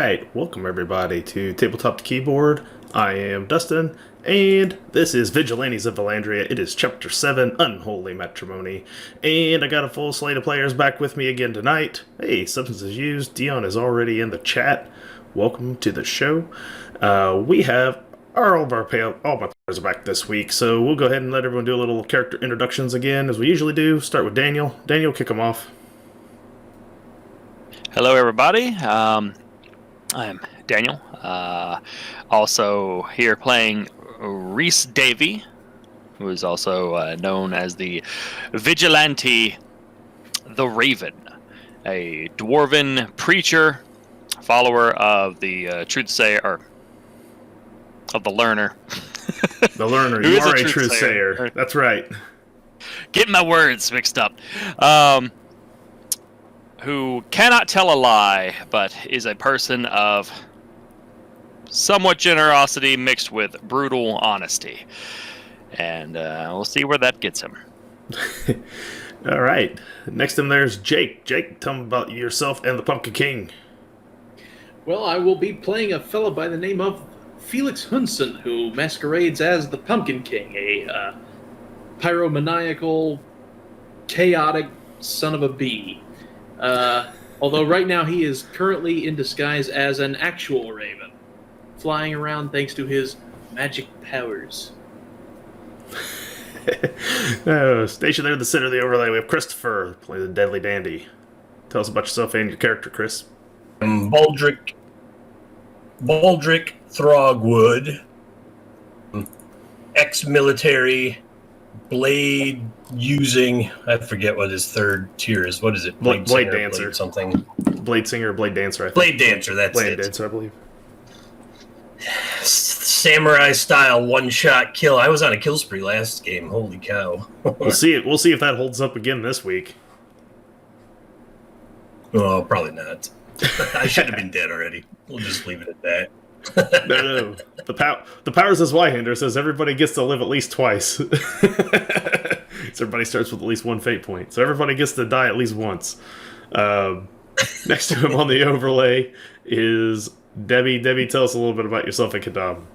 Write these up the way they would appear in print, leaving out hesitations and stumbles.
Alright, welcome everybody to Tabletop to Keyboard. I am Dustin, and this is Vigilantes of Vallandria. It is Chapter 7, Unholy Matrimony. And I got a full slate of players back with me again tonight. Hey, substances used. Dion is already in the chat. Welcome to the show. We have all my players are back this week, so we'll go ahead and let everyone do a little character introductions again, as we usually do. Start with Daniel. Daniel, kick them off. Hello, everybody. I'm Daniel. Also here playing Reese Davey, who is also known as the Vigilante, the Raven, a dwarven preacher, follower of the truth sayer, or of the learner. The learner. You are a truth sayer. That's right. Getting my words mixed up. Who cannot tell a lie, but is a person of somewhat generosity mixed with brutal honesty. And we'll see where that gets him. All right. Next to him there's Jake. Jake, tell me about yourself and the Pumpkin King. Well, I will be playing a fellow by the name of Felix Hunson, who masquerades as the Pumpkin King, a pyromaniacal, chaotic son of a bee. Although right now he is currently in disguise as an actual raven, flying around thanks to his magic powers. Stationed there in the center of the overlay, we have Christopher, playing the Deadly Dandy. Tell us about yourself and your character, Chris. I'm Baldric Throgwood, ex-military, blade using, I forget what his third tier is. What is it? Blade Dancer. Blade something. Blade Singer, Blade Dancer, I think. Blade Dancer, that's Blade it. Dancer, I believe. Samurai style one-shot kill. I was on a kill spree last game. Holy cow. We'll see if that holds up again this week. Oh, probably not. I should have been dead already. We'll just leave it at that. No. The powers as Zweihander says everybody gets to live at least twice. So everybody starts with at least one fate point. So everybody gets to die at least once. Next to him on the overlay is Debbie. Debbie, tell us a little bit about yourself and Kadam.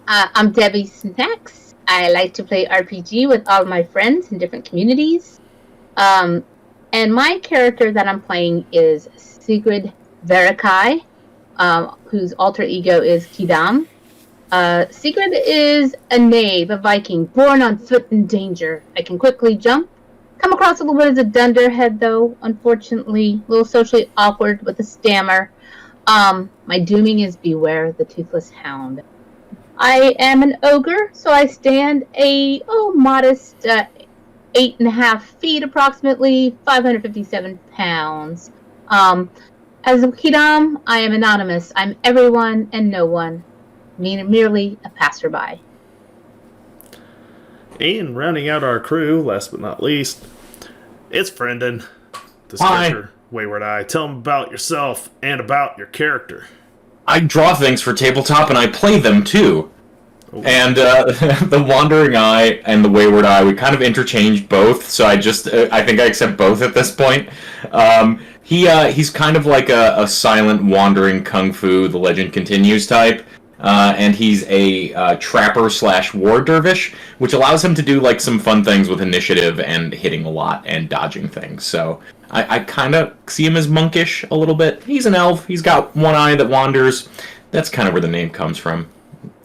I'm Debbie Snacks. I like to play RPG with all my friends in different communities. And my character that I'm playing is Sigrid Verikai, whose alter ego is Kidam. Sigrid is a knave, a Viking, born on foot in danger. I can quickly jump. Come across a little bit as a dunderhead, though, unfortunately. A little socially awkward with a stammer. My dooming is Beware the Toothless Hound. I am an ogre, so I stand a modest 8.5 feet, approximately 557 pounds. As a Kidam, I am anonymous. I'm everyone and no one, merely a passerby. And rounding out our crew, last but not least, it's Brendan, the character Wayward Eye. Tell them about yourself and about your character. I draw things for tabletop, and I play them too. Oh. And the Wandering Eye and the Wayward Eye, we kind of interchanged both, so I think I accept both at this point. He's kind of like a silent, wandering kung fu, the legend continues type. And he's a trapper/war dervish, which allows him to do like some fun things with initiative and hitting a lot and dodging things. So I kind of see him as monkish a little bit. He's an elf. He's got one eye that wanders. That's kind of where the name comes from.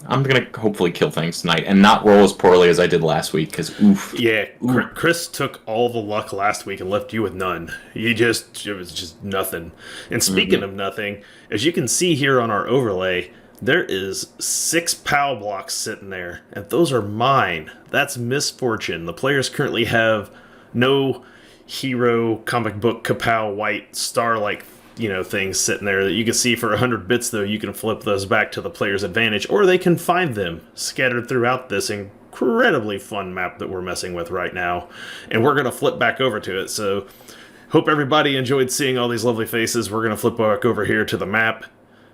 I'm going to hopefully kill things tonight and not roll as poorly as I did last week, because oof. Yeah, Chris took all the luck last week and left you with none. It was just nothing. And speaking of nothing, as you can see here on our overlay, there is 6 POW blocks sitting there, and those are mine. That's misfortune. The players currently have no hero comic book kapow white star-like things sitting there that you can see for 100 bits, though. You can flip those back to the player's advantage, or they can find them scattered throughout this incredibly fun map that we're messing with right now. And we're going to flip back over to it, so hope everybody enjoyed seeing all these lovely faces. We're going to flip back over here to the map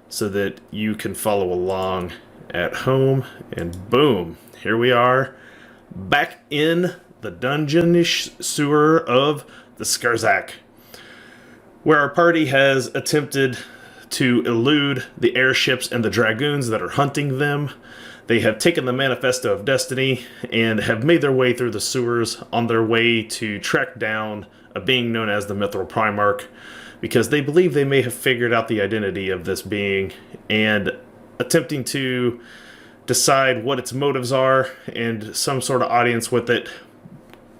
so that you can follow along at home, and boom, here we are, back in the dungeon-ish sewer of the Skarzak, where our party has attempted to elude the airships and the dragoons that are hunting them. They have taken the Manifesto of Destiny and have made their way through the sewers on their way to track down a being known as the Mithril Primarch, because they believe they may have figured out the identity of this being and attempting to decide what its motives are and some sort of audience with it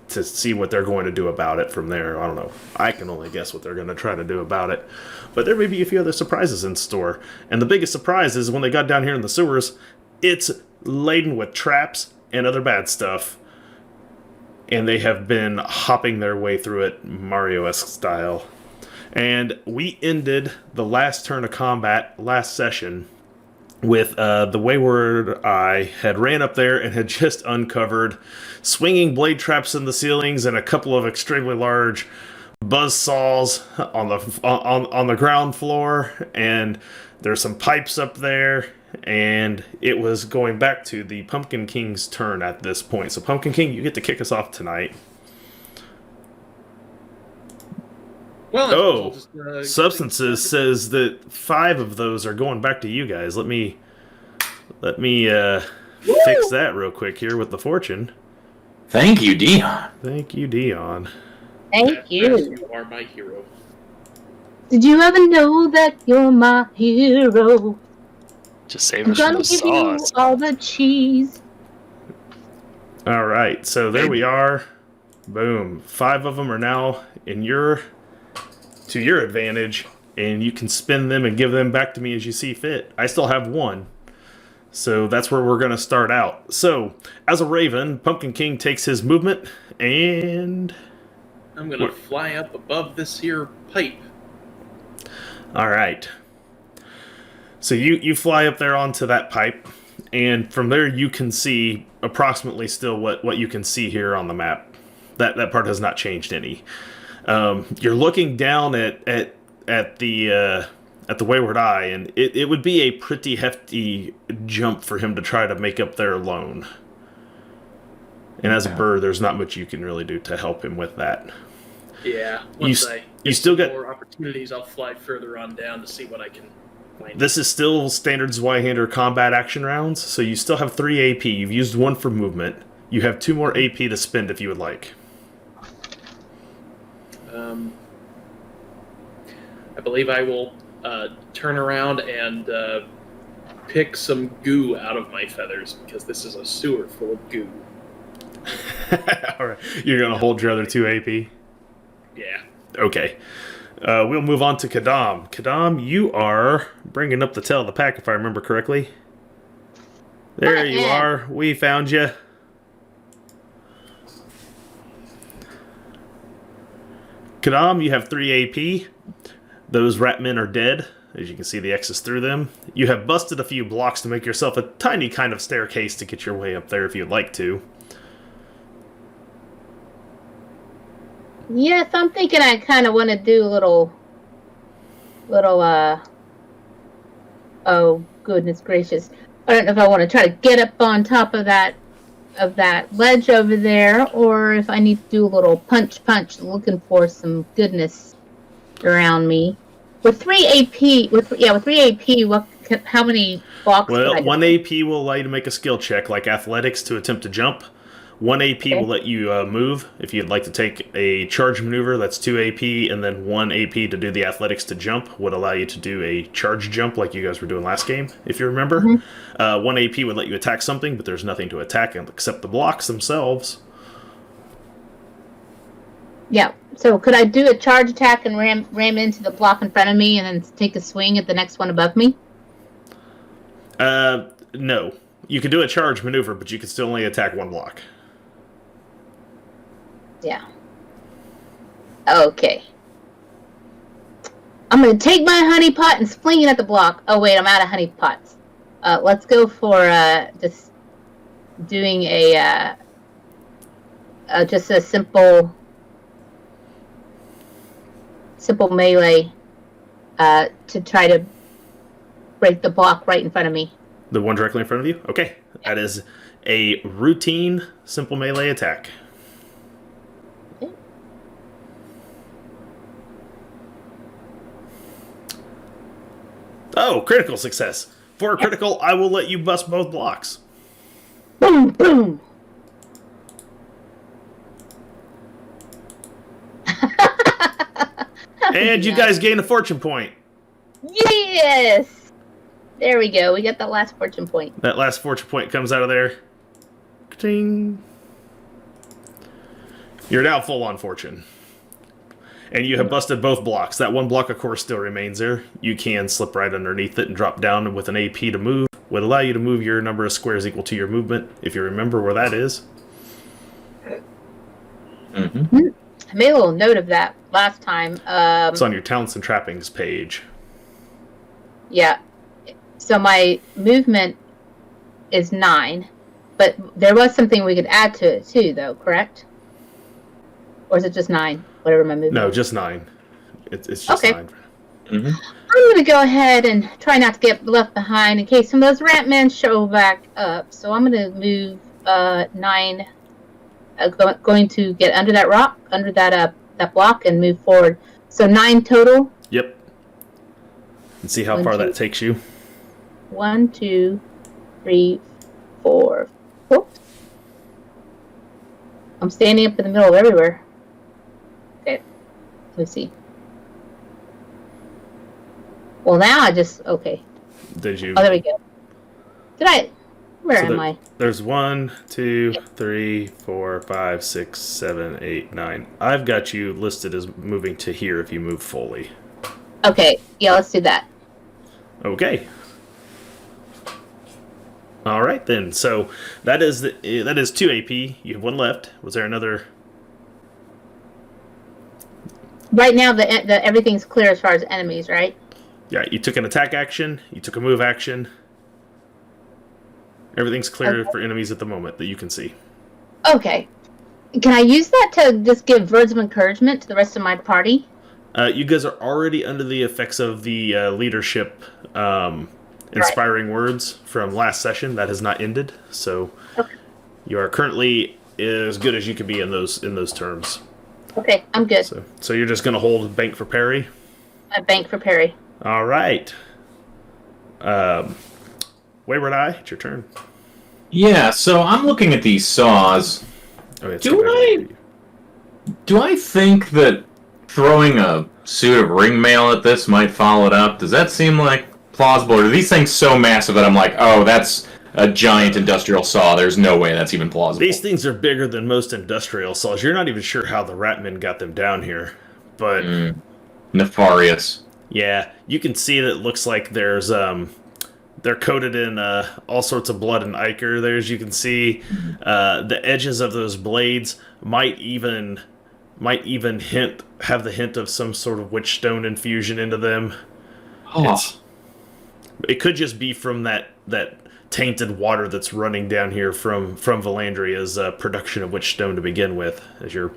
to see what they're going to do about it from there. I don't know. I can only guess what they're going to try to do about it. But there may be a few other surprises in store. And the biggest surprise is when they got down here in the sewers, it's laden with traps and other bad stuff. And they have been hopping their way through it Mario-esque style. And we ended the last turn of combat last session with the Wayward Eye had ran up there and had just uncovered swinging blade traps in the ceilings and a couple of extremely large buzz saws on the ground floor, and there's some pipes up there, and it was going back to the Pumpkin King's turn at this point. So Pumpkin King, you get to kick us off tonight. Well, Oh, just, Substances says that 5 of those are going back to you guys. Let me fix that real quick here with the fortune. Thank you, Dion. Thank you, Dion. Thank Yes, you. you are my hero. Did you ever know that you're my hero? Just save I'm us from gonna the give you sauce. all the cheese. All right, so there we are. Boom. 5 of them are now to your advantage, and you can spin them and give them back to me as you see fit. I still have 1. So that's where we're going to start out. So, as a raven, Pumpkin King takes his movement, and... I'm going to fly up above this here pipe. Alright. So you fly up there onto that pipe, and from there you can see approximately still what you can see here on the map. That part has not changed any. You're looking down at the Wayward Eye, and it would be a pretty hefty jump for him to try to make up there alone. And as a bird, there's not much you can really do to help him with that. Yeah, once I you still get got more opportunities, I'll fly further on down to see what I can find. This is still standard Zweihander combat action rounds, so you still have 3 AP. You've used 1 for movement. You have 2 more AP to spend if you would like. I believe I will turn around and pick some goo out of my feathers, because this is a sewer full of goo. Alright, you're going to hold your other 2 AP? Yeah. Okay. We'll move on to Kadam. Kadam, you are bringing up the tail of the pack, if I remember correctly. There you are. We found you. Kadam, you have 3 AP. Those rat men are dead. As you can see, the X's through them. You have busted a few blocks to make yourself a tiny kind of staircase to get your way up there if you'd like to. Yes, I'm thinking I kind of want to do a little, oh, goodness gracious. I don't know if I want to try to get up on top of that ledge over there, or if I need to do a little punch, looking for some goodness around me. With 3 AP, with 3 AP, how many blocks? Well, 1 AP will allow you to make a skill check, like athletics, to attempt to jump. 1 AP will let you move. If you'd like to take a charge maneuver, that's 2 AP, and then 1 AP to do the athletics to jump would allow you to do a charge jump like you guys were doing last game, if you remember. Mm-hmm. 1 AP would let you attack something, but there's nothing to attack except the blocks themselves. Yeah, so could I do a charge attack and ram into the block in front of me and then take a swing at the next one above me? No. You could do a charge maneuver, but you could still only attack 1 block. Yeah. Okay. I'm going to take my honey pot and fling it at the block. Oh, wait, I'm out of honey pots. Let's go for just doing just a simple melee to try to break the block right in front of me. The one directly in front of you? Okay. That is a routine simple melee attack. Oh, critical success. For a critical, I will let you bust both blocks. Boom, boom. And you guys gain a fortune point. Yes! There we go. We got the last fortune point. That last fortune point comes out of there. Ka-ting. You're now full on fortune. And you have busted both blocks. That one block, of course, still remains there. You can slip right underneath it and drop down with an AP to move. Would allow you to move your number of squares equal to your movement, if you remember where that is. Mm-hmm. I made a little note of that last time. It's on your talents and trappings page. Yeah. So my movement is 9, but there was something we could add to it too, though, correct? Or is it just 9? Whatever my movement. No, just 9. It's just Okay. 9. Mm-hmm. I'm going to go ahead and try not to get left behind in case some of those rat men show back up. So I'm going to move 9. Going to get under that rock, under that block, and move forward. So 9 total. Yep. And see how 1, far 2, that takes you. 1, 2, 3, 4. Oops. I'm standing up in the middle of everywhere. Okay. Let me see. Well, now I just... Okay. Did you? Oh, there we go. Did I... Where am I? There's 1, 2, 3, 4, 5, 6, 7, 8, 9. I've got you listed as moving to here if you move fully. Okay. Yeah, let's do that. Okay. All right then. So that is 2 AP. You have 1 left. Was there another? Right now, the everything's clear as far as enemies, right? Yeah. You took an attack action. You took a move action. Everything's clear for enemies at the moment that you can see. Okay. Can I use that to just give words of encouragement to the rest of my party? You guys are already under the effects of the leadership inspiring words from last session. That has not ended, so you are currently as good as you can be in those terms. Okay, I'm good. So you're just going to hold bank for parry? I bank for parry. All right. Wayward Eye, it's your turn. Yeah, so I'm looking at these saws. Oh, Do I think that throwing a suit of ring mail at this might follow it up? Does that seem like plausible? Or are these things so massive that I'm like, oh, that's a giant industrial saw. There's no way that's even plausible. These things are bigger than most industrial saws. You're not even sure how the Ratmen got them down here. But nefarious. Yeah, you can see that it looks like there's they're coated in all sorts of blood and ichor. There, as you can see, the edges of those blades might even have the hint of some sort of witch stone infusion into them. It could just be from that tainted water that's running down here from Vallandria's production of witch stone to begin with, as you're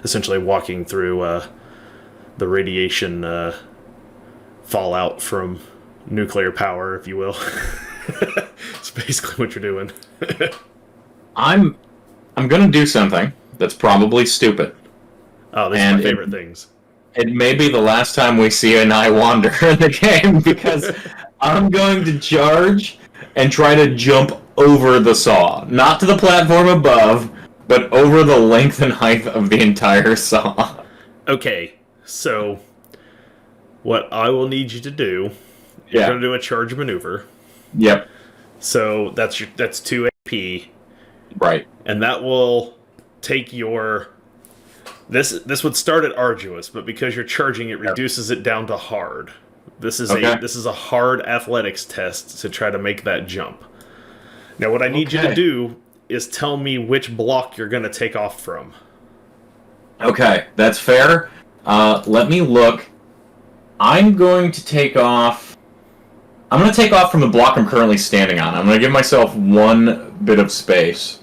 essentially walking through the radiation fallout from nuclear power, if you will. It's basically what you're doing. I'm gonna do something that's probably stupid. Oh, these are my favorite things. It may be the last time we see an eye wander in the game, because I'm going to charge and try to jump over the saw. Not to the platform above, but over the length and height of the entire saw. Okay, so what I will need you to do, you're going to do a charge maneuver. Yep. So that's 2 AP. Right. And that will take your... This would start at arduous, but because you're charging, it reduces it down to hard. This is a hard athletics test to try to make that jump. Now, what I need you to do is tell me which block you're going to take off from. Okay, that's fair. Let me look. I'm going to take off from the block I'm currently standing on. I'm going to give myself 1 bit of space.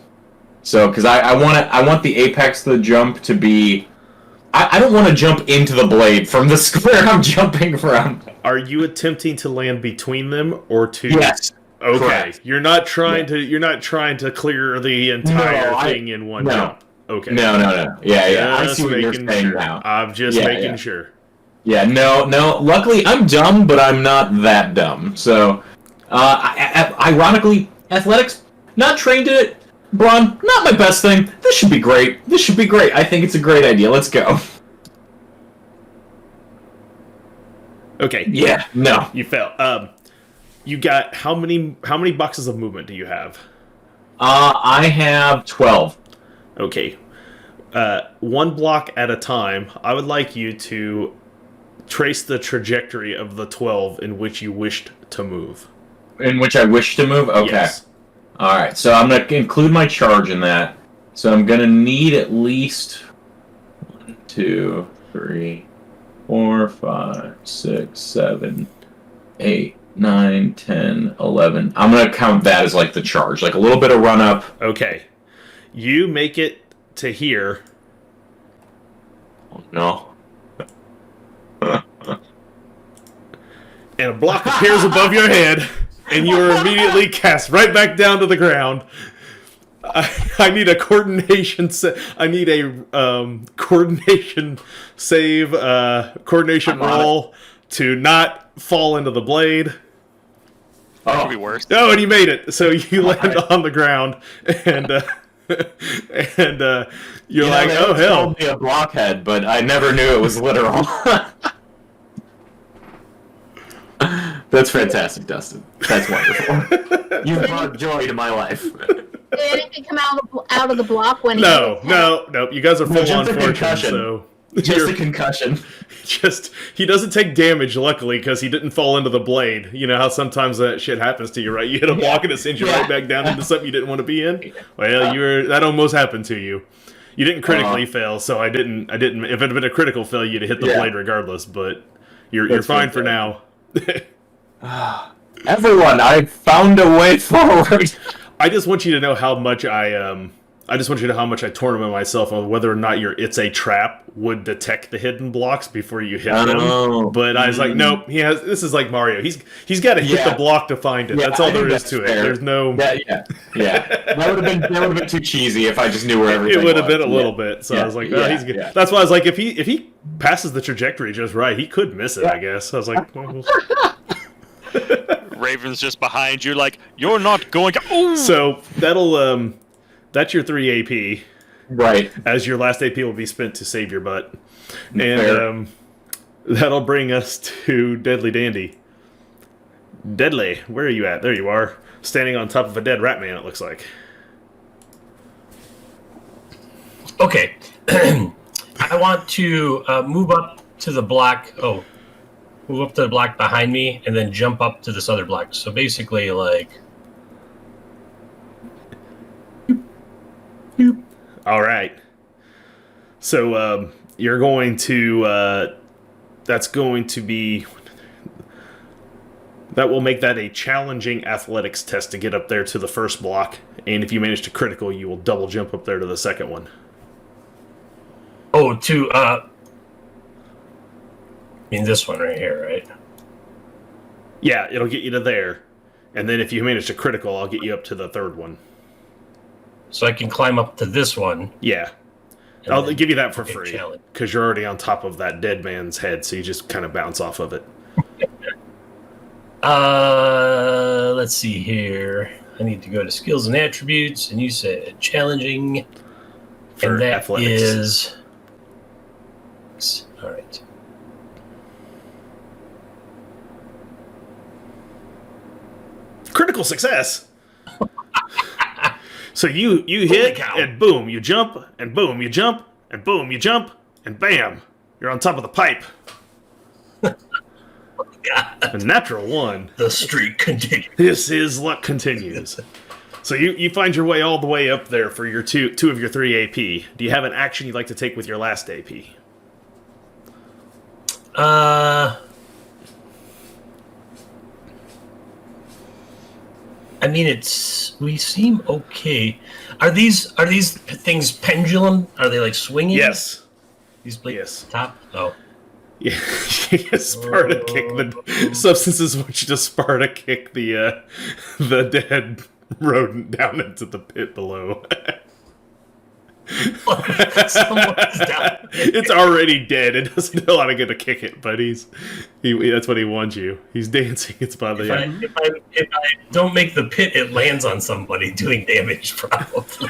So, because I want the apex of the jump to be... I don't want to jump into the blade from the square I'm jumping from. Are you attempting to land between them or to... Yes. Okay. Correct. You're not trying to clear the entire thing in one jump. Okay. No. Yeah. I see what you're saying sure. now. I'm just making sure. Yeah, no. Luckily, I'm dumb, but I'm not that dumb. So, ironically, athletics, not trained in it. Brawn, not my best thing. This should be great. I think it's a great idea. Let's go. Okay. Yeah, no. You fail. You got how many boxes of movement do you have? I have 12. Okay. One block at a time. I would like you to trace the trajectory of the 12 in which you wished to move. In which I wish to move? Okay. Yes. Alright, so I'm going to include my charge in that. So I'm going to need at least 1, 2, 3, 4, 5, 6, 7, 8, 9, 10, 11. I'm going to count that as like the charge. Like a little bit of run up. Okay. You make it to here. Oh, no. And a block appears above your head, and you are immediately cast right back down to the ground. I need a coordination. I need a coordination save. Coordination roll to not fall into the blade. That could be worse. Oh, and you made it. So you land on the ground, and you're like, they oh always hell. called me a blockhead, but I never knew it was literal. That's fantastic, Dustin. That's wonderful. You've brought joy to my life. Did anything come out of the block when No. You guys are full just on a fortune, concussion. so Just a concussion. he doesn't take damage, luckily, because he didn't fall into the blade. You know how sometimes that shit happens to you, right? You hit a block and it sends you right back down into something you didn't want to be in. Well, that almost happened to you. You didn't critically fail, so I didn't. If it had been a critical fail, you'd have hit the blade regardless. But you're fine for now. Everyone, I found a way forward. I just want you to know how much I tournament myself on whether or not it's a trap would detect the hidden blocks before you hit them. But I was like, nope. This is like Mario. He's got to hit the block to find it. That's all there is to it. There's no. Yeah. That would have been too cheesy if I just knew where everything. It would have been a little bit. So I was like, he's good. Yeah. That's why I was like, if he passes the trajectory just right, he could miss it. I guess. I was like. Raven's just behind you, like, you're not going to. Ooh! So that's your 3 AP. Right. As your last AP will be spent to save your butt. And that'll bring us to Deadly Dandy. Deadly, where are you at? There you are. Standing on top of a dead rat man, it looks like. Okay. I want to move up to the block. Move up to the block behind me and then jump up to this other block. So basically, like. All right. So you're going to. That's going to be. That will make that a challenging athletics test to get up there to the first block. And if you manage to critical, you will double jump up there to the second one. In this one right here, right? Yeah, it'll get you to there. And then if you manage to critical, I'll get you up to the third one. So I can climb up to this one. Yeah. I'll give you that for free. Because you're already on top of that dead man's head, so you just kind of bounce off of it. Let's see here. I need to go to skills and attributes, and you said challenging. For and that athletics. is... All right. Critical success. So you hit and boom, you jump and boom, you jump and boom, you jump and bam, you're on top of the pipe. A natural one. The streak continues. This is luck continues. So you find your way all the way up there for your two of your 3 AP. Do you have an action you'd like to take with your last AP? I mean, we seem okay. Are these things pendulum? Are they like swinging? Yes. These blades Yes. top? Oh. Yeah, Sparta kick the substances want you to Sparta kick the dead rodent down into the pit below. Someone's down. It's already dead. It doesn't know how to get to kick it, but that's what he wants you. He's dancing. It's by the If I don't make the pit, it lands on somebody, doing damage probably.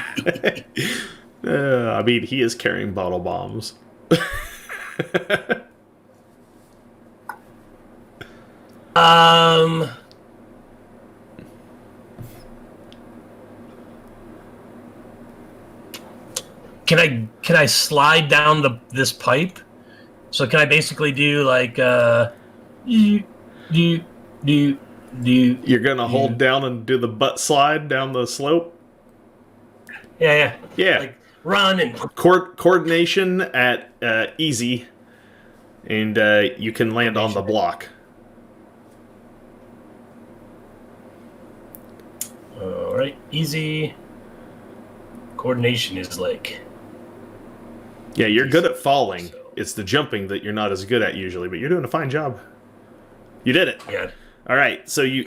I mean, he is carrying bottle bombs. Can I slide down this pipe? So can I basically do like You're gonna hold down and do the butt slide down the slope? Yeah. Yeah. Like run and Coordination at easy, and you can land on the block. all right, easy. Coordination is like. Yeah, you're good at falling. So- It's the jumping that you're not as good at usually, but you're doing a fine job. You did it. Yeah. All right, so you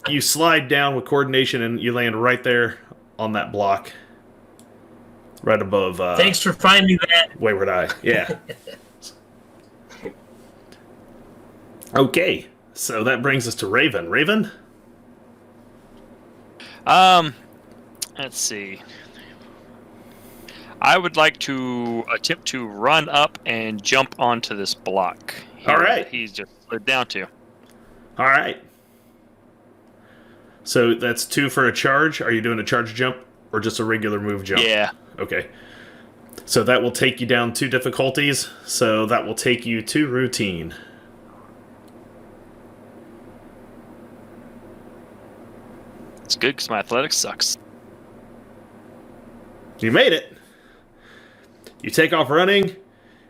you slide down with coordination and you land right there on that block, right above. Thanks for finding that. Wayward Eye. Yeah. Okay, so that brings us to Raven. Raven. Let's see. I would like to attempt to run up and jump onto this block. All right. That he's just slid down to. All right. So that's 2 for a charge. Are you doing a charge jump or just a regular move jump? Yeah. Okay. So that will take you down 2 difficulties. So that will take you to routine. It's good because my athletics sucks. You made it. You take off running,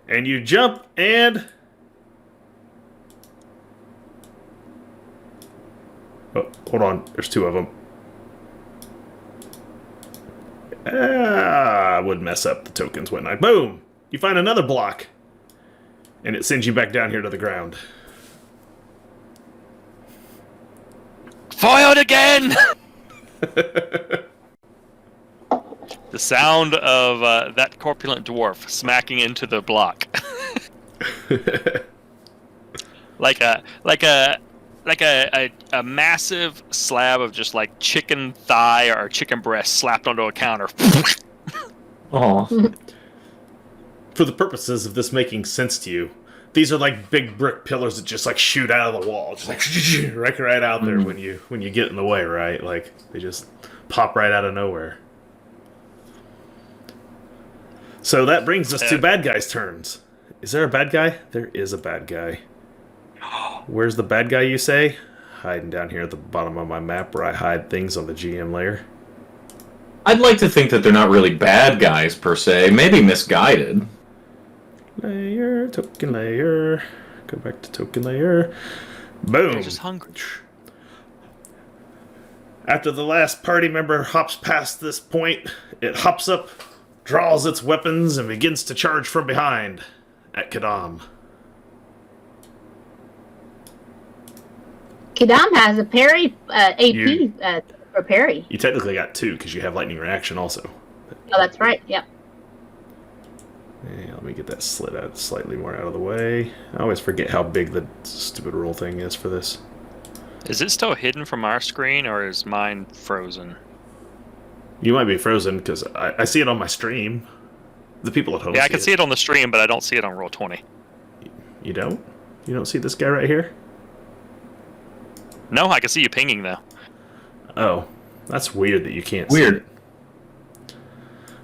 and you jump, and... Oh, hold on. There's 2 of them. I would mess up the tokens, wouldn't I? Boom! You find another block. And it sends you back down here to the ground. Foiled again! The sound of that corpulent dwarf smacking into the block. like a massive slab of just like chicken thigh or chicken breast slapped onto a counter. Oh. For the purposes of this making sense to you, these are like big brick pillars that just like shoot out of the wall, just like right out there when you get in the way, right? Like they just pop right out of nowhere. So that brings us to bad guys' turns. Is there a bad guy? There is a bad guy. Where's the bad guy, you say? Hiding down here at the bottom of my map where I hide things on the GM layer. I'd like to think that they're not really bad guys, per se. Maybe misguided. Layer, token layer. Go back to token layer. Boom. They're just hungry. After the last party member hops past this point, it hops up, draws its weapons, and begins to charge from behind at Kadam. Kidam has a parry AP for parry. You technically got 2 because you have lightning reaction also. Oh, that's right. Yep. Let me get that slid out slightly more out of the way. I always forget how big the stupid roll thing is for this. Is it still hidden from our screen or is mine frozen? You might be frozen because I see it on my stream. The people at home. Yeah, I can see it on the stream, but I don't see it on Roll20. You don't? You don't see this guy right here? No, I can see you pinging though. Oh, that's weird that you can't Weird. see it.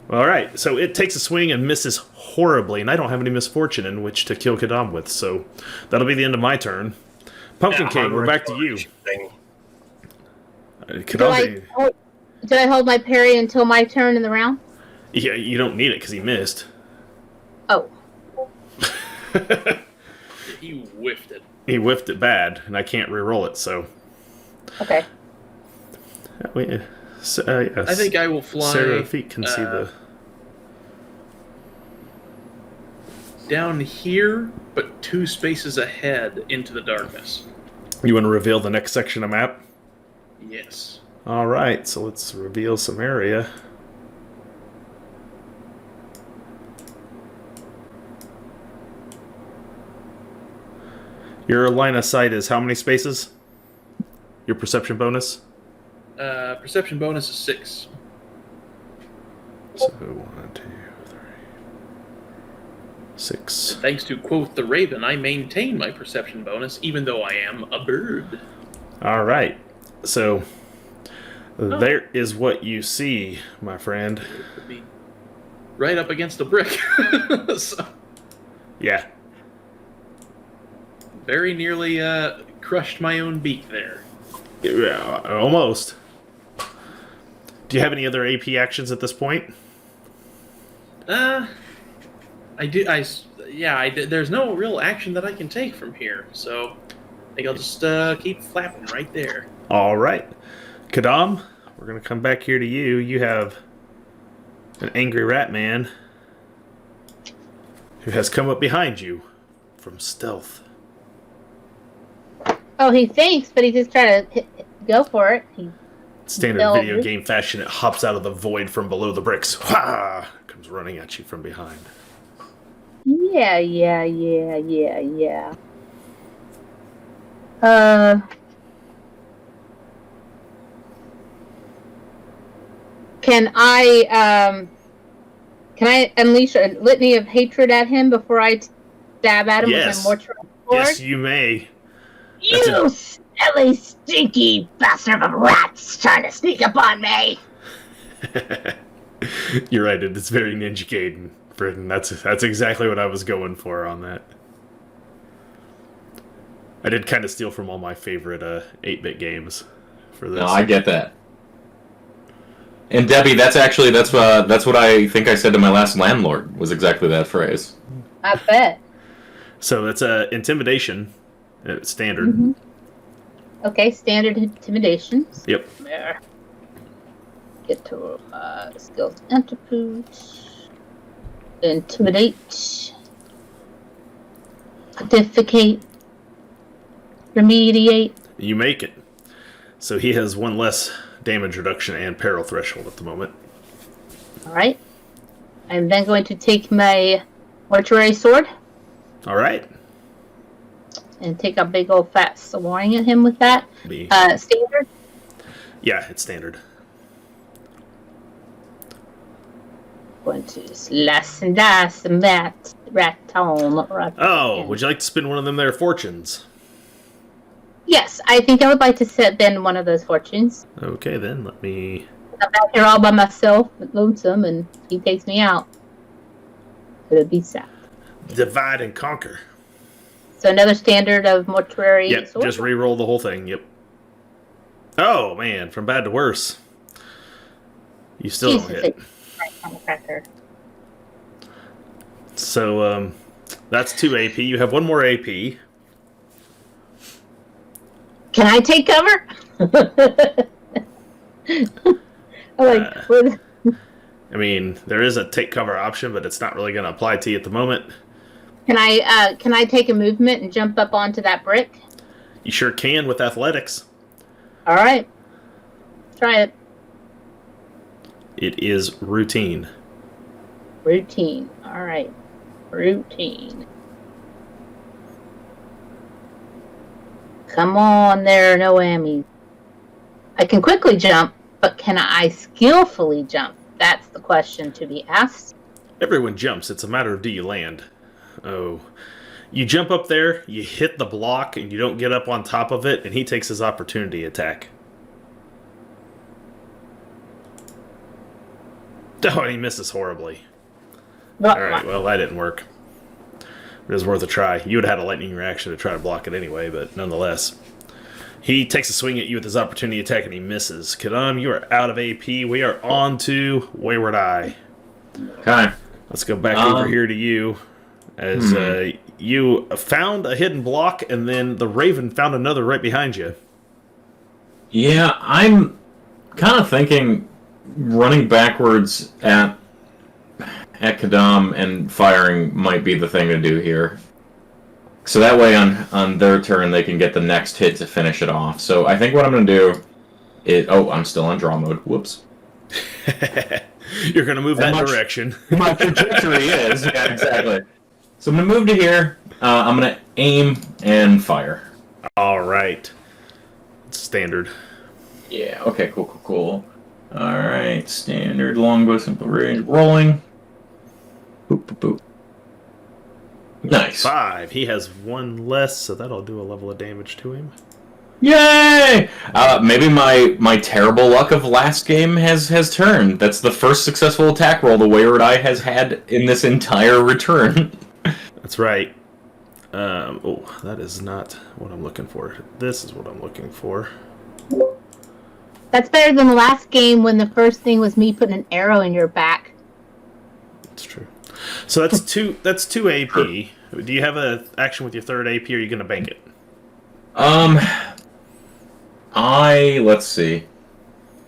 All right, so it takes a swing and misses horribly, and I don't have any misfortune in which to kill Kadam with, so that'll be the end of my turn. Pumpkin King, we're back to you. Thing. Kadam, Do I hold my parry until my turn in the round? yeah, you don't need it because he missed. Oh. He whiffed it. He whiffed it bad, and I can't re-roll it, so... Okay. Yes. I think I will fly. Sarah Feet can see the... Down here, but 2 spaces ahead into the darkness. You want to reveal the next section of map? Yes. All right, so let's reveal some area. Your line of sight is how many spaces? Your perception bonus? Perception bonus is 6. So 1, 2, 3, 6. Thanks to quote the Raven, I maintain my perception bonus, even though I am a bird. All right. So there is what you see, my friend. It could be right up against a brick. So, Yeah. very nearly crushed my own beak there. Yeah, almost. Do you have any other AP actions at this point? I do. There's no real action that I can take from here, so I think I'll just keep flapping right there. All right. Kadam, we're going to come back here to you. You have an angry rat man who has come up behind you from stealth. Oh, he thinks, but he just trying to go for it. Standard No. video game fashion, it hops out of the void from below the bricks. Ha! Comes running at you from behind. Yeah. Can I unleash a litany of hatred at him before I stab at him Yes. with my mortar sword? Yes, you may. You silly, stinky bastard of a rats trying to sneak up on me! You're right, it's very Ninja Gaiden, Britton. That's exactly what I was going for on that. I did kind of steal from all my favorite 8-bit games for this. No, I get that. And Debbie, that's what I think I said to my last landlord, was exactly that phrase. I bet. So that's intimidation, standard. Mm-hmm. Okay, standard intimidation. Yep. There. Get to skills attribute. Intimidate. Pontificate. Remediate. You make it. So he has one less damage reduction and peril threshold at the moment. Alright. I'm then going to take my mortuary sword All right. and take a big old fat swing at him with that. Be Standard. yeah, it's standard. Going to slice and dice and raton. Oh, would you like to spend one of them there fortunes? Yes, I think I would like to spend one of those fortunes. Okay, then let me. I'm out here all by myself, lonesome, and he takes me out. It would be sad. Divide and conquer. So another standard of mortuary Yep, sword? just re-roll the whole thing. Yep. Oh man, from bad to worse. You still don't hit. Cracker. So that's 2 AP. You have one more AP. Can I take cover? What? I mean, there is a take cover option, but it's not really going to apply to you at the moment. Can I take a movement and jump up onto that brick? You sure can with athletics. All right, try it. It is routine. Routine. All right, routine. Come on there, no whammies. I can quickly jump, but can I skillfully jump? That's the question to be asked. Everyone jumps. It's a matter of do you land. Oh. You jump up there, you hit the block, and you don't get up on top of it, and he takes his opportunity attack. Oh, and he misses horribly. Alright, well, that didn't work. It was worth a try. You would have had a lightning reaction to try to block it anyway, but nonetheless. He takes a swing at you with his opportunity attack, and he misses. Kadam, you are out of AP. We are on to Wayward Eye. Okay. Let's go back over here to you. As you found a hidden block, and then the Raven found another right behind you. Yeah, I'm kind of thinking running backwards at Kadam and firing might be the thing to do here. So that way on their turn they can get the next hit to finish it off. So I think what I'm going to do is... Oh, I'm still on draw mode. Whoops. You're going to move that direction. My trajectory is. Yeah, exactly. So I'm going to move to here, I'm gonna aim and fire. All right. Standard. Yeah. Okay. Cool. All right. Standard longbow, simple range, rolling. Boop. Nice. 5. He has 1 less, so that'll do a level of damage to him. Yay! Maybe my terrible luck of last game has turned. That's the first successful attack roll the Wayward Eye has had in this entire return. That's right. That is not what I'm looking for. This is what I'm looking for. That's better than the last game when the first thing was me putting an arrow in your back. That's true. So that's two. That's 2 AP. Do you have an action with your third AP, or are you going to bank it? Let's see.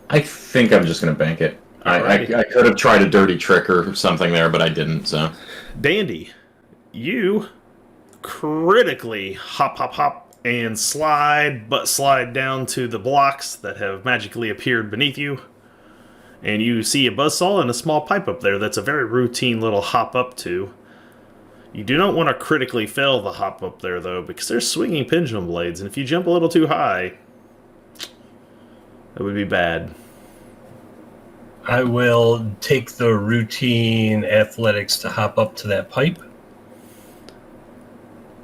I think I'm just gonna bank it. I could have tried a dirty trick or something there, but I didn't. So, Dandy, you critically hop, and slide down to the blocks that have magically appeared beneath you, and you see a buzzsaw and a small pipe up there. That's a very routine little hop up to. You do not want to critically fail the hop up there, though, because there's swinging pendulum blades, and if you jump a little too high, that would be bad. I will take the routine athletics to hop up to that pipe.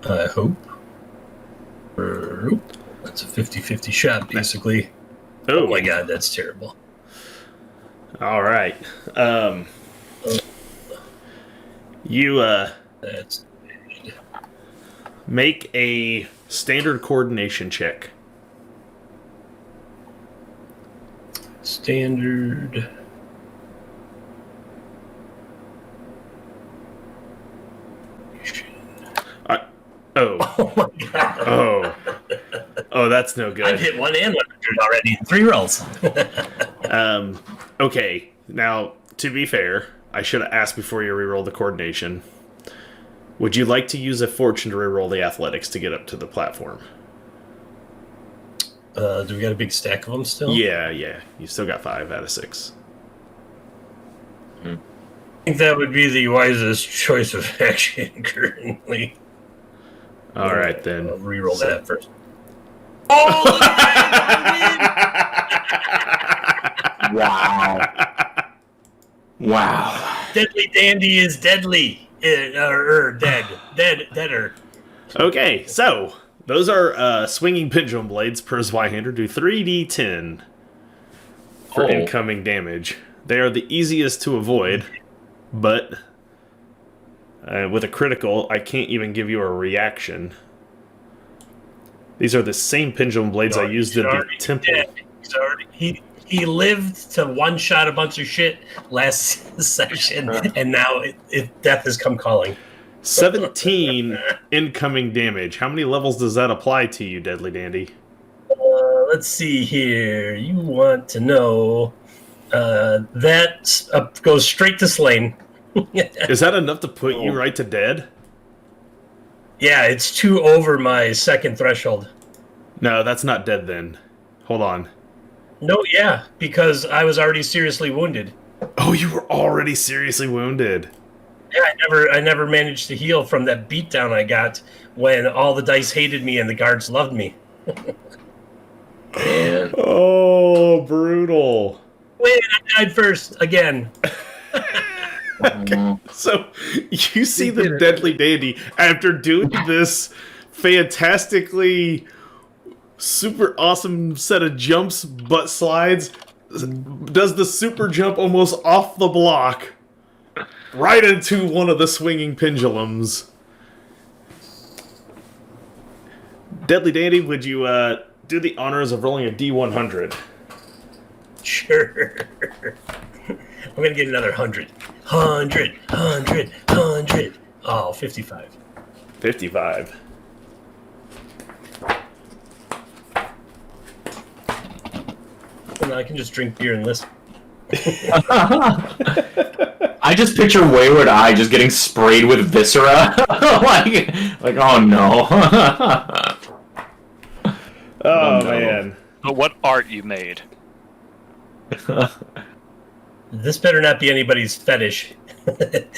I hope. That's a 50-50 shot, basically. Oh my god, that's terrible. All right. That's make a standard coordination check. Standard. Oh my god. Oh, that's no good. I've hit 1 and 100 already in 3 rolls. Okay. Now, to be fair, I should have asked before you reroll the coordination. Would you like to use a fortune to reroll the athletics to get up to the platform? Do we got a big stack of them still? Yeah. You still got 5 out of 6. I think that would be the wisest choice of action currently. All right, then. I'll reroll that first. Wow. Deadly Dandy is deadly. Deader. Okay, so those are swinging pendulum blades per Zweihander. Do 3d10 for incoming damage. They are the easiest to avoid, but with a critical, I can't even give you a reaction. These are the same pendulum blades I used in the temple. He lived to one-shot a bunch of shit last session, and now death has come calling. 17 incoming damage. How many levels does that apply to you, Deadly Dandy? Let's see here. You want to know that goes straight to slain. Is that enough to put you right to dead? Yeah, it's 2 over my second threshold. No, that's not dead then. Hold on. No, yeah, because I was already seriously wounded. Oh, you were already seriously wounded. Yeah, I never managed to heal from that beatdown I got when all the dice hated me and the guards loved me. Man. Oh, brutal. Wait, I died first again. Okay. So you see the Deadly Dandy after doing this fantastically super awesome set of jumps, butt slides, does the super jump almost off the block right into one of the swinging pendulums. Deadly Dandy, would you do the honors of rolling a D100? Sure. I'm going to get another 100. 100. Oh, 55. 55. Well, I can just drink beer and listen. I just picture Wayward Eye just getting sprayed with viscera. like, oh no. Oh, man. But what art you made? This better not be anybody's fetish.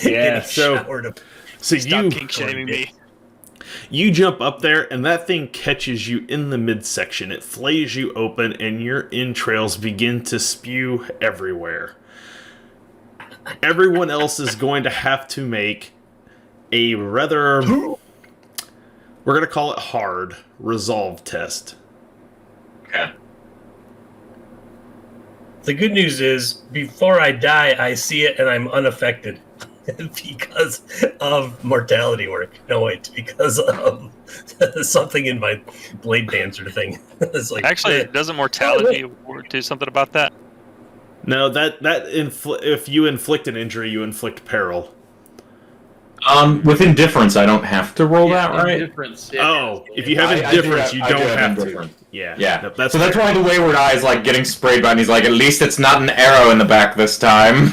Yeah, so Stop kink shaming me. You jump up there, and that thing catches you in the midsection. It flays you open, and your entrails begin to spew everywhere. Everyone else is going to have to make a rather, we're going to call it hard, resolve test. Okay. The good news is, before I die, I see it and I'm unaffected because of mortality work. No, wait, because of something in my blade dancer thing. It's like, Actually, doesn't mortality do something about that? No, if you inflict an injury, you inflict peril. With indifference, I don't have to roll that, right? Indifference. Yeah. Oh, if you have indifference, you don't have to. Yeah. Yeah. Nope, that's why the Wayward Eye is like getting sprayed by, and he's like, at least it's not an arrow in the back this time.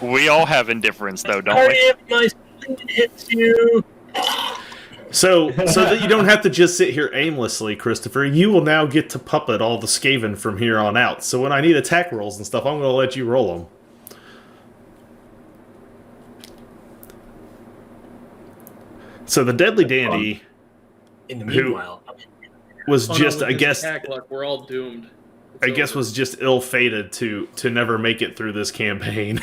We all have indifference, though, don't Sorry we? if my sling hits you. So that you don't have to just sit here aimlessly, Christopher, you will now get to puppet all the Skaven from here on out. So when I need attack rolls and stuff, I'm going to let you roll them. So the Deadly Dandy In the meanwhile, was Oh, no, just, with I this guess, attack luck, we're all doomed. I guess was just ill-fated to never make it through this campaign.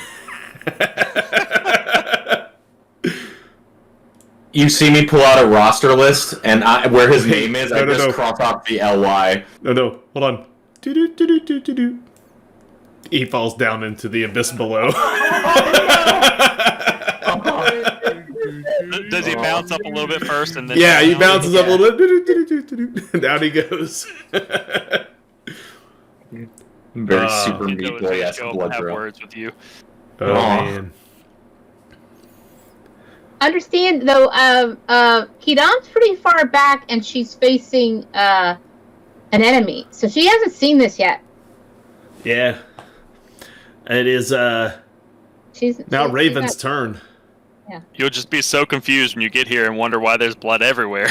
You see me pull out a roster list, and where his name is, I No, just cross off the LY. No, hold on. Do-do-do-do-do-do-do. He falls down into the abyss below. Does he bounce up a little bit first and then? Yeah, he bounces up a little bit. And down he goes. Very super Go meat boy esque blood have drill. words with you. Oh, man. Understand though, Kidan's pretty far back and she's facing an enemy, so she hasn't seen this yet. Yeah. It is She's Raven's turn. You'll just be so confused when you get here and wonder why there's blood everywhere.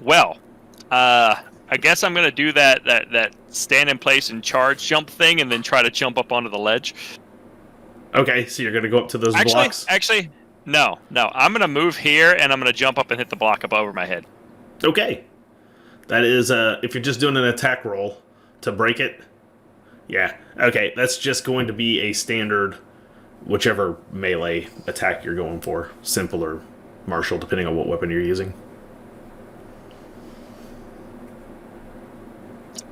Well, I guess I'm gonna do that stand in place and charge jump thing, and then try to jump up onto the ledge. Okay, so you're gonna go up to those blocks? Actually, no. I'm gonna move here, and I'm gonna jump up and hit the block up over my head. Okay. That is, if you're just doing an attack roll to break it. Yeah. Okay, that's just going to be a standard, whichever melee attack you're going for. Simple or martial, depending on what weapon you're using.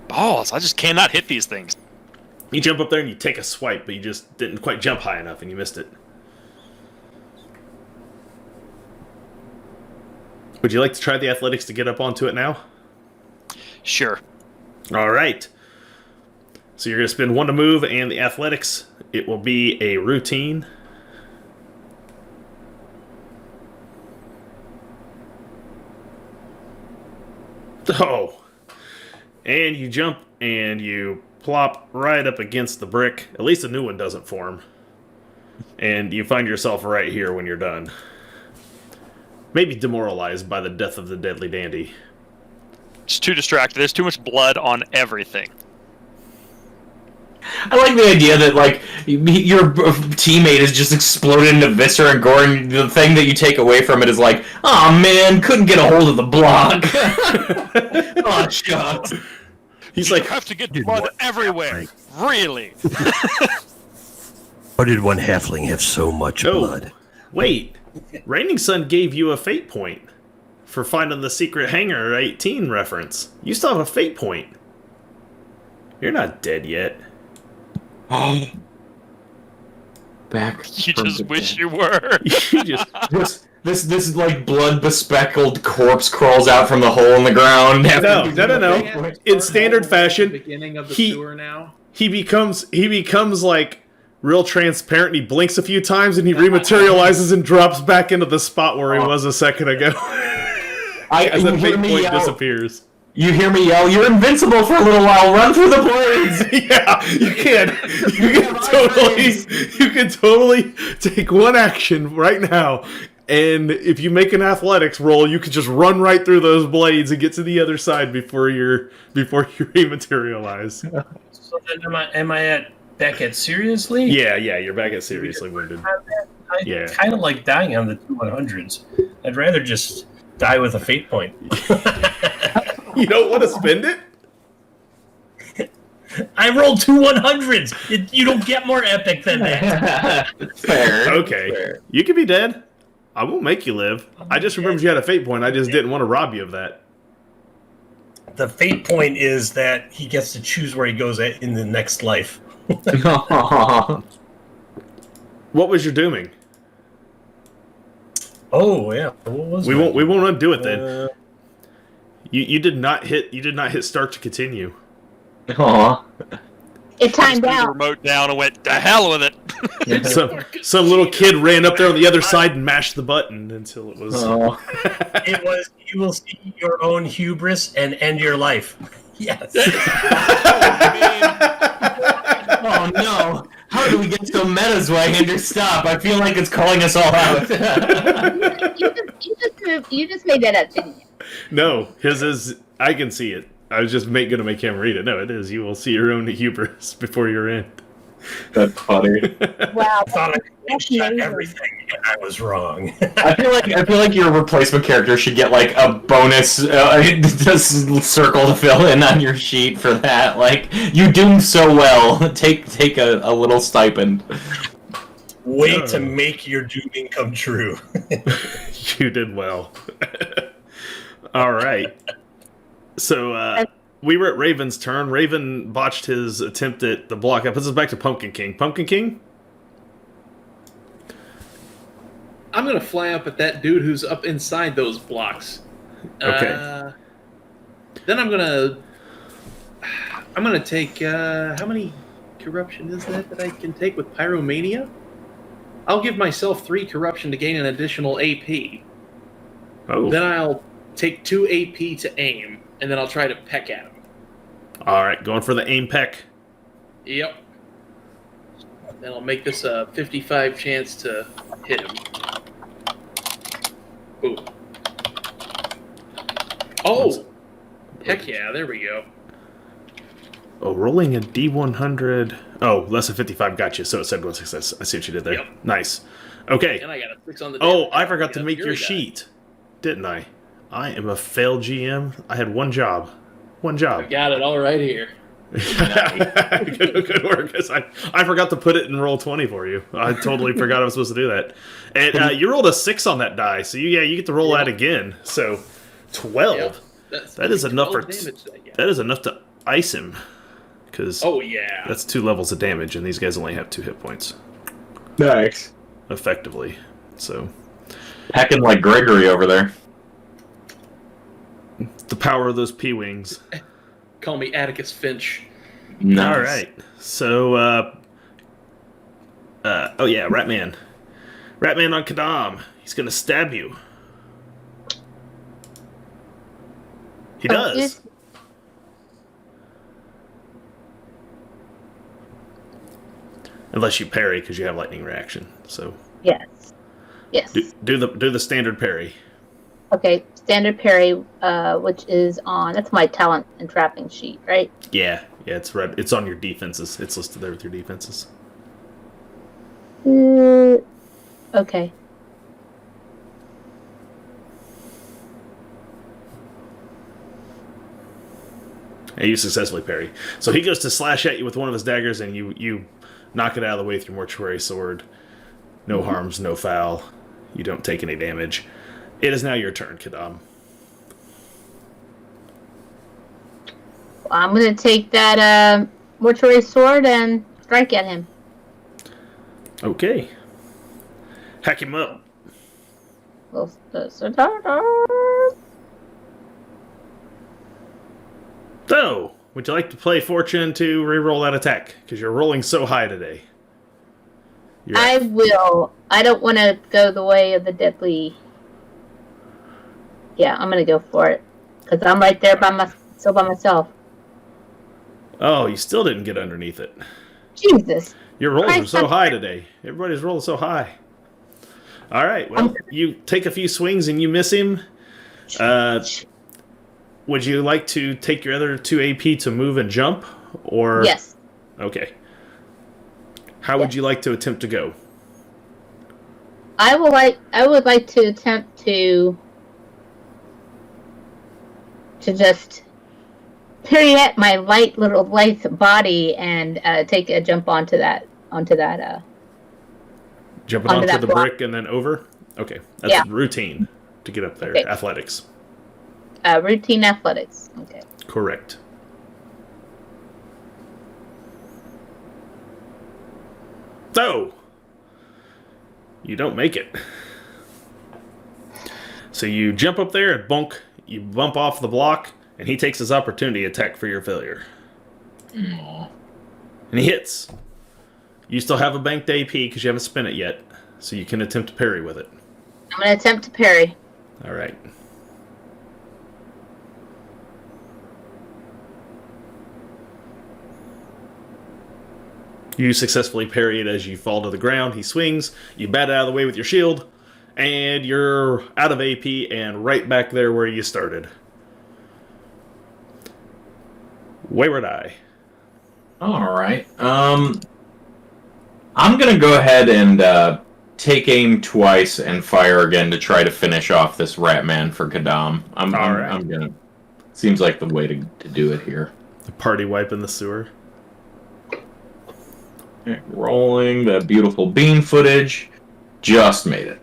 Balls! I just cannot hit these things. You jump up there and you take a swipe, but you just didn't quite jump high enough and you missed it. Would you like to try the athletics to get up onto it now? Sure. All right. So you're going to spend 1 to move, and the athletics, it will be a routine. Oh. And you jump, and you plop right up against the brick. At least a new one doesn't form. And you find yourself right here when you're done. Maybe demoralized by the death of the Deadly Dandy. Just too distracted. There's too much blood on everything. I like the idea that, like, your teammate is just exploded into viscera and gore, and the thing that you take away from it is like, oh man, couldn't get a hold of the block. Oh, shucks. He's You like, have to get blood everywhere. Really? How did one halfling have so much oh, blood? wait. Raining Sun gave you a fate point for finding the secret hangar 18 reference. You still have a fate point. You're not dead yet. Back. You from just the wish dead. you were. You just This like blood bespeckled corpse crawls out from the hole in the ground. No. In standard fashion, Beginning of the he- sewer now. he becomes like real transparent. And he blinks a few times and he rematerializes and drops back into the spot where he was a second ago. As the fate point disappears. You hear me yell, "You're invincible for a little while. Run through the blades." Yeah, you can. You can totally take one action right now, and if you make an athletics roll, you can just run right through those blades and get to the other side before you rematerialize. So then am I back at seriously? Yeah, you're back at seriously wounded. Yeah. kind of like dying on the 100s. I'd rather just die with a fate point. You don't want to spend it? I rolled 2 100s. You don't get more epic than that. Fair. Okay. Fair. You can be dead. I won't make you live. I just remembered you had a fate point. I just didn't want to rob you of that. The fate point is that he gets to choose where he goes in the next life. What was your dooming? Oh yeah, what was We that? won't undo it then. You did not hit start to continue. Aw. It I just timed threw the out. remote down and went, to hell with it. Some little kid ran up there on the other side and mashed the button until it was. Oh. It was you will see your own hubris and end your life. Yes. Oh no! How do we get so meta, Zwagander? Stop! I feel like it's calling us all out. You just made that up, didn't you? No, his is. I can see it. I was just gonna make him read it. No, it is. You will see your own hubris before your end. That's funny. Wow. I thought I That's shot amazing. everything, and I was wrong. I feel like your replacement character should get like a bonus just circle to fill in on your sheet for that. Like you doomed so well. Take a little stipend. Way to make your dooming come true. You did well. All right. So we were at Raven's turn. Raven botched his attempt at the block. That puts us back to Pumpkin King. Pumpkin King? I'm gonna fly up at that dude who's up inside those blocks. Okay. Then I'm gonna take how many corruption is that I can take with Pyromania? I'll give myself 3 corruption to gain an additional AP. Oh. Then I'll take 2 AP to aim, and then I'll try to peck at him. All right, going for the aim peck. Yep. Then I'll make this a 55 chance to hit him. Boom. Oh! Heck yeah, there we go. Oh, rolling a D100. Oh, less than 55 got you, so it said one success. I see what you did there. Yep. Nice. Okay. And I got a 6 on the Oh, damage. I forgot to Yeah, make your Fury die. sheet, didn't I? I am a failed GM. I had one job. One I job. got it all right here. Good work. 'Cause I forgot to put it in roll 20 for you. I totally forgot I was supposed to do that. And you rolled a 6 on that die, so you get to roll that again. So 12. Yep. That is enough for 12 damage I got. that is enough to ice him. Because Oh yeah. that's 2 levels of damage, and these guys only have 2 hit points, Nice. effectively. So Heckin' like Gregory over there. the power of those P-wings. Call me Atticus Finch. Nice. All right. So, oh yeah, Ratman. Ratman on Kadam. He's gonna stab you. He does. Unless you parry, because you have lightning reaction. So Yes. Yes. do the standard parry. Okay. Standard parry, which is on. That's my talent and trapping sheet, right? Yeah, it's red. It's on your defenses. It's listed there with your defenses. Okay. And you successfully parry. So he goes to slash at you with one of his daggers, and you knock it out of the way with your mortuary sword. No harms, no foul. You don't take any damage. It is now your turn, Kadam. I'm gonna take that mortuary sword and strike at him. Okay. Hack him up. So, would you like to play Fortune to reroll that attack? Because you're rolling so high today. I will. I don't want to go the way of the deadly. Yeah, I'm gonna go for it because I'm right there by myself. Oh, you still didn't get underneath it. Jesus. Your rolls are so high today. Everybody's rolling so high. All right. Well, you take a few swings and you miss him. Would you like to take your other 2 AP to move and jump? Or Yes. Okay. How would you like to attempt to go? I would like to attempt to just pirouette my light body and take a jump onto that Jumping onto onto that the block. brick and then over? Okay. That's Yeah. routine to get up there. Okay. Athletics. Routine athletics. Okay. Correct. So, you don't make it. So you jump up there and bonk, you bump off the block, and he takes his opportunity attack for your failure. And he hits. You still have a banked AP because you haven't spent it yet, so you can attempt to parry with it. I'm gonna attempt to parry. All right. You successfully parry it as you fall to the ground. He swings, you bat it out of the way with your shield, and you're out of AP and right back there where you started. Wayward Eye. All right. I'm gonna go ahead and take aim twice and fire again to try to finish off this rat man for Kadam. I'm gonna. Seems like the way to do it here. The party wipe in the sewer. Okay, rolling the beautiful bean footage. Just made it.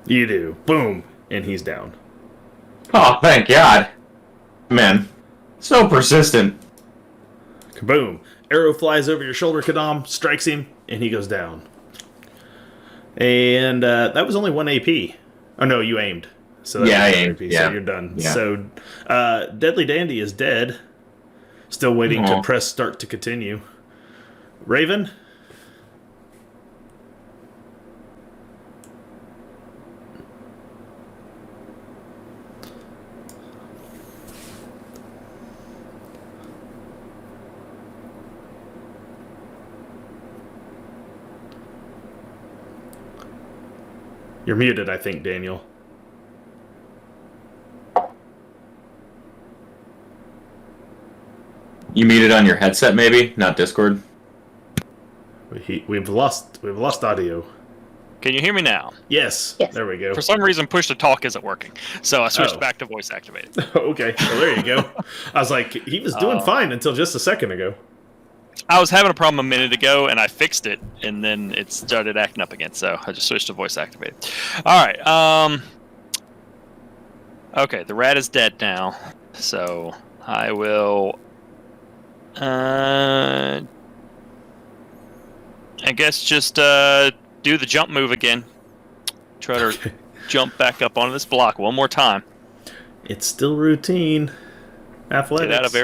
You do. Boom. And he's down. Oh, thank God. Man, so persistent. Kaboom. Arrow flies over your shoulder, Kadam, strikes him, and he goes down. And that was only 1 AP. Oh, no, you aimed. So that Yeah, was I 1 aimed, AP, yeah. So you're done. Yeah. So Deadly Dandy is dead. Still waiting to Aw. press start to continue. Raven? You're muted, I think, Daniel. You muted on your headset, maybe, not Discord. We've lost audio. Can you hear me now? Yes. Yes. There we go. For some reason, push to talk isn't working, so I switched Oh. back to voice activated. Okay. Well, there you go. I was like, he was doing fine until just a second ago. I was having a problem a minute ago, and I fixed it, and then it started acting up again. So I just switched to voice activated. All right. Okay, the rat is dead now, so I will. I guess just do the jump move again. Try to jump back up onto this block one more time. It's still routine. Athletics. Get out of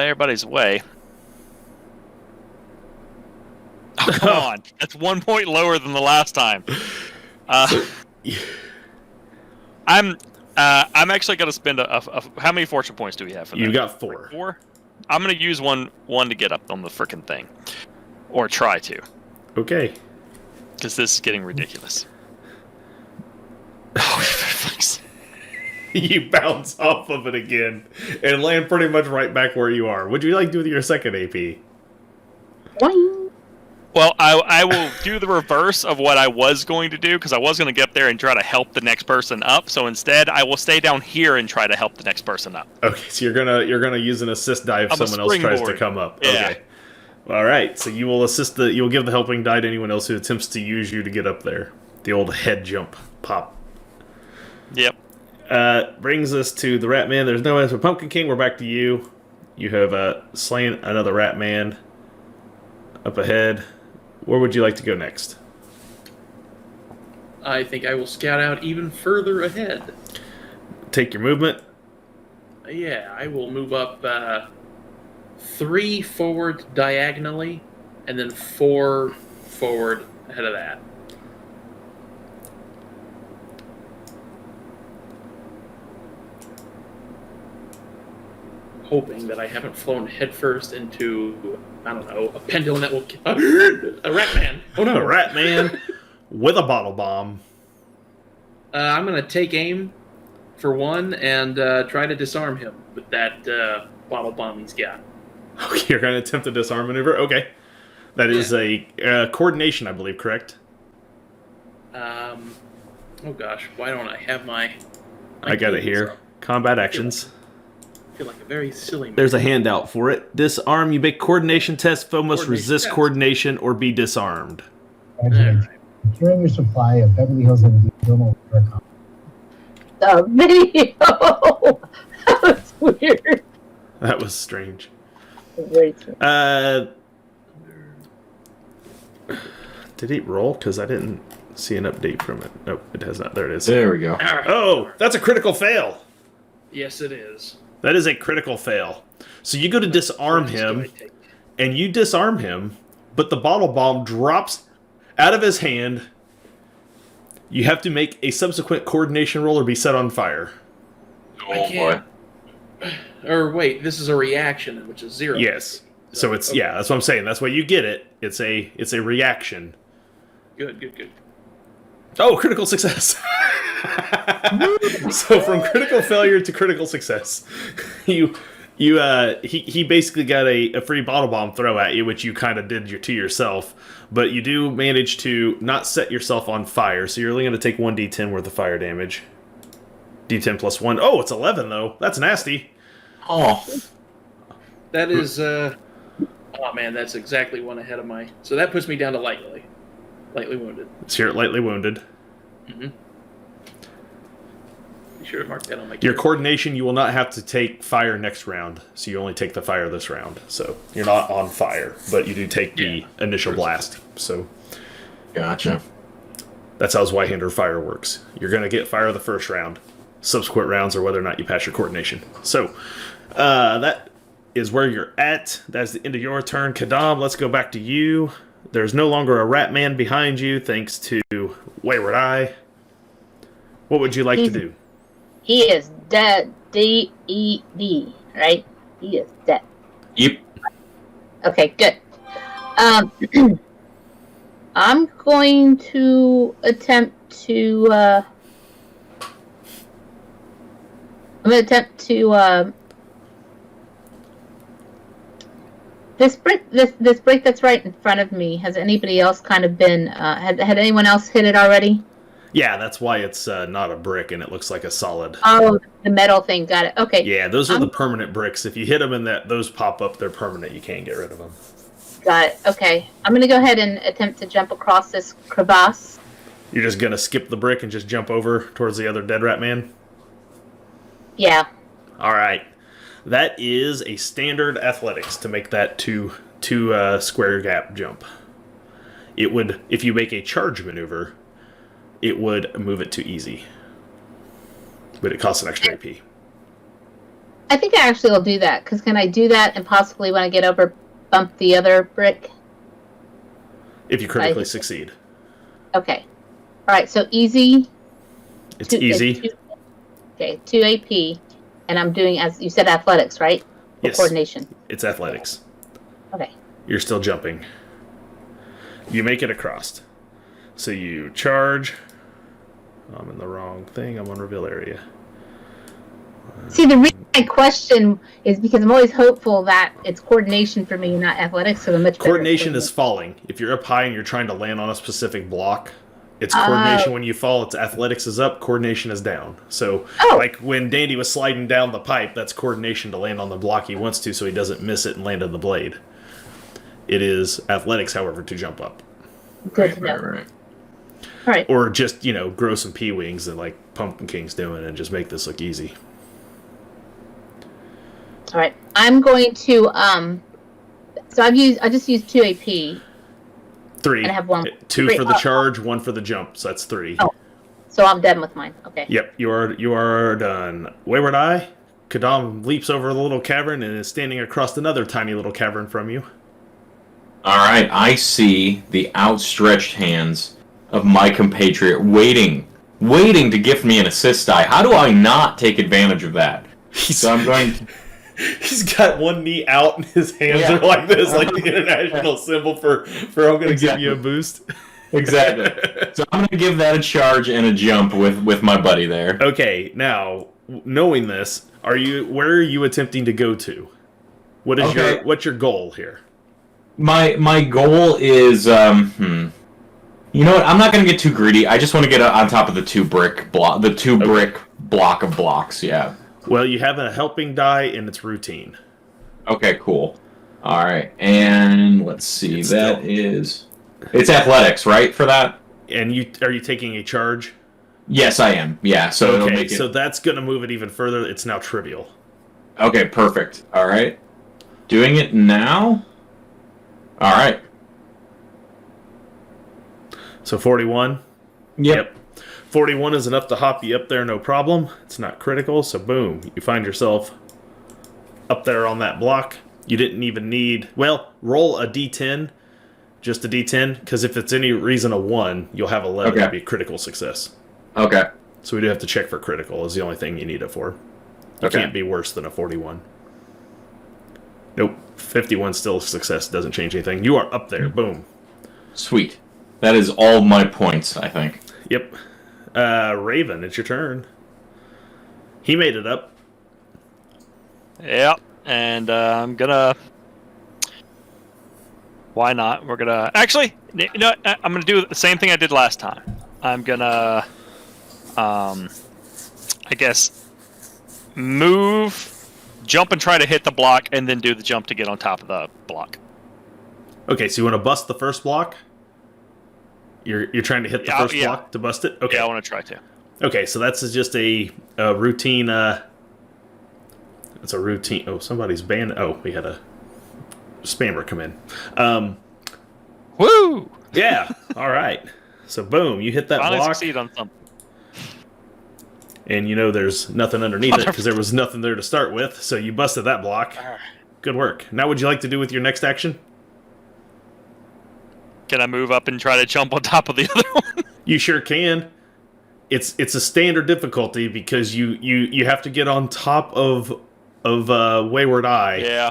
everybody's way. Oh, come on. That's 1 point lower than the last time. I'm actually going to spend how many fortune points do we have for that? You got 4. 4? I'm going to use one to get up on the frickin' thing. Or try to. Okay. Because this is getting ridiculous. Oh, thanks. You bounce off of it again and land pretty much right back where you are. Would you like to do with your second AP? Boing. Well, I will do the reverse of what I was going to do, because I was going to get up there and try to help the next person up. So instead, I will stay down here and try to help the next person up. Okay, so you're gonna use an assist die if I'm a someone else tries to springboard. come up. Yeah. Okay. All right. So you will you'll give the helping die to anyone else who attempts to use you to get up there. The old head jump pop. Yep. Brings us to the Rat Man. There's no answer. Pumpkin King, we're back to you. You have slain another Rat Man up ahead. Where would you like to go next? I think I will scout out even further ahead. Take your movement. Yeah, I will move up 3 forward diagonally, and then 4 forward ahead of that. Hoping that I haven't flown headfirst into, I don't know, a pendulum that will kill a rat man. Oh no, A Rat Man with a bottle bomb. I'm gonna take aim for one and try to disarm him with that bottle bomb he's got. Okay, you're going to attempt a disarm maneuver? Okay. That is a coordination, I believe, correct? Oh gosh, why don't I have my... I got it here. Combat actions. I feel like a very silly man. There's a handout for it. Disarm. You make coordination test. Foe must Coordination resist test. coordination or be disarmed. Congratulations. Securing your supply of Beverly Hills MD thermal aircon. The video. That was weird. That was strange. Very strange. Did it roll? Because I didn't see an update from it. Nope, it has not. There it is. There we go. All right. Oh, that's a critical fail. Yes, it is. That is a critical fail. So you go to disarm What do I him, take? and you disarm him, but the bottle bomb drops out of his hand. You have to make a subsequent coordination roll or be set on fire. Oh I boy. can't. Or wait, this is a reaction, which is 0. Yes. So it's okay. yeah, that's what I'm saying. That's why you get it. It's a reaction. Good. Oh, critical success. So from critical failure to critical success, he basically got a free bottle bomb throw at you, which you kind of did to yourself, but you do manage to not set yourself on fire, so you're only going to take 1d10 worth of fire damage. D10 plus 1. Oh, it's 11 though. That's nasty. Oh. That is, oh man, that's exactly one ahead of my... So that puts me down to lightly wounded. So you're lightly wounded. Mm-hmm. Be sure to mark that on my... Your coordination, you will not have to take fire next round, so you only take the fire this round. So you're not on fire, but you do take the initial blast. So Gotcha. that's how Zweihander fire works. You're going to get fire the first round. Subsequent rounds are whether or not you pass your coordination. So that is where you're at. That's the end of your turn. Kadam, let's go back to you. There's no longer a rat man behind you, thanks to Wayward Eye. What would you like to do? He is dead. D-E-D, right? He is dead. Yep. Okay, good. I'm going to attempt to, this brick that's right in front of me. Has anybody else kind of been? Had anyone else hit it already? Yeah, that's why it's not a brick and it looks like a solid. Oh, the metal thing. Got it. Okay. Yeah, those are the permanent bricks. If you hit them and those pop up, they're permanent. You can't get rid of them. Got it. Okay. I'm gonna go ahead and attempt to jump across this crevasse. You're just gonna skip the brick and just jump over towards the other dead rat man? Yeah. All right. That is a standard athletics to make that two square gap jump. It would, if you make a charge maneuver, it would move it to easy. But it costs an extra AP. I think I actually will do that, because can I do that and possibly when I get over bump the other brick? If you critically succeed. Okay. Alright, so easy. It's easy. 2 AP. And I'm doing, as you said, athletics, right? Yes. Coordination. It's athletics. Okay. You're still jumping. You make it across. So you charge. I'm in the wrong thing. I'm on reveal area. See, the reason I question is because I'm always hopeful that it's coordination for me, not athletics, so I'm much better. Coordination is falling. If you're up high and you're trying to land on a specific block, it's coordination when you fall. It's athletics is up, coordination is down. So, like when Dandy was sliding down the pipe, that's coordination to land on the block he wants to so he doesn't miss it and land on the blade. It is athletics, however, to jump up. Good to know. Right. All right. Or just, grow some P-Wings and like Pumpkin King's doing and just make this look easy. All right. I'm going to, so I just used 2 AP. 3. And I have 1. 2 3. for the charge, 1 for the jump. So that's 3. Oh. So I'm done with mine. Okay. Yep, you are done. Wayward Eye, Kadam leaps over the little cavern and is standing across another tiny little cavern from you. Alright, I see the outstretched hands of my compatriot waiting to gift me an assist die. How do I not take advantage of that? So I'm going to... He's got one knee out and his hands are like this, like the international symbol for I'm going to give you a boost. Exactly. So I'm going to give that a charge and a jump with my buddy there. Okay, now, knowing this, where are you attempting to go to? What's your goal here? My goal is You know what? I'm not going to get too greedy. I just want to get on top of the two brick block of blocks. Yeah. Well, you have a helping die and it's routine. Okay, cool. All right, and let's see. It's athletics, right? For that. And are you taking a charge? Yes, I am. Yeah. So it'll okay, make it... so that's going to move it even further. It's now trivial. Okay, perfect. All right, doing it now. All right. So 41? Yep. 41 is enough to hop you up there, no problem. It's not critical, so boom. You find yourself up there on that block. You didn't even need... Well, roll a d10. Just a d10, because if it's any reason a 1, you'll have 11 to be critical success. Okay. So we do have to check for critical is the only thing you need it for. You can't be worse than a 41. Nope. 51 still a success. Doesn't change anything. You are up there. Boom. Sweet. That is all my points, I think. Yep. Raven, it's your turn. He made it up. Yep. And I'm gonna... Why not? We're gonna... Actually, you know, I'm gonna do the same thing I did last time. I'm gonna... I guess... Move... Jump and try to hit the block, and then do the jump to get on top of the block. Okay, so you want to bust the first block? You're trying to hit the first block to bust it? Okay. Yeah, I want to try to. Okay, so that's just a routine... it's a routine... Oh, somebody's banned... Oh, we had a spammer come in. Woo! Yeah, all right. So, boom, you hit that Finally block. succeed on something. And you know there's nothing underneath it because there was nothing there to start with, so you busted that block. Good work. Now, what would you like to do with your next action? Can I move up and try to jump on top of the other one? You sure can. It's a standard difficulty because you have to get on top of Wayward Eye. Yeah.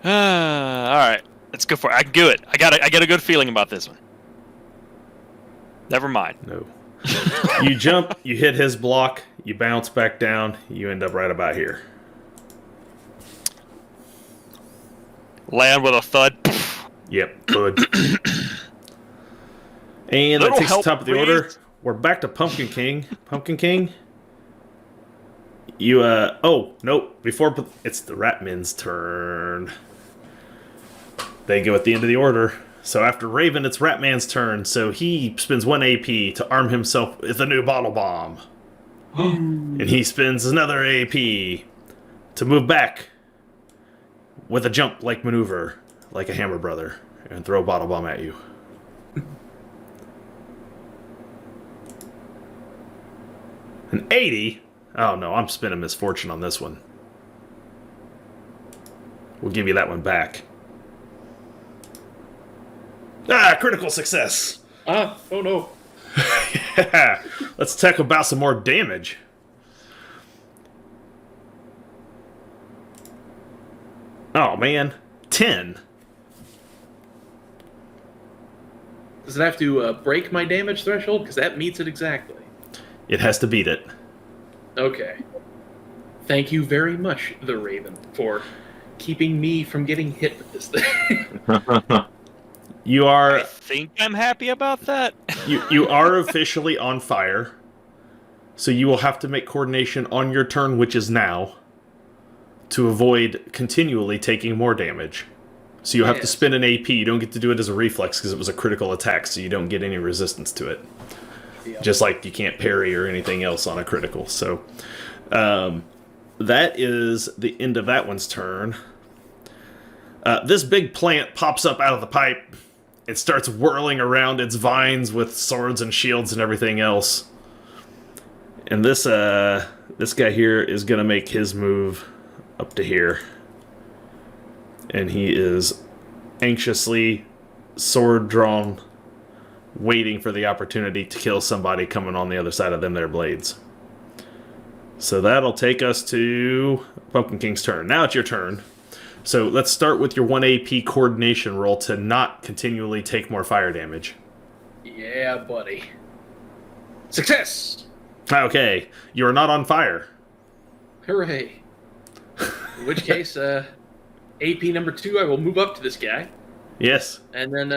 All right, let's go for it. I can do it. I got a good feeling about this one. Never mind. No. You jump, you hit his block, you bounce back down, you end up right about here. Land with a thud. Yep, good. And that takes the top of the order. We're back to Pumpkin King. Pumpkin King. You, oh, nope. Before, it's the Ratman's turn. They go at the end of the order. So after Raven, it's Ratman's turn. So he spends 1 AP to arm himself with a new bottle bomb. And he spends another AP to move back with a jump-like maneuver, like a Hammer Brother, and throw a bottle bomb at you. An 80? Oh no, I'm spinning Misfortune on this one. We'll give you that one back. Ah, critical success! Oh no. Yeah, let's talk about some more damage. Oh man, 10. Does it have to break my damage threshold? Because that meets it exactly. It has to beat it. Okay. Thank you very much, the Raven, for keeping me from getting hit with this thing. You are... I think I'm happy about that. you are officially on fire. So you will have to make coordination on your turn, which is now, to avoid continually taking more damage. So you'll have to spend an AP. You don't get to do it as a reflex because it was a critical attack, so you don't get any resistance to it. Yeah. Just like you can't parry or anything else on a critical. So that is the end of that one's turn. This big plant pops up out of the pipe. It starts whirling around its vines with swords and shields and everything else. And this guy here is going to make his move up to here. And he is anxiously, sword drawn, waiting for the opportunity to kill somebody coming on the other side of them, their blades. So that'll take us to Pumpkin King's turn. Now it's your turn. So let's start with your 1 AP coordination roll to not continually take more fire damage. Yeah, buddy. Success! Okay, you are not on fire. Hooray. In which case, AP number 2, I will move up to this guy. Yes. And then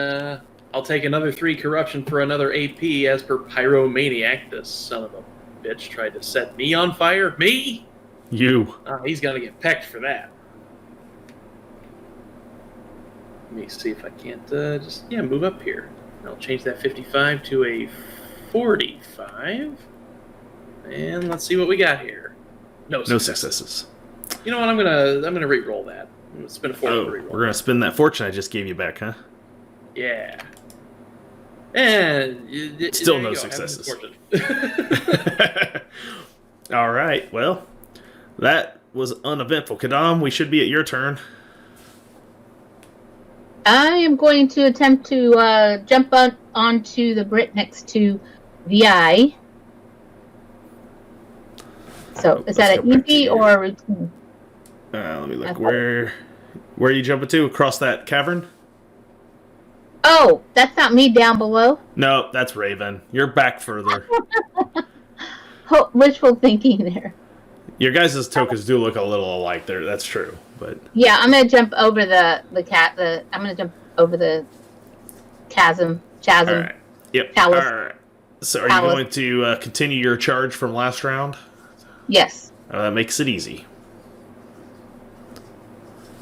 I'll take another 3 corruption for another AP as per Pyromaniac. This son of a bitch tried to set me on fire. Me? You. He's going to get pecked for that. Let me see if I can't move up here. I'll change that 55 to a 45. And let's see what we got here. No successes. You know what? I'm gonna re-roll that. I'm gonna spin a 4 Oh, to re-roll. we're gonna spin that fortune I just gave you back, huh? Yeah. And still there no you go. successes. Fortune. All right. Well, that was uneventful. Kadam, we should be at your turn. I am going to attempt to jump onto the Brit next to VI. So, is that an easy or a routine? Let me look. Where are you jumping to? Across that cavern? Oh, that's not me down below? No, that's Raven. You're back further. Wishful thinking there. Your guys' tokens do look a little alike there. That's true, but Yeah, I'm gonna jump over I'm gonna jump over the chasm. all right. Yep. Talus. All right. So, are Talus. you going to continue your charge from last round? Yes. That makes it easy.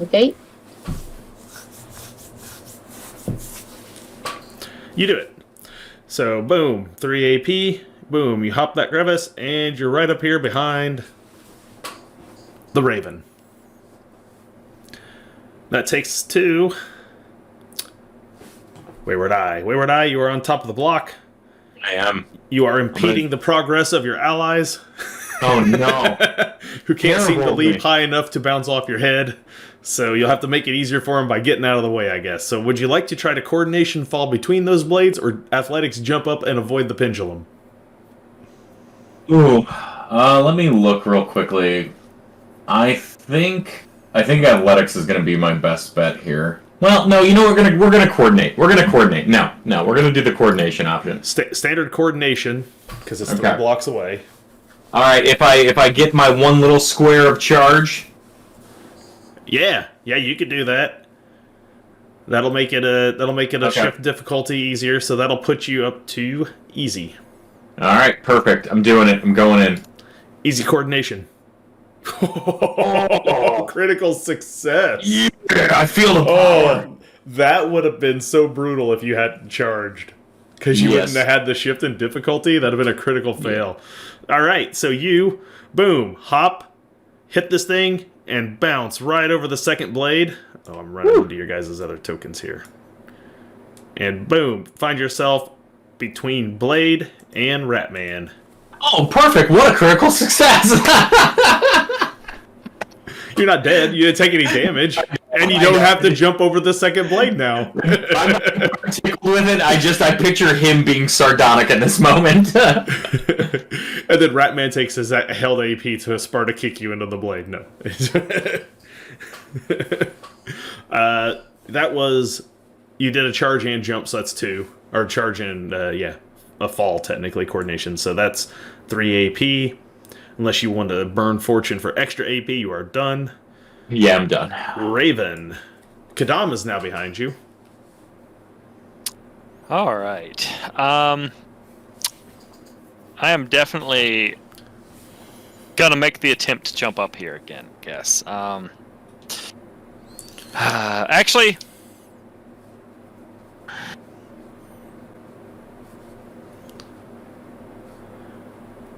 Okay. You do it. So, boom, 3 AP. Boom, you hop that crevice, and you're right up here behind the Raven. That takes us to Wayward Eye. Wayward Eye, you are on top of the block. I am. You are impeding the progress of your allies. Oh no. Who can't seem to Terrible leap me. high enough to bounce off your head. So you'll have to make it easier for them by getting out of the way, I guess. So would you like to try to coordination fall between those blades, or athletics jump up and avoid the pendulum? Ooh. Let me look real quickly. I think athletics is going to be my best bet here. Well, no, you know we're gonna coordinate. We're gonna coordinate. No, we're gonna do the coordination option. Standard coordination, because it's 3 Okay. blocks away. All right, if I get my one little square of charge. Yeah, you could do that. That'll make it a Okay. shift difficulty easier, so that'll put you up to easy. All right, perfect. I'm doing it. I'm going in. Easy coordination. Critical success. Yeah, I feel the power. Oh, that would have been so brutal if you hadn't charged. Because you wouldn't have had the shift in difficulty. That would have been a critical fail. All right, so you, boom, hop, hit this thing, and bounce right over the second blade. Oh, I'm running into your guys' other tokens here. And boom, find yourself between Blade and Ratman. Oh, perfect. What a critical success. You're not dead. You didn't take any damage. And you don't have to jump over the second blade now. I'm not tickled with it. I picture him being sardonic in this moment. And then Ratman takes his held AP to Sparta kick you into the blade. No. That was... You did a charge and jump, so that's 2. Or charge and, a fall, technically, coordination. So that's 3 AP. Unless you want to burn fortune for extra AP, you are done. Yeah, I'm done. Raven. Kadam is now behind you. All right. I am definitely gonna make the attempt to jump up here again, I guess. Actually,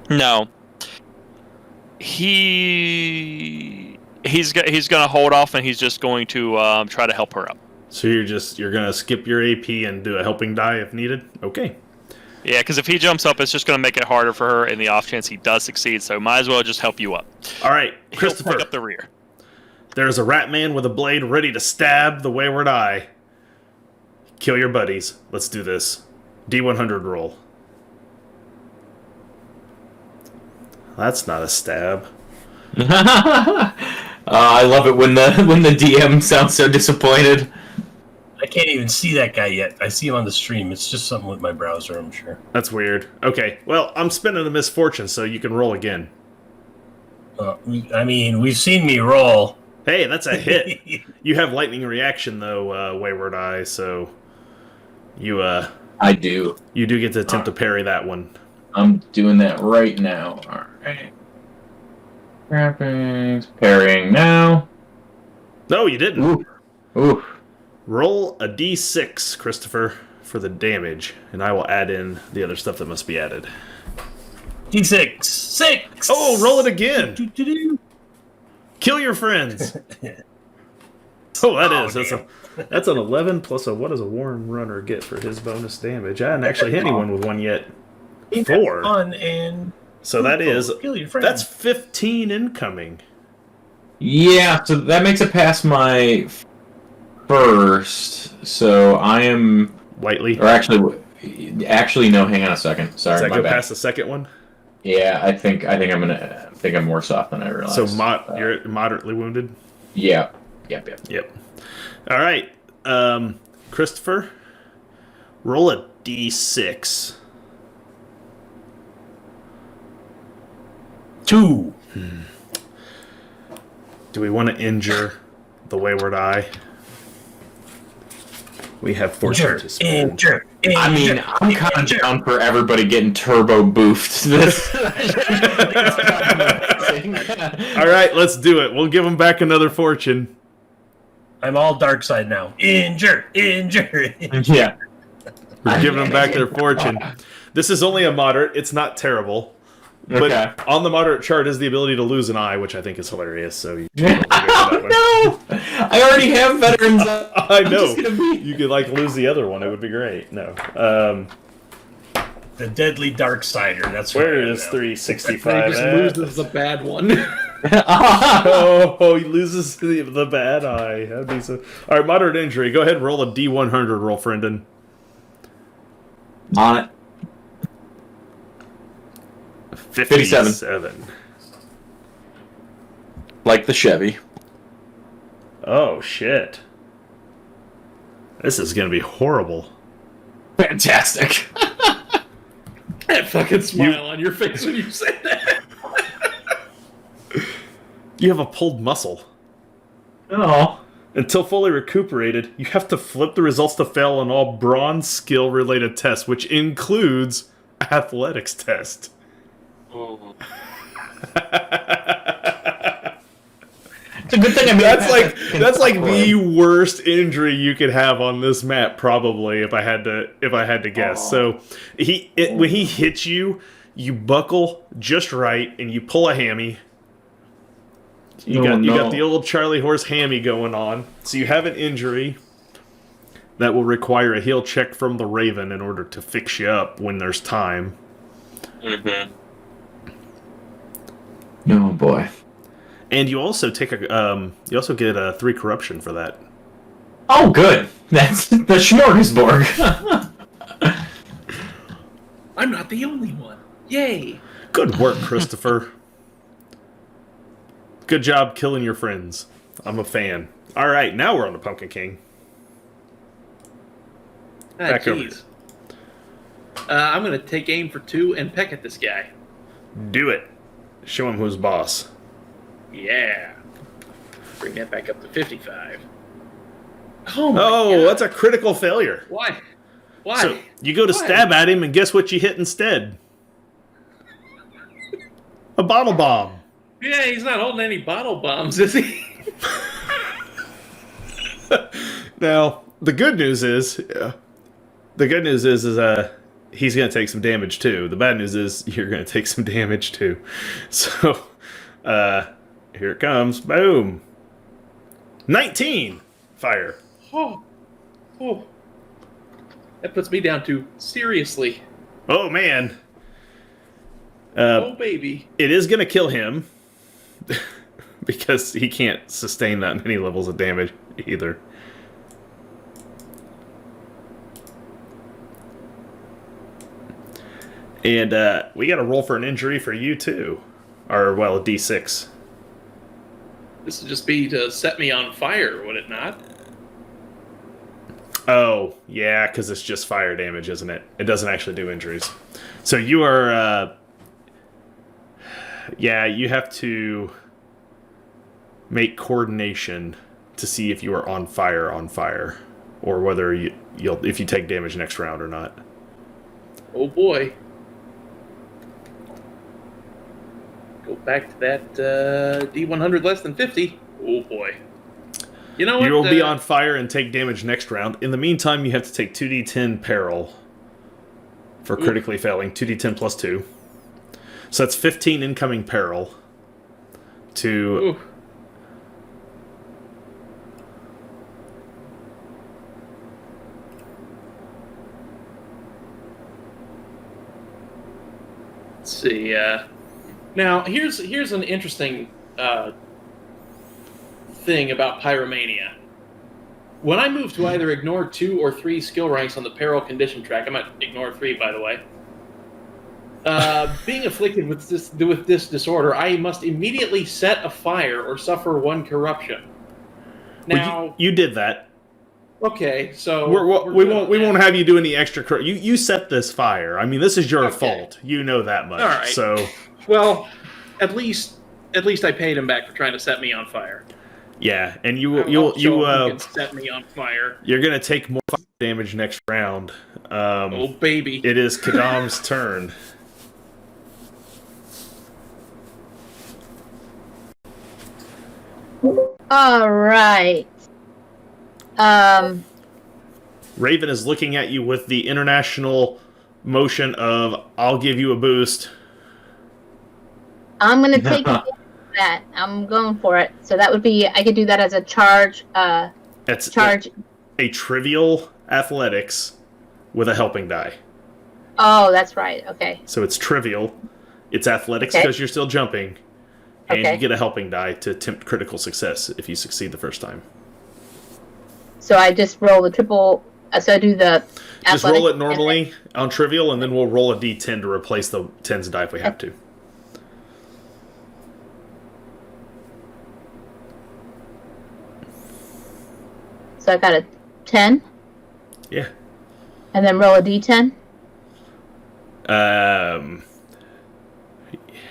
no. He's gonna hold off, and he's just going to try to help her up. So you're gonna skip your AP and do a helping die if needed? Okay. Yeah, because if he jumps up, it's just going to make it harder for her in the off chance he does succeed, so might as well just help you up. All right, He'll Christopher. pick up the rear. There's a rat man with a blade ready to stab the wayward eye. Kill your buddies. Let's do this. D100 roll. That's not a stab. I love it when the DM sounds so disappointed. I can't even see that guy yet. I see him on the stream. It's just something with my browser, I'm sure. That's weird. Okay, well, I'm spinning a misfortune, so you can roll again. We've seen me roll. Hey, that's a hit. You have lightning reaction though, Wayward Eye, so you I do. you do get to attempt to parry that one. I'm doing that right now. All right. Wrappings. Parrying now. No, you didn't. Ooh. Ooh. Roll a d6, Christopher, for the damage, and I will add in the other stuff that must be added. D6. 6. Oh, roll it again. Kill your friends. Oh, that's an 11 plus a, what does a Warren Runner get for his bonus damage? I haven't actually hit anyone with one yet. 4. Fun and So that is, kill your friends. that's 15 incoming. Yeah, so that makes it past my first. So I am, Lightly. or actually no. Hang on a second. Sorry, Does that my go bad. past the second one? Yeah, I think I'm worse off than I realized. So you're moderately wounded? Yeah. Yep. Yep. All right. Christopher, roll a d6. 2. Do we want to injure the Wayward Eye? We have fortune to spend. I mean, I'm kind of down for everybody getting turbo boofed. This. All right, let's do it. We'll give them back another fortune. I'm all dark side now. Injure. Yeah. We're giving them back their fortune. This is only a moderate. It's not terrible. But Okay. on the moderate chart is the ability to lose an eye, which I think is hilarious. So you Oh, no! I already have veterans. I know. You could lose the other one. It would be great. No. The deadly dark sider. That's Where what I am is now. 365? He just loses the bad one. Oh, he loses the bad eye. That'd be so. All right, moderate injury. Go ahead and roll a D100 roll, Friendon. On it. 57. Like the Chevy. Oh, shit. This is going to be horrible. Fantastic. That fucking smile on your face when you said that. You have a pulled muscle. Oh. Until fully recuperated, you have to flip the results to fail on all bronze skill-related tests, which includes athletics test. It's a good thing I made That's like the worst injury you could have on this map, probably, if I had to guess. So when he hits you, you buckle just right and you pull a hammy. You got the old Charlie horse hammy going on. So you have an injury that will require a heal check from the Raven in order to fix you up when there's time. Mm-hmm. Oh boy. And you also take you also get a 3 corruption for that. Oh, good. That's the smorgasbord. I'm not the only one. Yay! Good work, Christopher. Good job killing your friends. I'm a fan. All right, now we're on the Pumpkin King. Back over. I'm going to take aim for 2 and peck at this guy. Do it. Show him who's boss. Yeah. Bring that back up to 55. Oh, my God. That's a critical failure. Why? So you go to stab at him, and guess what you hit instead? A bottle bomb. Yeah, he's not holding any bottle bombs, is he? Now, the good news is he's going to take some damage too. The bad news is you're going to take some damage too. So, here it comes. Boom. 19 fire. Oh. That puts me down to seriously. Oh man. Oh baby. It is going to kill him because he can't sustain that many levels of damage either. And we got to roll for an injury for you too. Or, well, a D6. This would just be to set me on fire, would it not? Oh, yeah, because it's just fire damage, isn't it? It doesn't actually do injuries. So you are... yeah, you have to make coordination to see if you are on fire, or whether you'll if you take damage next round or not. Oh boy. Go back to that D100 less than 50. Oh boy. You know what? You will be on fire and take damage next round. In the meantime, you have to take 2d10 peril for critically failing. 2d10 plus 2. So that's 15 incoming peril to... Ooh. Let's see. Now, here's an interesting thing about Pyromania. When I move to either ignore 2 or 3 skill ranks on the peril condition track, I'm at ignore 3, by the way. Being afflicted with this disorder, I must immediately set a fire or suffer 1 corruption. Now, well, you did that. Okay, so we won't have you do any extra. You set this fire. I mean, this is your fault. You know that much. All right. So, well, at least I paid him back for trying to set me on fire. Yeah, and you can set me on fire. You're gonna take more damage next round. Oh baby! It is Kadam's turn. All right. Raven is looking at you with the international motion of "I'll give you a boost." I'm gonna take that. I'm going for it. So that would be, I could do that as a charge. It's charge. A trivial athletics with a helping die. Oh, that's right. Okay. So it's trivial. It's athletics because you're still jumping, and you get a helping die to attempt critical success if you succeed the first time. So I just roll the triple. So I do the. Just roll it normally on trivial, and then we'll roll a d10 to replace the 10's die if we have to. So I got a 10. Yeah. And then roll a d10.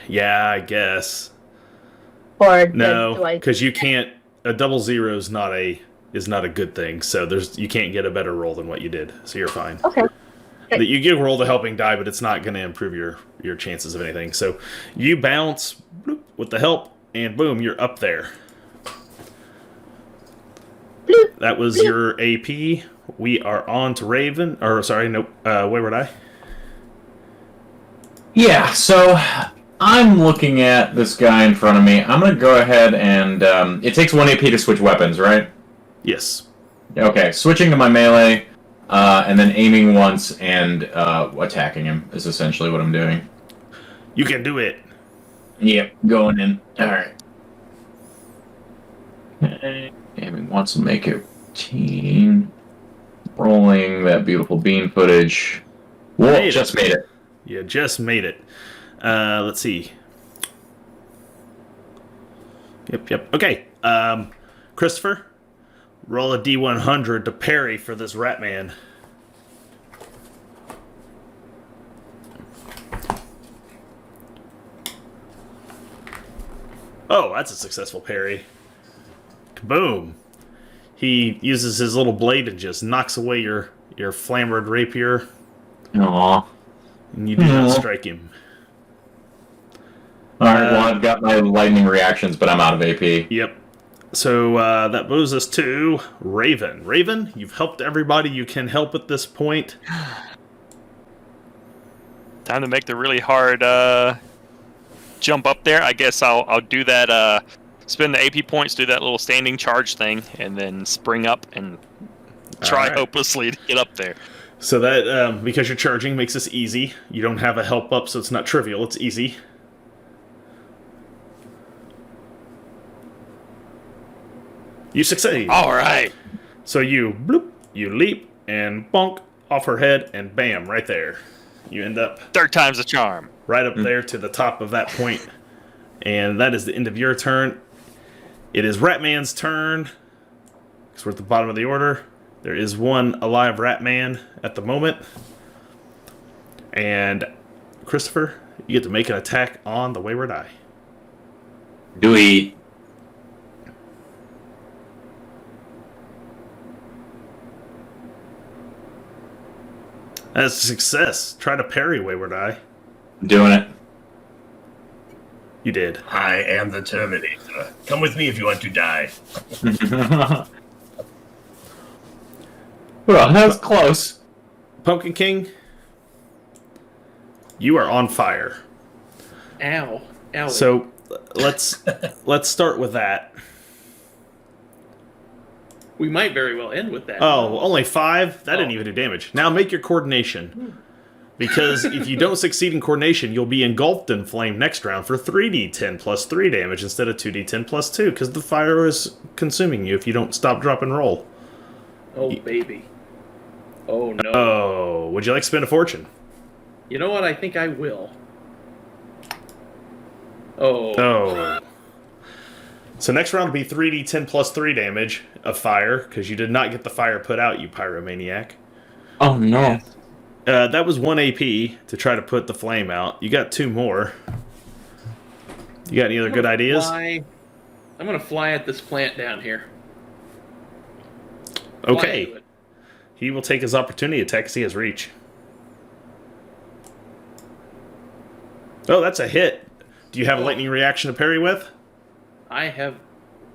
Yeah, I guess. Or no, because you can't. A double zero is not a good thing. So you can't get a better roll than what you did. So you're fine. Okay. You get roll the helping die, but it's not going to improve your chances of anything. So you bounce bloop, with the help, and boom, you're up there. Bloop, that was bloop. Your AP. We are on to Raven. Or sorry, nope. Where would I? Yeah. So I'm looking at this guy in front of me. I'm going to go ahead and it takes 1 AP to switch weapons, right? Yes. Okay. Switching to my melee. And then aiming once and attacking him is essentially what I'm doing. You can do it. Yep, going in. Alright. Aiming once will make it 18. Rolling that beautiful bean footage. Whoa, just made it. You just made it. Let's see. Yep. Okay. Christopher? Roll a D100 to parry for this rat man. Oh, that's a successful parry. Kaboom! He uses his little blade and just knocks away your flambered rapier. Aww. And you do not strike him. Alright, well, I've got my lightning reactions, but I'm out of AP. Yep. So that moves us to Raven. Raven, you've helped everybody you can help at this point. Time to make the really hard jump up there. I guess I'll do that. Spend the AP points, do that little standing charge thing, and then spring up and try hopelessly to get up there. So that because you're charging makes this easy. You don't have a help up, so it's not trivial. It's easy. You succeed. All right. So you leap and bonk off her head, and bam, right there. You end up third time's a charm. Right up there to the top of that point. And that is the end of your turn. It is Ratman's turn. Because we're at the bottom of the order. There is one alive Ratman at the moment. And Christopher, you get to make an attack on the Wayward Eye. Do we... That's a success. Try to parry, Wayward Eye. Doing it. You did. I am the Terminator. Come with me if you want to die. Well, that was close. Pumpkin King, you are on fire. Ow. Ow. So let's start with that. We might very well end with that. Oh, only 5? That didn't even do damage. Now make your coordination. Because if you don't succeed in coordination, you'll be engulfed in flame next round for 3d10 plus 3 damage instead of 2d10 plus 2, because the fire is consuming you if you don't stop, drop, and roll. Oh, baby. Oh, no. Oh, would you like to spend a fortune? You know what? I think I will. Oh. Oh. So next round will be 3d10 plus 3 damage of fire, because you did not get the fire put out, you pyromaniac. Oh, no. That was 1 AP to try to put the flame out. You got 2 more. You got any other good ideas? I'm going to fly at this plant down here. Okay. Fly into it. He will take his opportunity attack because he has reach. Oh, that's a hit. Do you have a lightning reaction to parry with? I have...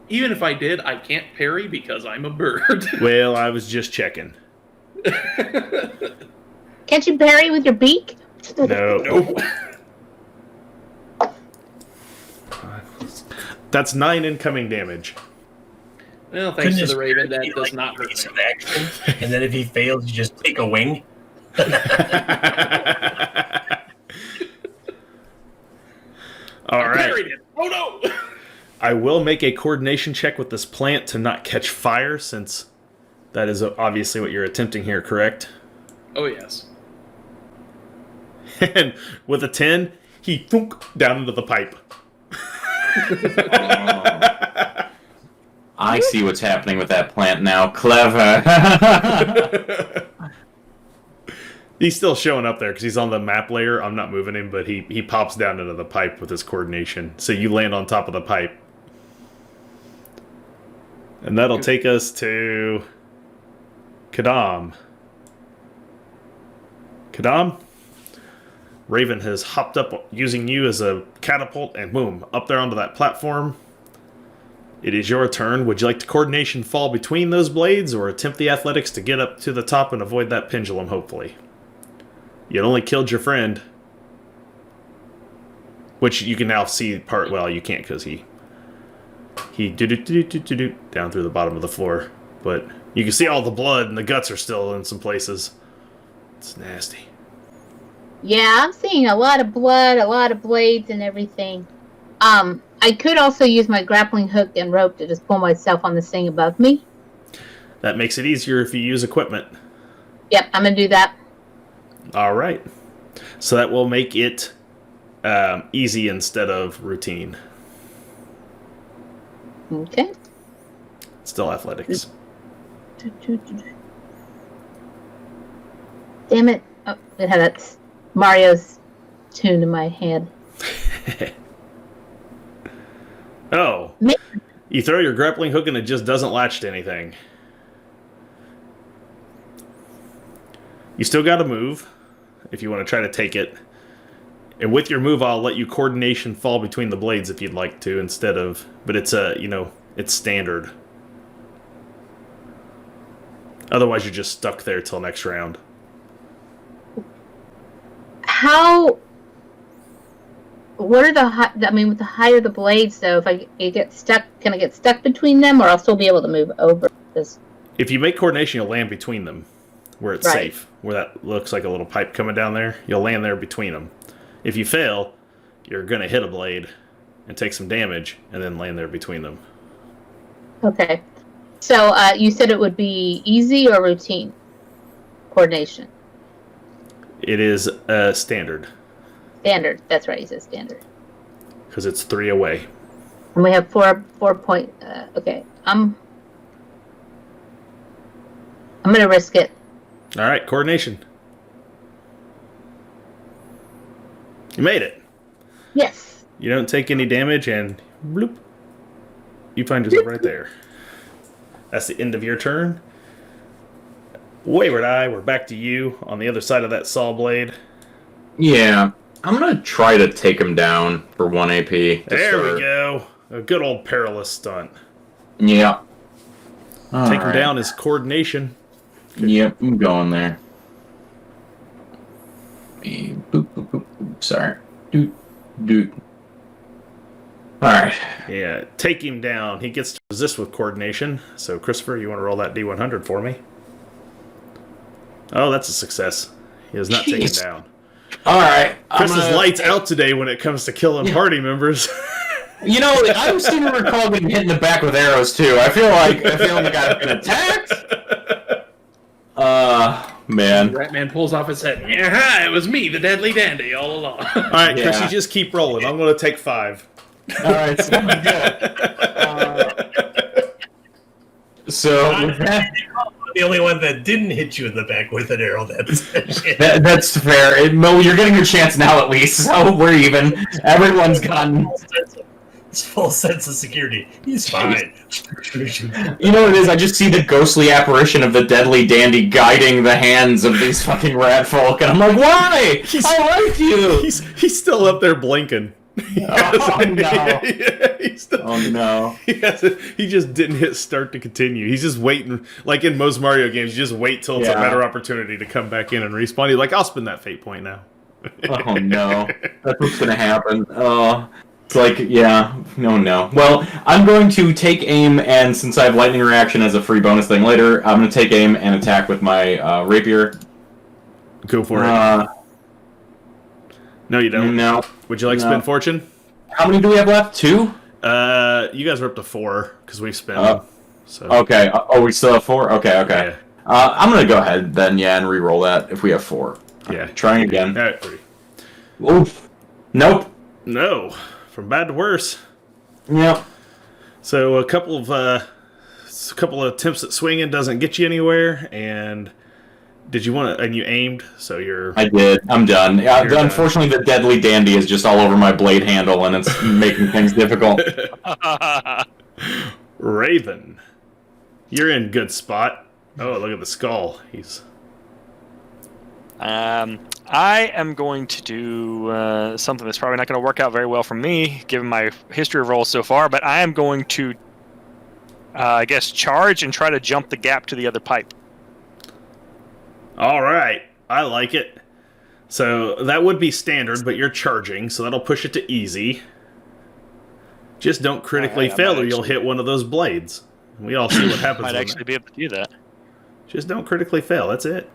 Even if I did, I can't parry because I'm a bird. Well, I was just checking. Can't you parry with your beak? No. Nope. That's 9 incoming damage. Well, thanks Couldn't to the Raven, that be does like not hurt piece me. of action, and then if he fails, you just take a wing. All I right. parried it. Oh, no! I will make a coordination check with this plant to not catch fire, since that is obviously what you're attempting here, correct? Oh, yes. And with a 10, he thunk down into the pipe. I see what's happening with that plant now. Clever. He's still showing up there because he's on the map layer. I'm not moving him, but he pops down into the pipe with his coordination. So you land on top of the pipe. And that'll take us to Kadam. Kadam? Raven has hopped up using you as a catapult and boom, up there onto that platform. It is your turn. Would you like to coordination fall between those blades or attempt the athletics to get up to the top and avoid that pendulum, hopefully? You only killed your friend. Which you can now see part... Well, you can't because he do down through the bottom of the floor. But you can see all the blood and the guts are still in some places. It's nasty. Yeah, I'm seeing a lot of blood, a lot of blades, and everything. I could also use my grappling hook and rope to just pull myself on this thing above me. That makes it easier if you use equipment. Yep, I'm gonna do that. All right. So that will make it easy instead of routine. Okay. Still athletics. Damn it. Oh, it had that Mario's tune in my head. Oh. You throw your grappling hook and it just doesn't latch to anything. You still got to move if you want to try to take it. And with your move, I'll let you coordination fall between the blades if you'd like to instead of... But it's it's standard. Otherwise, you're just stuck there till next round. What are with the higher the blades, though, if it gets stuck, can I get stuck between them, or I'll still be able to move over this? If you make coordination, you'll land between them, where it's Right. safe. Where that looks like a little pipe coming down there, you'll land there between them. If you fail, you're going to hit a blade and take some damage, and then land there between them. Okay. So, you said it would be easy or routine? Coordination. It is standard, Standard. That's right, you said standard. because it's 3 away. And we have 4 point... okay. I'm gonna risk it. All right, coordination. You made it. Yes. You don't take any damage, and bloop, you find yourself right there. That's the end of your turn. Wayward Eye, we're back to you on the other side of that saw blade. Yeah. I'm gonna try to take him down for 1 AP. There we go. A good old perilous stunt. Yeah. Take him down is coordination. Yep, I'm going there. Boop, boop, boop, boop. Sorry. Doot, doot. Alright. Yeah, take him down. He gets to resist with coordination. So, Christopher, you want to roll that D100 for me? Oh, that's a success. He is not taken down. Alright. Chris is lights out today when it comes to killing party members. You know, I seem to recall getting hit in the back with arrows too. I feel like I've been attacked. Man. Ratman pulls off his head. Yeah, it was me, the deadly dandy, all along. All right, Chris, you just keep rolling. I'm going to take 5. All right, sounds good. So The only one that didn't hit you in the back with an arrow that session. that's fair. Mo, you're getting your chance now at least, so we're even. Everyone's gotten. His full sense of security. He's fine. You know what it is? I just see the ghostly apparition of the deadly dandy guiding the hands of these fucking rat folk, and I'm like, why? I like you. He's still up there blinking. Oh no! Oh no! He just didn't hit start to continue. He's just waiting, like in most Mario games. You just wait till it's a better opportunity to come back in and respawn. He's like, I'll spend that fate point now. Oh no! That's what's gonna happen. Oh. It's like, no. Well, I'm going to take aim, and since I have lightning reaction as a free bonus thing later, I'm going to take aim and attack with my rapier. Go for it. No, you don't. No. Would you like spin fortune? How many do we have left? 2? You guys are up to 4 because we've spent them. So. Okay. We still have 4. Okay. Yeah. I'm going to go ahead then, and re-roll that if we have 4. Yeah. Trying again. All right, 3. Oof. Nope. No. From bad to worse. Yep. So a couple of attempts at swinging doesn't get you anywhere, and did you want to? And you aimed, so you're. I did. I'm done. Unfortunately, the deadly dandy is just all over my blade handle, and it's making things difficult. Raven, you're in good spot. Oh, look at the skull. He's. I am going to do something that's probably not going to work out very well for me, given my history of rolls so far, but I am going to, I guess, charge and try to jump the gap to the other pipe. All right. I like it. So that would be standard, but you're charging, so that'll push it to easy. Just don't critically fail or you'll hit one of those blades. We all see what happens. Might actually be able to do that. Just don't critically fail. That's it.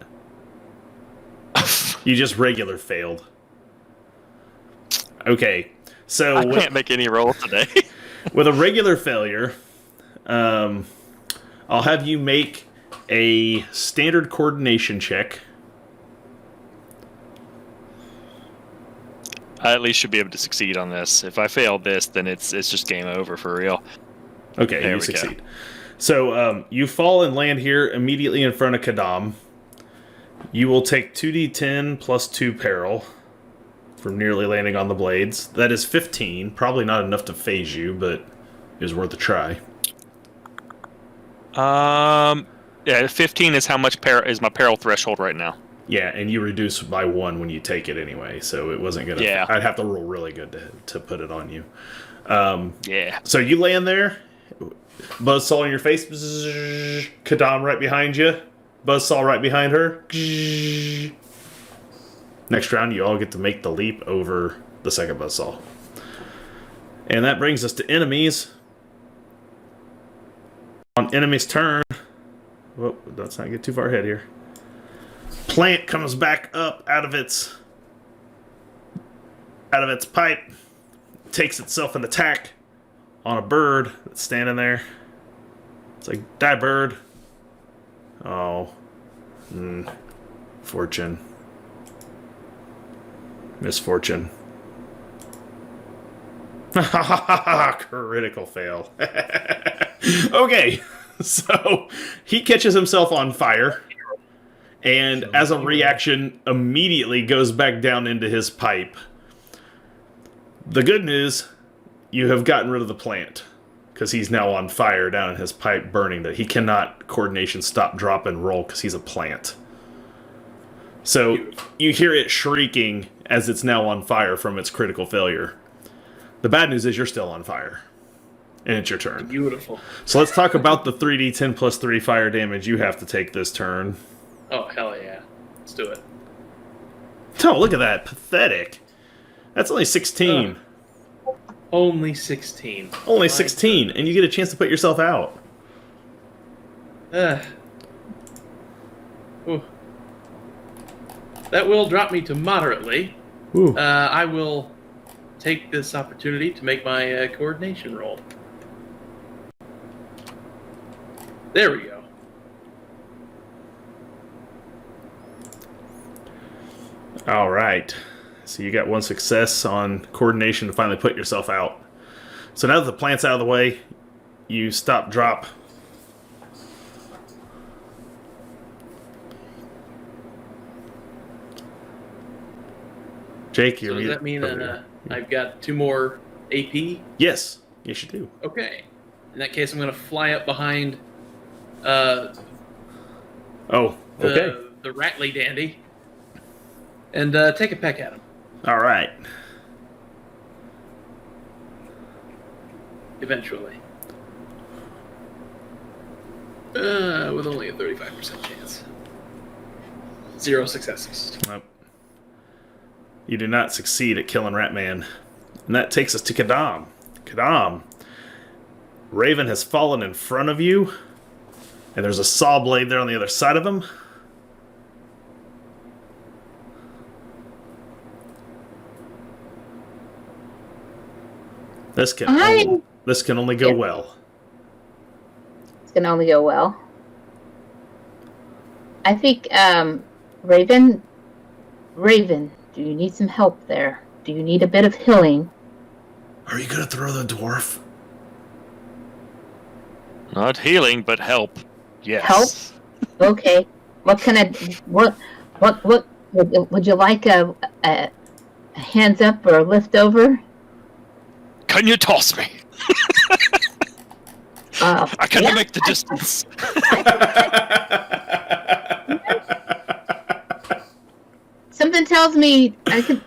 You just regular failed. Okay, so I can't make any rolls today. With a regular failure, I'll have you make a standard coordination check. I at least should be able to succeed on this. If I fail this, then it's just game over for real. Okay, you succeed. Go. So you fall and land here immediately in front of Kadam. You will take 2d10 plus 2 peril from nearly landing on the blades. That is 15. Probably not enough to phase you, but is worth a try. Yeah, 15 is how much is my peril threshold right now. Yeah, and you reduce by 1 when you take it anyway, so it wasn't gonna. Yeah. I'd have to roll really good to put it on you. Yeah. So you land there, buzzsaw in your face, Kadam right behind you. Buzzsaw right behind her. Next round, you all get to make the leap over the second buzzsaw. And that brings us to enemies. On enemy's turn... Whoa, let's not get too far ahead here. Plant comes back up out of its pipe. Takes itself an attack on a bird that's standing there. It's like, die bird. Oh. Fortune. Misfortune. Critical fail. Okay. So, he catches himself on fire. And as a reaction, immediately goes back down into his pipe. The good news, you have gotten rid of the plant. because he's now on fire down in his pipe burning that he cannot coordination stop, drop, and roll because he's a plant. So you hear it shrieking as it's now on fire from its critical failure. The bad news is you're still on fire. And it's your turn. Beautiful. So let's talk about the 3d10 plus 3 fire damage you have to take this turn. Oh, hell yeah. Let's do it. Oh, look at that. Pathetic. That's only 16. Only 16. Only 16, and you get a chance to put yourself out. Ooh. That will drop me to moderately. Ooh. I will take this opportunity to make my coordination roll. There we go. All right. So you got one success on coordination to finally put yourself out. So now that the plant's out of the way, you stop, drop. Jake, So you're does that mean that I've got 2 more AP? Yes. Yes, you do. Okay. In that case, I'm going to fly up behind Oh, okay. the Rattly Dandy and take a peck at him. All right. Eventually. With only a 35% chance. 0 successes. Nope. You do not succeed at killing Ratman. And that takes us to Kadam. Kadam. Raven has fallen in front of you. And there's a saw blade there on the other side of him. This can only go well. It's gonna only go well. I think, Raven, do you need some help there? Do you need a bit of healing? Are you gonna throw the dwarf? Not healing, but help. Yes. Help? Okay. What would you like a hands up or a lift over? Can you toss me? I can yeah. make the distance. Something tells me I could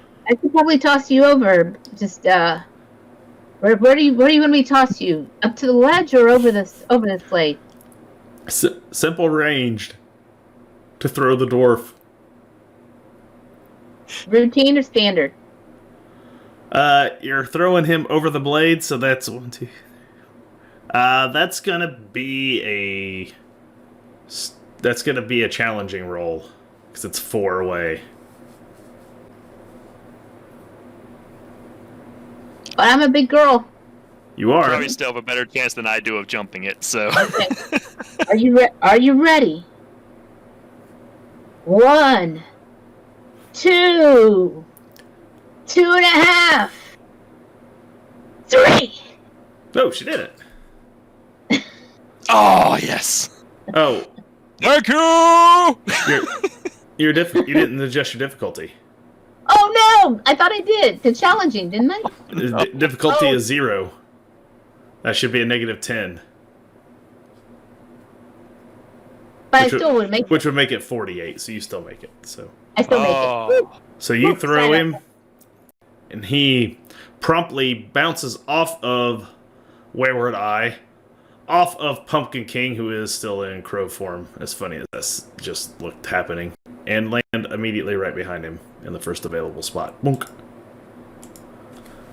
probably toss you over. Just where do you want me to toss you? Up to the ledge or over this blade? Simple ranged to throw the dwarf. Routine or standard? You're throwing him over the blade, so that's 1, 2. That's gonna be a challenging roll because it's 4 away. But I'm a big girl. You are. Probably still have a better chance than I do of jumping it. So. Okay. Are you ready? 1, 2, 2.5, 3. Oh, she did it. Oh yes. Oh, Thank you. you didn't adjust your difficulty. Oh no! I thought I did. It's challenging, didn't I? Difficulty is 0. That should be a -10. But I still would make it. Which would make it 48, so you still make it. So I still make it. Woo. So you throw Sign him, up. and he promptly bounces off of Wayward Eye, off of Pumpkin King, who is still in crow form, as funny as this just looked happening, and land immediately right behind him in the first available spot. Boonk.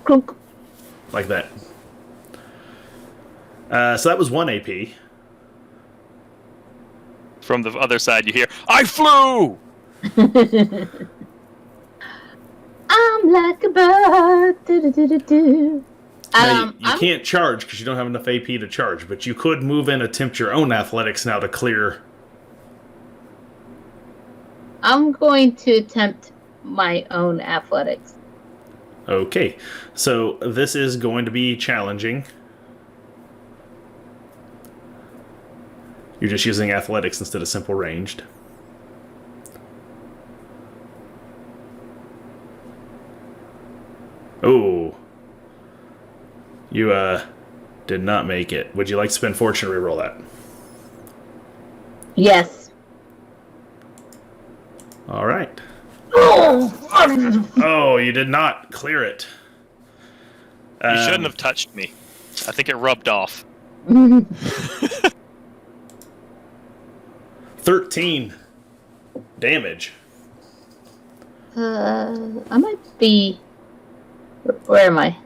Clunk. Like that. So that was 1 AP. From the other side, you hear, "I flew." I'm like a bird. Do. Now, you can't charge because you don't have enough AP to charge, but you could move and attempt your own athletics now to clear. I'm going to attempt my own athletics. Okay, so this is going to be challenging. You're just using athletics instead of simple ranged. Oh. You, Did not make it. Would you like to spend fortune to reroll that? Yes. All right. Oh, you did not clear it. You shouldn't have touched me. I think it rubbed off. 13 damage. I might be. Where am I?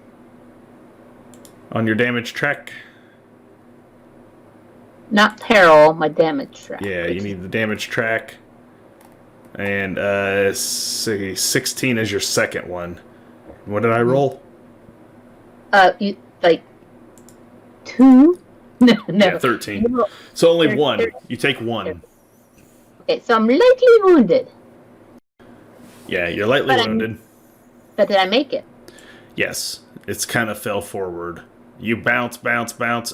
On your damage track? Not peril, my damage track. Yeah, you need the damage track. And 16 is your second one. What did I roll? You like 2? No. Yeah, 13. So only one. You take one. Okay, so I'm lightly wounded. Yeah, you're lightly wounded. But did I make it? Yes, it's kind of fell forward. You bounce,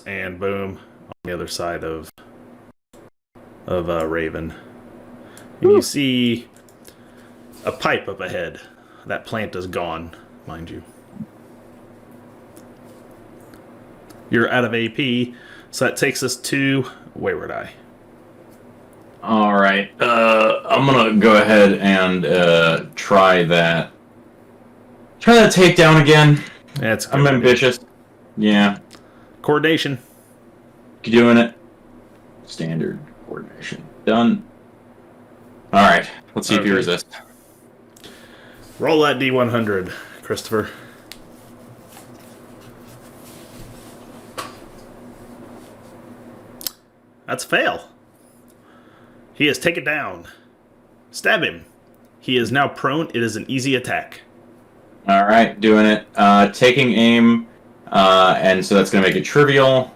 and boom, on the other side of Raven. And you see a pipe up ahead. That plant is gone, mind you. You're out of AP, so that takes us to Wayward Eye. All right. I'm gonna go ahead and try that. Try that takedown again. That's good. I'm ambitious. Yeah. Coordination. Keep doing it. Standard coordination. Done. All right. Let's see if you resist. Roll that D100, Christopher. That's a fail. He is taken down. Stab him. He is now prone. It is an easy attack. All right, doing it. Taking aim, and so that's going to make it trivial.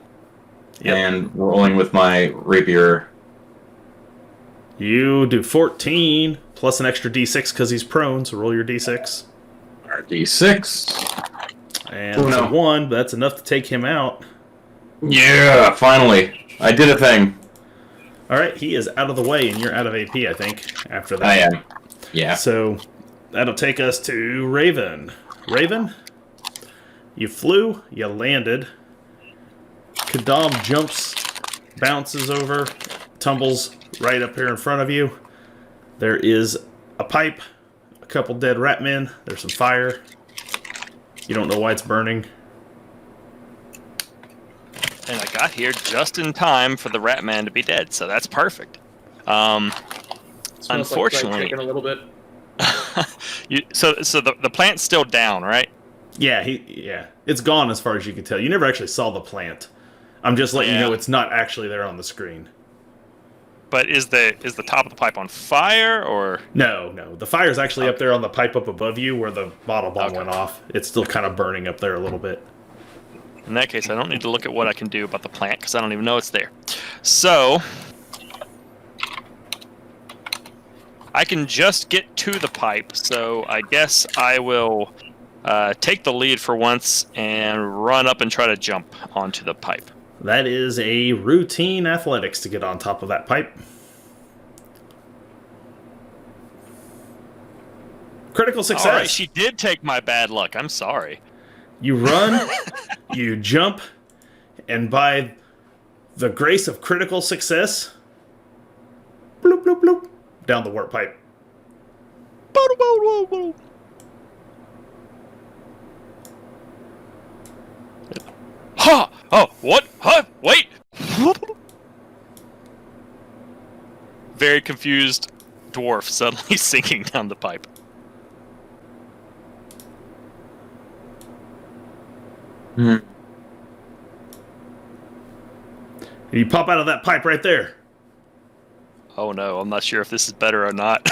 Yep. And rolling with my rapier. You do 14 plus an extra D6 because he's prone, so roll your D6. Our D6. And it's a 1, but that's enough to take him out. Yeah, finally. I did a thing. All right, he is out of the way, and you're out of AP, I think, after that. I am. Yeah. So that'll take us to Raven. Raven, you flew, you landed. Kadam jumps, bounces over, tumbles right up here in front of you. There is a pipe, a couple dead rat men. There's some fire. You don't know why it's burning. And I got here just in time for the rat man to be dead, so that's perfect. Unfortunately, like a little bit. so the plant's still down, right? Yeah, it's gone as far as you can tell. You never actually saw the plant. I'm just letting you know it's not actually there on the screen. But is the top of the pipe on fire, or no? The fire's actually up there on the pipe up above you where the bottle bomb went off. It's still kind of burning up there a little bit. In that case, I don't need to look at what I can do about the plant because I don't even know it's there. So I can just get to the pipe. So I guess I will take the lead for once and run up and try to jump onto the pipe. That is a routine athletics to get on top of that pipe. Critical success. All right, she did take my bad luck. I'm sorry. You run, you jump, and by the grace of critical success, bloop, bloop, bloop, down the warp pipe. Ha! Oh, what? Huh? Wait! Very confused dwarf suddenly sinking down the pipe. You pop out of that pipe right there. Oh no, I'm not sure if this is better or not.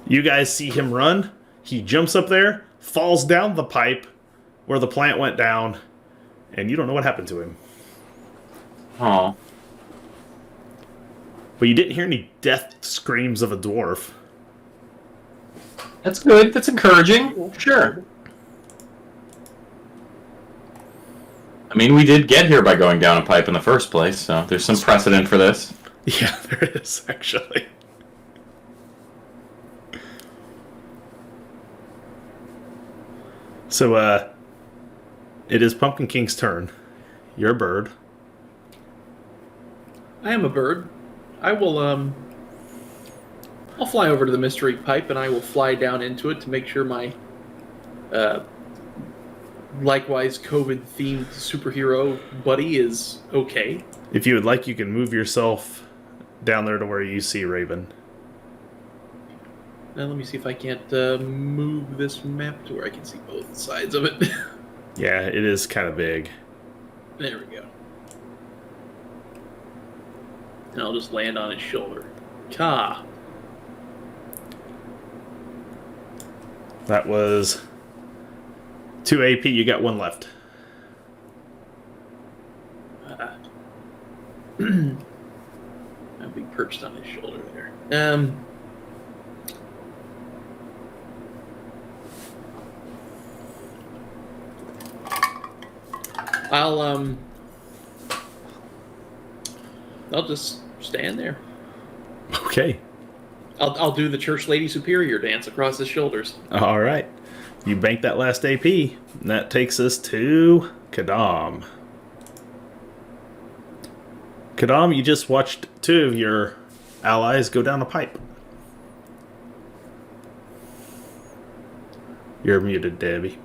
You guys see him run. He jumps up there, falls down the pipe where the plant went down, and you don't know what happened to him. Oh. But you didn't hear any death screams of a dwarf. That's good. That's encouraging. Sure. I mean, we did get here by going down a pipe in the first place, so there's some precedent for this. Yeah, there is, actually. So, it is Pumpkin King's turn. You're a bird. I am a bird. I will, I'll fly over to the mystery pipe and I will fly down into it to make sure my, likewise COVID-themed superhero buddy is okay. If you would like, you can move yourself down there to where you see Raven. Now let me see if I can't move this map to where I can see both sides of it. Yeah, it is kind of big. There we go. And I'll just land on his shoulder. Ka. That was 2 AP. You got 1 left. I'll be perched on his shoulder there. I'll just stand there. Okay. I'll do the church lady superior dance across his shoulders. All right. You bank that last AP. And that takes us to Kadam. Kadam, you just watched 2 of your allies go down a pipe. You're muted, Debbie.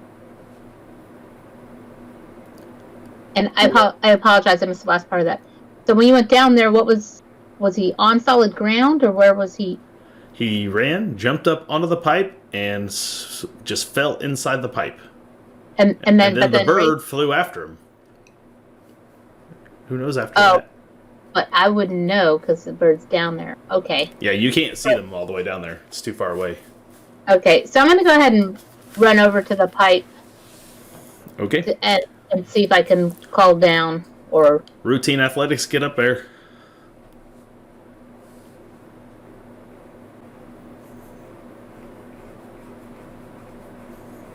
And I apologize, I missed the last part of that. So when you went down there, was he on solid ground, or where was he? He ran, jumped up onto the pipe, and just fell inside the pipe. And then the bird flew after him. Who knows after that? But I wouldn't know because the bird's down there. Okay. Yeah, you can't see them all the way down there. It's too far away. Okay, so I'm going to go ahead and run over to the pipe. Okay. And see if I can call down or... Routine athletics, get up there.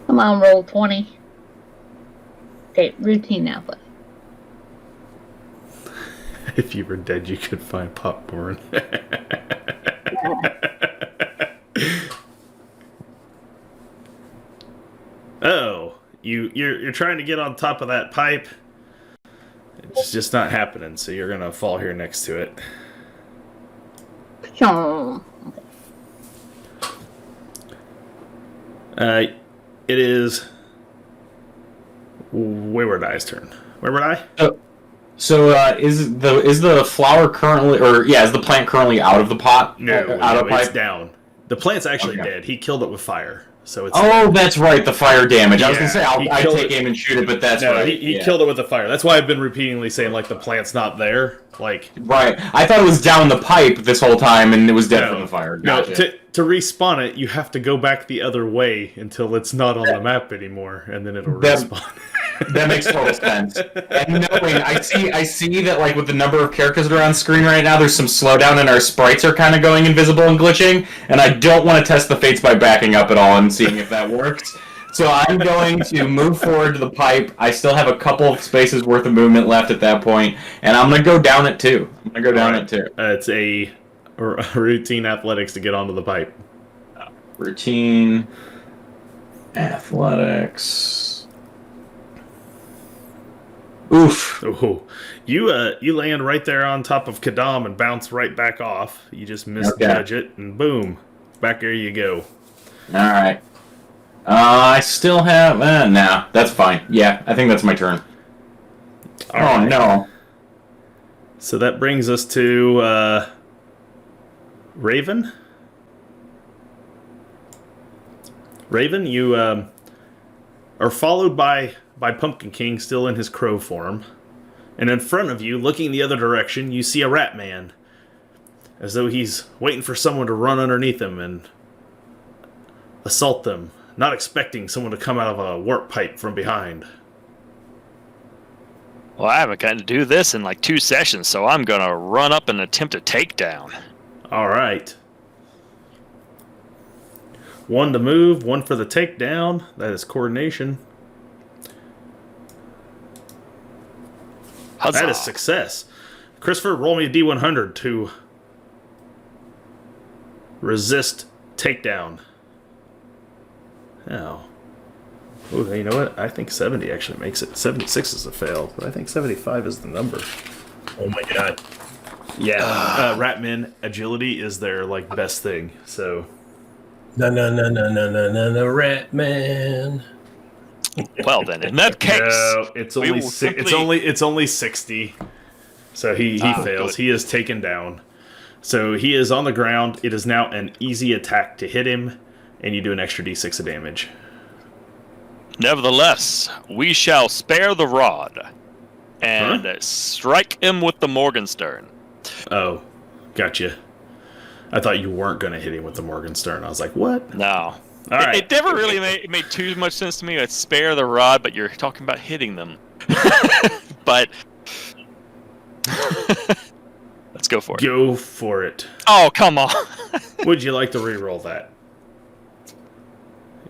Come on, roll 20. Okay, routine athletics. If you were dead, you could find popcorn. Oh, you're trying to get on top of that pipe. It's just not happening, so you're gonna fall here next to it. It is Wayward Eye's turn. Wayward Eye? Oh. So is the flower currently, is the plant currently out of the pot? No, out of it's pipe? down. The plant's actually Okay. dead. He killed it with fire, so it's. Oh, that's right, the fire damage. I was Yeah, gonna say I take aim and shoot it, but that's No, right. he killed it with the fire. That's why I've been repeatedly saying like the plant's not there. Like Right, I thought it was down the pipe this whole time, and it was dead from the fire. No, Gotcha. to respawn it, you have to go back the other way until it's not on the map anymore, and then it'll respawn. That makes total sense. And knowing, I see that like with the number of characters that are on screen right now, there's some slowdown and our sprites are kind of going invisible and glitching, and I don't want to test the fates by backing up at all and seeing if that works. So I'm going to move forward to the pipe. I still have a couple of spaces worth of movement left at that point, and I'm going to go down it too. It's a routine athletics to get onto the pipe. Routine athletics. Oof. Oh, you land right there on top of Kadam and bounce right back off. You just misjudge it, and boom, back there you go. All right. I still have... nah, that's fine. Yeah, I think that's my turn. All right. No. So that brings us to Raven. Raven, you are followed by Pumpkin King, still in his crow form. And in front of you, looking the other direction, you see a rat man. As though he's waiting for someone to run underneath him and assault them, not expecting someone to come out of a warp pipe from behind. Well, I haven't gotten to do this in like 2 sessions, so I'm gonna run up and attempt a takedown. Alright. 1 to move, 1 for the takedown. That is coordination. Huzzah. That is success. Christopher, roll me a D100 to resist takedown. Oh. Oh, you know what? I think 70 actually makes it. 76 is a fail, but I think 75 is the number. Oh my god. Yeah, Ratman agility is their like best thing. So No, Rat Man. Well, then, in that case, no, it's we only will it's only 60. So he fails. good. He is taken down. So he is on the ground. It is now an easy attack to hit him, and you do an extra d6 of damage. Nevertheless, we shall spare the rod and strike him with the Morgenstern. Oh, gotcha. I thought you weren't going to hit him with the Morgenstern. I was like, what? No. All right. It never really made too much sense to me. I'd spare the rod, but you're talking about hitting them. But let's go for it. Go for it. Oh, come on. Would you like to re-roll that?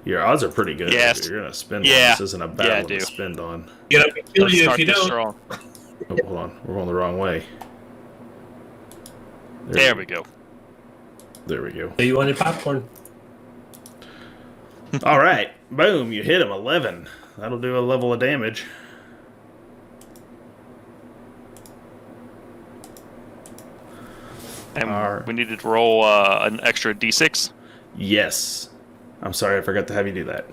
Your odds are pretty good. Yes. You're going to spend Yeah. on. This isn't a bad Yeah, I one to do. spend on. Get up and kill Let's you start if you this don't. strong. Oh, hold on. We're going the wrong way. There we go. There we go. So you wanted popcorn? All right. Boom. You hit him. 11. That'll do a level of damage. And Alright. we needed to roll an extra d6. Yes. I'm sorry. I forgot to have you do that.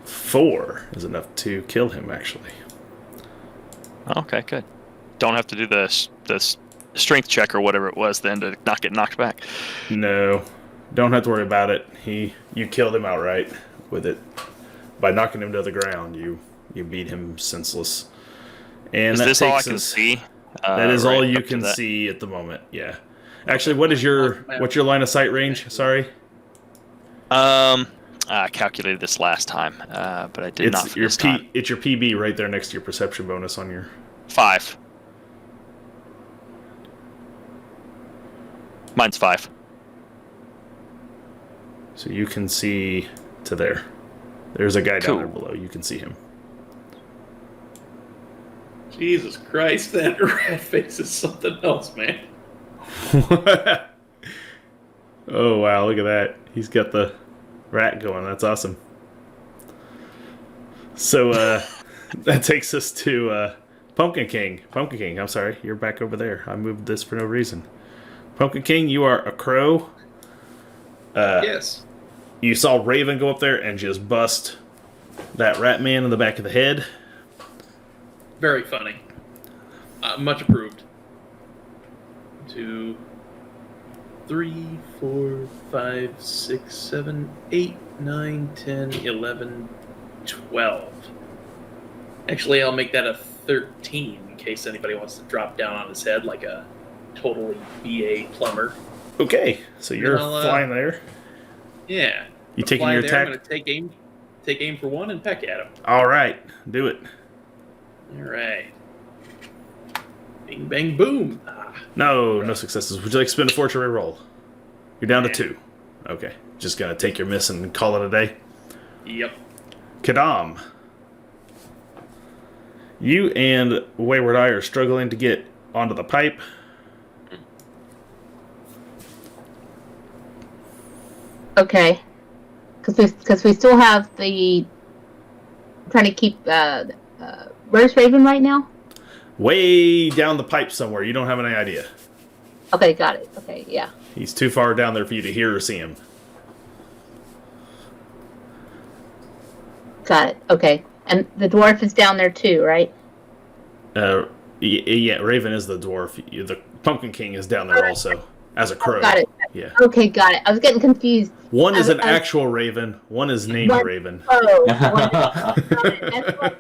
4 is enough to kill him, actually. Okay, good. Don't have to do the strength check or whatever it was then to not get knocked back. No. Don't have to worry about it. You killed him outright with it. By knocking him to the ground, you beat him senseless. And Is that this all I takes can us- see? That is right all you up to can that? see at the moment. Yeah. Actually, what's your line of sight range? Sorry. I calculated this last time, but I did not It's for your this time. It's your PB right there next to your perception bonus on your. 5. Mine's 5. So you can see to there. There's a guy down there Cool. below. You can see him. Jesus Christ, that rat face is something else, man. Oh wow! Look at that. He's got the rat going. That's awesome. So that takes us to Pumpkin King. Pumpkin King, I'm sorry. You're back over there. I moved this for no reason. Pumpkin King, you are a crow. Yes. You saw Raven go up there and just bust that rat man in the back of the head. Very funny. Much approved. 2, 3, 4, 5, 6, 7, 8, 9, 10, 11, 12. Actually, I'll make that a 13 in case anybody wants to drop down on his head like a totally BA plumber. Okay, so you're I'll, flying there. Yeah. You I'm taking flying your there, attack? I'm going to take aim for one and peck at him. All right, do it. All right. Bing, bang, boom. No successes. Would you like to spend a fortune reroll? You're down to Yeah. 2. Okay, just gonna take your miss and call it a day. Yep. Kadam, you and Wayward Eye are struggling to get onto the pipe. Okay. Because we still have the... trying to keep... where's Raven right now? Way down the pipe somewhere. You don't have any idea. Okay, got it. Okay, yeah. He's too far down there for you to hear or see him. Got it. Okay. And the dwarf is down there too, right? Yeah, Raven is the dwarf. The Pumpkin King is down there also as a crow. Got it. Yeah. Okay, got it. I was getting confused. One is an I was- actual Raven. One is named One- Raven. Oh, that's what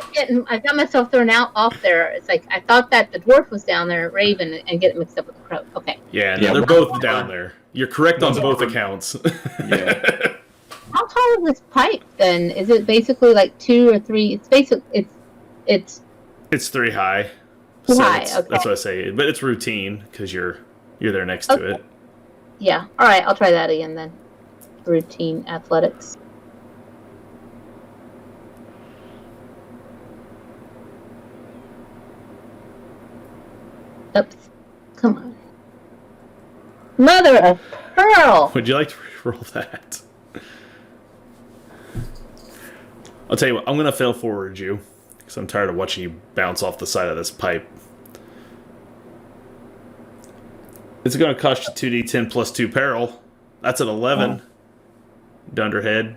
I'm getting. I got myself thrown out off there. It's like I thought that the dwarf was down there, Raven, and get it mixed up with the crow. Okay. Yeah, no, Yeah, they're one- both down there. You're correct on One's both over- accounts. Yeah. How tall is this pipe then? Is it basically like 2 or 3? It's basically it's It's 3 high. Too high, That's okay. what I say. But it's routine because you're there next to Okay. it. yeah. All right, I'll try that again then. Routine athletics. Oops. Come on. Mother of pearl. Would you like to roll that? I'll tell you what, I'm going to fail forward you, because I'm tired of watching you bounce off the side of this pipe. It's going to cost you 2d10 plus 2 peril. That's an 11. Dunderhead.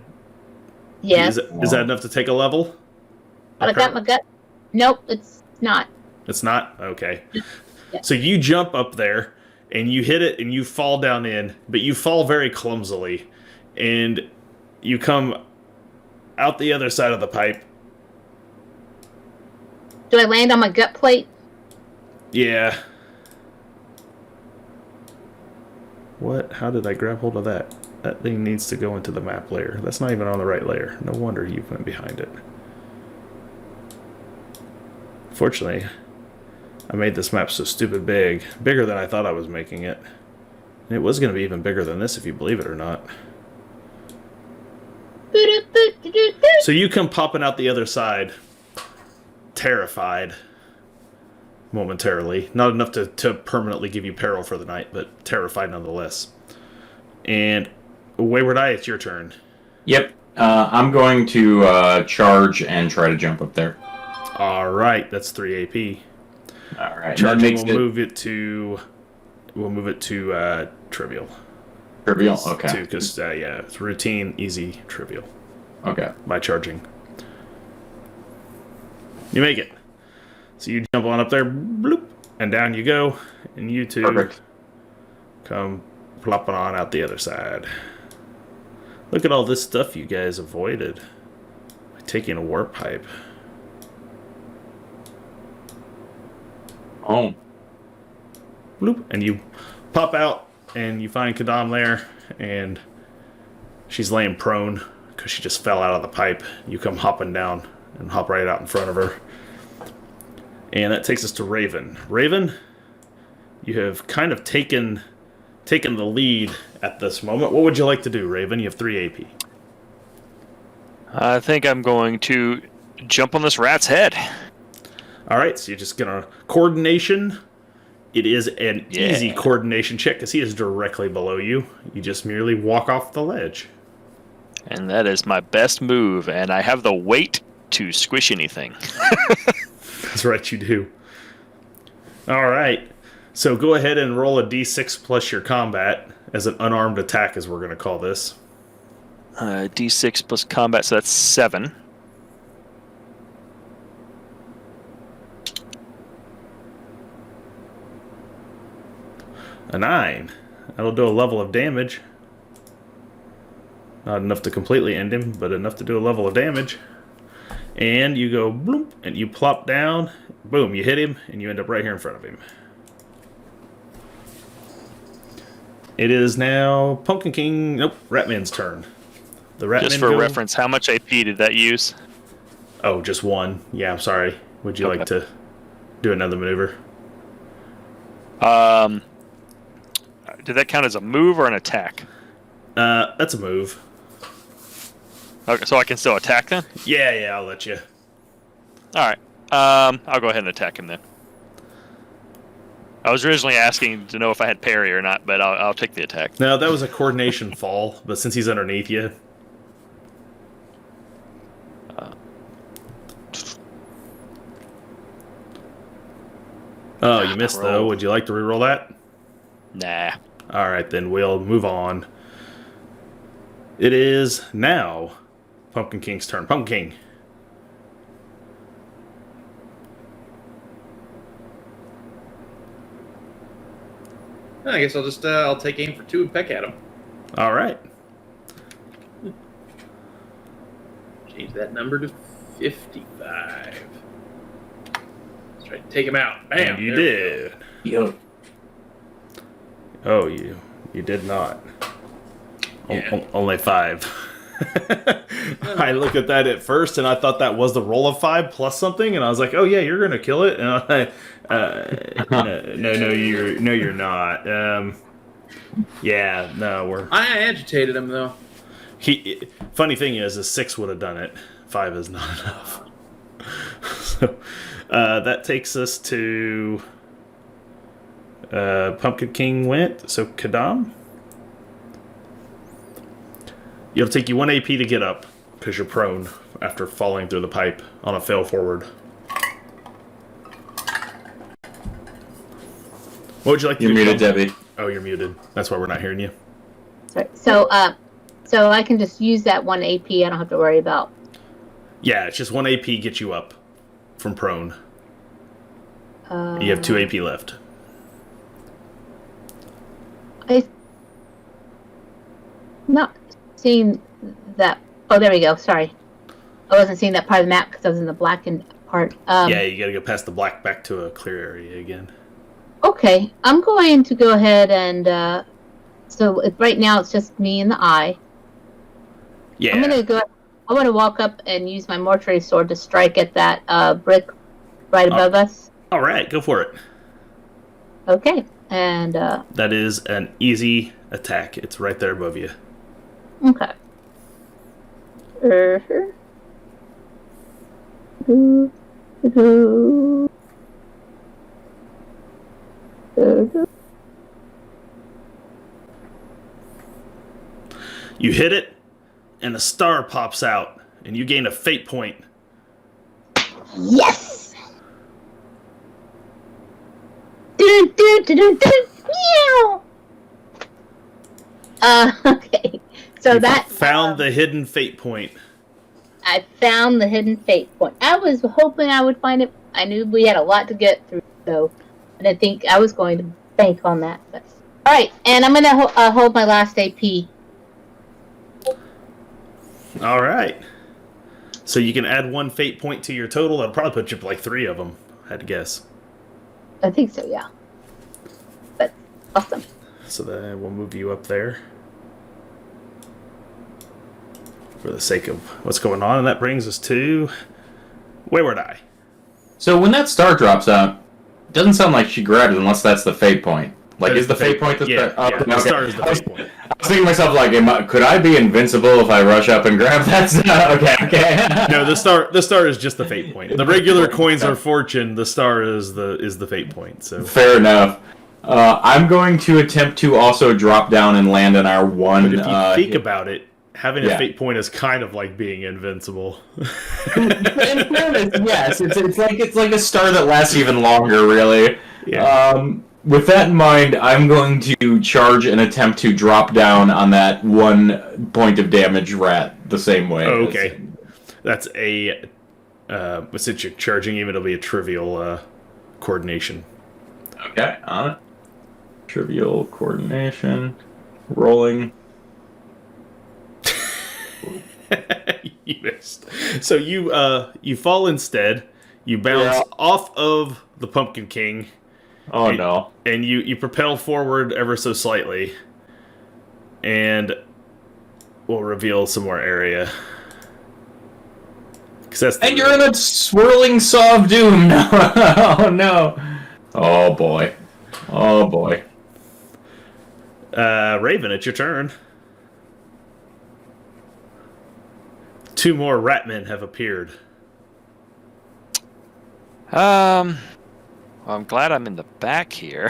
Yeah. Is that enough to take a level? But I got my gut. Nope, it's not. It's not? Okay. Yeah. So you jump up there, and you hit it, and you fall down in, but you fall very clumsily. And you come out the other side of the pipe. Do I land on my gut plate? Yeah. What? How did I grab hold of that? That thing needs to go into the map layer. That's not even on the right layer. No wonder you went behind it. Fortunately, I made this map so stupid big. Bigger than I thought I was making it. And it was going to be even bigger than this, if you believe it or not. So you come popping out the other side, terrified, momentarily. Not enough to permanently give you peril for the night, but terrified nonetheless. And Wayward Eye, it's your turn. Yep. I'm going to charge and try to jump up there. All right, that's 3 AP. All right. Charging will move it to. We'll move it to trivial. Trivial. Okay. Because yeah, it's routine, easy, trivial. Okay. By charging. You make it. So you jump on up there, bloop, and down you go, and you two Perfect. come plopping on out the other side. Look at all this stuff you guys avoided by taking a warp pipe. Oh. Bloop, and you pop out, and you find Kadam there, and she's laying prone because she just fell out of the pipe. You come hopping down and hop right out in front of her. And that takes us to Raven. Raven, you have kind of taken the lead at this moment. What would you like to do, Raven? You have 3 AP. I think I'm going to jump on this rat's head. All right, so you're just going to... Coordination. It is an easy coordination check because he is directly below you. You just merely walk off the ledge. And that is my best move, and I have the weight to squish anything. That's right, you do. All right. So go ahead and roll a d6 plus your combat as an unarmed attack, as we're going to call this. D6 plus combat, so that's 7. A 9. That'll do a level of damage. Not enough to completely end him, but enough to do a level of damage. And you go bloop, and you plop down. Boom, you hit him, and you end up right here in front of him. It is now Pumpkin King... Nope, Ratman's turn. The Ratman Just for reference, how much AP did that use? Oh, just 1. Yeah, I'm sorry. Would you like to do another maneuver? Did that count as a move or an attack? That's a move. Okay, so I can still attack then? Yeah, I'll let you. Alright. I'll go ahead and attack him then. I was originally asking to know if I had parry or not, but I'll take the attack. No, that was a coordination fall, but since he's underneath you... Oh, you missed though. Would you like to reroll that? Nah. Alright, then we'll move on. It is now Pumpkin King's turn. Pumpkin King. I guess I'll just I'll take aim for 2 and peck at him. Alright. Change that number to 55. Let's try to take him out. Bam! And you did. Yo. Oh, you did not. Yeah. Only 5. I looked at that at first, and I thought that was the roll of 5 plus something, and I was like, "Oh yeah, you're gonna kill it." And no, you're not. Yeah, no, we're. I agitated him though. Funny thing is, a 6 would have done it. 5 is not enough. So that takes us to Pumpkin King went. So Kadam. It'll take you 1 AP to get up, because you're prone. after falling through the pipe on a fail forward. What would you like to You're do? muted, Debbie. Oh, you're muted. That's why we're not hearing you. Sorry. So I can just use that 1 AP. I don't have to worry about. Yeah, it's just 1 AP gets you up from prone. You have 2 AP left. I'm not seeing that. Oh, there we go. Sorry. I wasn't seeing that part of the map because I was in the blackened part. Yeah, you gotta go past the black back to a clear area again. Okay, I'm going to go ahead and right now it's just me and the eye. Yeah. I'm gonna walk up and use my mortuary sword to strike at that brick right above us. All right, go for it. Okay, and That is an easy attack. It's right there above you. okay. You hit it, and a star pops out, and you gain a fate point. Yes. Dun, dun, dun, dun, dun, meow. Okay. So You that found the hidden fate point. I found the hidden fate point. I was hoping I would find it. I knew we had a lot to get through, so I didn't think I was going to bank on that. But all right, and I'm gonna hold my last AP. All right. So you can add 1 fate point to your total. That'll probably put you up like 3 of them, I had to guess. I think so, yeah. But awesome. So then we'll move you up there for the sake of what's going on. And that brings us to Wayward Eye. So when that star drops out, it doesn't sound like she grabbed it unless that's the fate point. Like, That is the fate point the Yeah, star? yeah, the star is the fate point. I was thinking to myself, like, could I be invincible if I rush up and grab that star? Okay. No, the star is just the fate point. The regular coins are fortune. The star is the fate point. So Fair enough. I'm going to attempt to also drop down and land on our one. but if you think about it, having a yeah. fate point is kind of like being invincible. In fairness, yes, it's like a star that lasts even longer, really. Yeah. With that in mind, I'm going to charge and attempt to drop down on that 1 point of damage rat the same way. Oh, okay. That's a since you're charging him, it'll be a trivial coordination. Okay, on it. Trivial coordination. Rolling. You missed. So you fall instead. You bounce off of the Pumpkin King. Oh, and, no. And you propel forward ever so slightly. And we'll reveal some more area. And you're in a swirling saw of doom. No. Oh, no. Oh, boy. Oh, boy. Raven, it's your turn. 2 more Ratmen have appeared. Well, I'm glad I'm in the back here.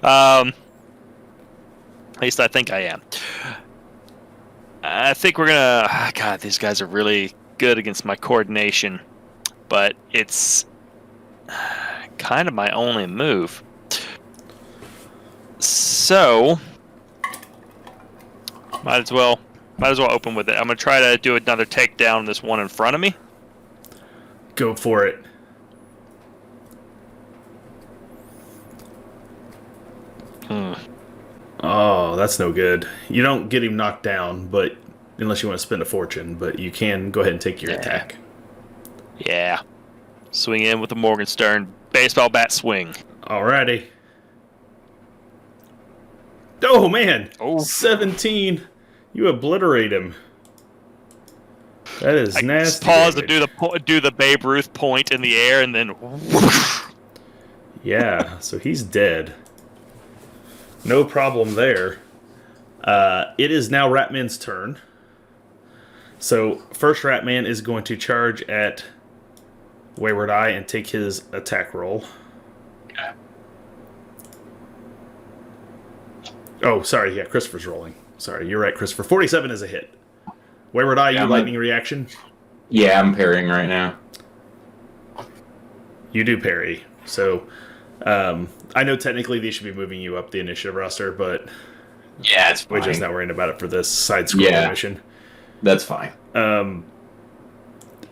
At least I think I am. I think we're gonna... God, these guys are really good against my coordination. But it's kind of my only move. So... Might as well open with it. I'm gonna try to do another takedown on this one in front of me. Go for it. Oh, that's no good. You don't get him knocked down, but unless you want to spend a fortune, but you can go ahead and take your attack. Yeah. Swing in with the Morgenstern baseball bat swing. Alrighty. Oh, man. Oh. 17. You obliterate him. That is I nasty. just pause damage. to do the Babe Ruth point in the air, and then whoosh. Yeah, so he's dead. No problem there. It is now Ratman's turn. So first Ratman is going to charge at Wayward Eye and take his attack roll. Okay. Oh, sorry. Yeah, Christopher's rolling. Sorry, you're right, Christopher. 47 is a hit. Wayward Eye, Yeah, you lightning reaction? Yeah, I'm parrying right now. You do parry. So, I know technically they should be moving you up the initiative roster, but Yeah, it's fine. we're just not worrying about it for this side-scrolling mission. That's fine.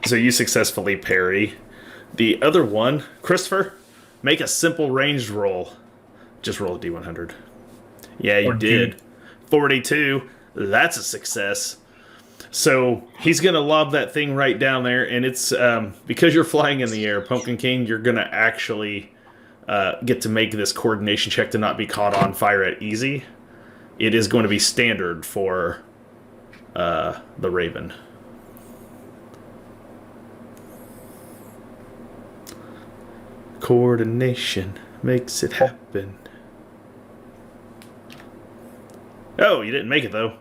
So you successfully parry. The other one, Christopher, make a simple ranged roll. Just roll a D100. Yeah, you 14. did. 42. That's a success. So he's going to lob that thing right down there, and it's because you're flying in the air, Pumpkin King, you're going to actually get to make this coordination check to not be caught on fire at easy. It is going to be standard for the Raven. Coordination makes it happen. Oh, you didn't make it, though.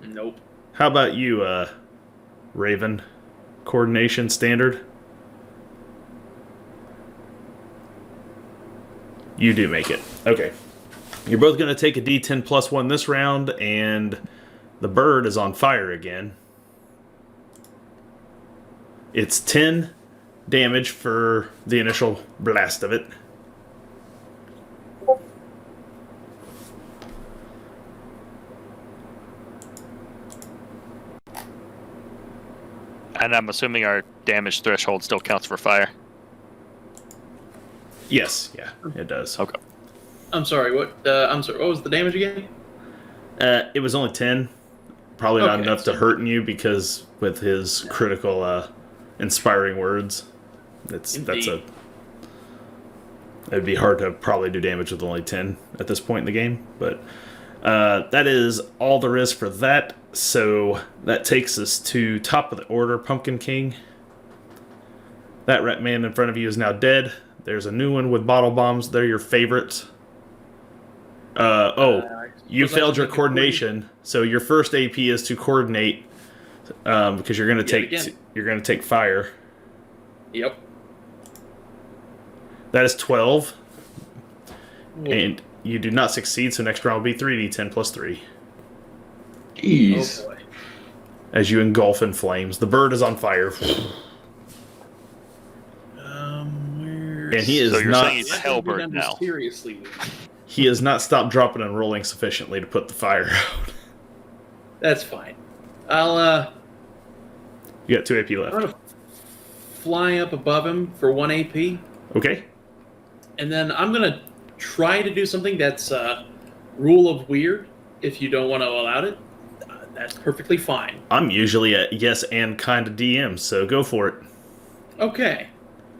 Nope. How about you, Raven? Coordination standard? You do make it. Okay. You're both going to take a D10 plus 1 this round, and the bird is on fire again. It's 10 damage for the initial blast of it. And I'm assuming our damage threshold still counts for fire. Yes, yeah, it does. Okay. I'm sorry. What? What was the damage again? It was only 10. Probably not Okay, enough to hurt you because with his critical, inspiring words, it'd be hard to probably do damage with only 10 at this point in the game. But that is all there is for that. So that takes us to top of the order, Pumpkin King. That rat man in front of you is now dead. There's a new one with bottle bombs. They're your favorites. You failed your coordination, so your first AP is to coordinate because you're going to take fire. Yep. That is 12, and you do not succeed. So next round will be 3d10 plus 3. Jeez. Oh boy. As you engulf in flames, the bird is on fire, and he is So you're not. saying he's Hellbird now. Seriously. He has not stopped dropping and rolling sufficiently to put the fire out. That's fine. I'll You got 2 AP I'm left. gonna fly up above him for 1 AP, Okay. and then I'm gonna try to do something that's rule of weird. If you don't want to allow it, that's perfectly fine. I'm usually a yes and kind of DM, so go for it. Okay.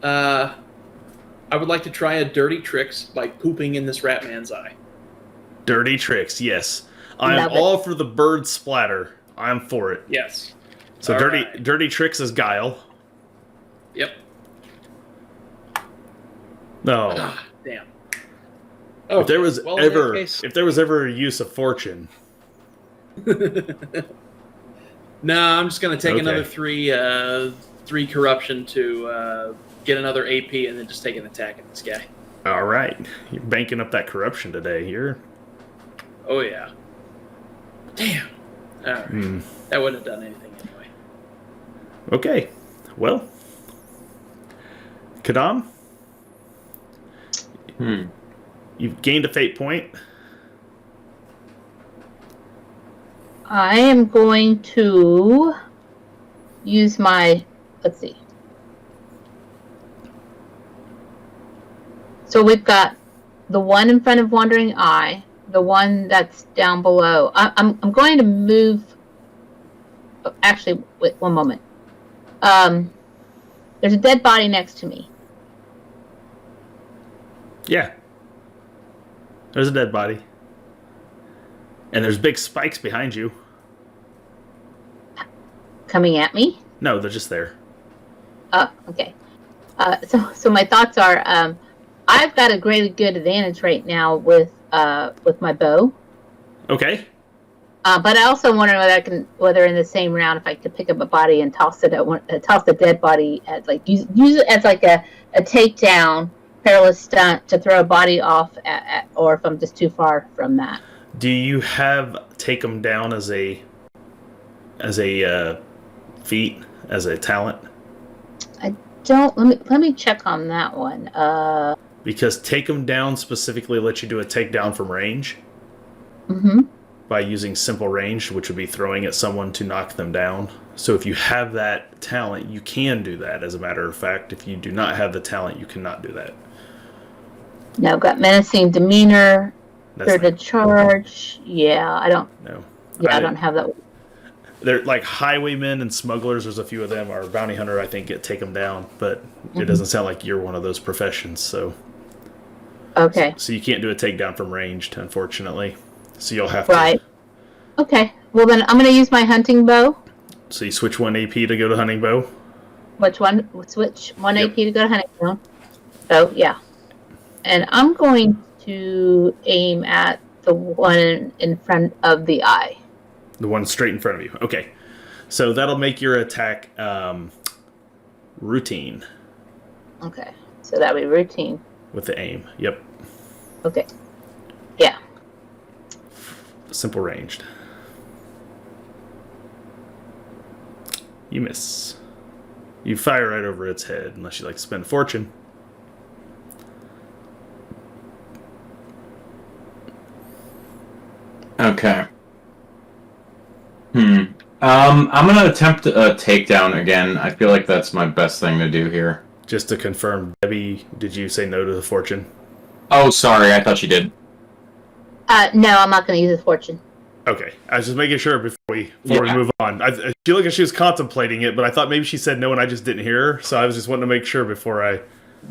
I would like to try a dirty tricks by pooping in this rat man's eye. Dirty tricks, yes. I'm Love it. all for the bird splatter. I'm for it. Yes. So All dirty right. dirty tricks is guile. Yep. No. Ah, damn. Oh, If there was well, in that ever case- a use of fortune. No, I'm just gonna take Okay. another three corruption to get another AP, and then just take an attack at this guy. All right. You're banking up that corruption today. Oh yeah. Damn. All right. Hmm. That wouldn't have done anything anyway. Okay. Well. Kadam, you've gained a fate point. I am going to use my, let's see. So we've got the one in front of Wandering Eye, the one that's down below. I'm going to move. Actually, wait one moment. There's a dead body next to me. Yeah. There's a dead body. And there's big spikes behind you. Coming at me. No, they're just there. Oh, okay. So my thoughts are, I've got a great good advantage right now with my bow. Okay. But I also wonder whether in the same round, if I could pick up a body and toss the dead body as use it as like a takedown, perilous stunt to throw a body off, or if I'm just too far from that. Do you have take them down as a as a feat, as a talent? Don't let me check on that one. Because take them down specifically lets you do a takedown from range by using simple range, which would be throwing at someone to knock them down. So if you have that talent, you can do that. As a matter of fact, if you do not have the talent, you cannot do that. Now I've got menacing demeanor, That's to charge. Yeah, I don't. No. Yeah, I don't have that one. They're like highwaymen and smugglers. There's a few of them. Our bounty hunter, I think, take them down. But it doesn't sound like you're one of those professions. So. Okay. So you can't do a takedown from ranged, unfortunately. So you'll have to. Okay. Well, then I'm going to use my hunting bow. So you switch 1 AP to go to hunting bow? Which one? Switch 1 AP to go to hunting bow. Oh, yeah. And I'm going to aim at the one in front of the eye. The one straight in front of you. Okay. So that'll make your attack routine. Okay. So that'll be routine. With the aim. Yep. Okay. Yeah. Simple ranged. You miss. You fire right over its head, unless you like to spend a fortune. Okay. I'm gonna attempt a takedown again. I feel like that's my best thing to do here. Just to confirm, Debbie, did you say no to the fortune? Oh, sorry. I thought you did. No, I'm not going to use a fortune. Okay. I was just making sure before we move on. I feel like she was contemplating it, but I thought maybe she said no and I just didn't hear her. So I was just wanting to make sure before I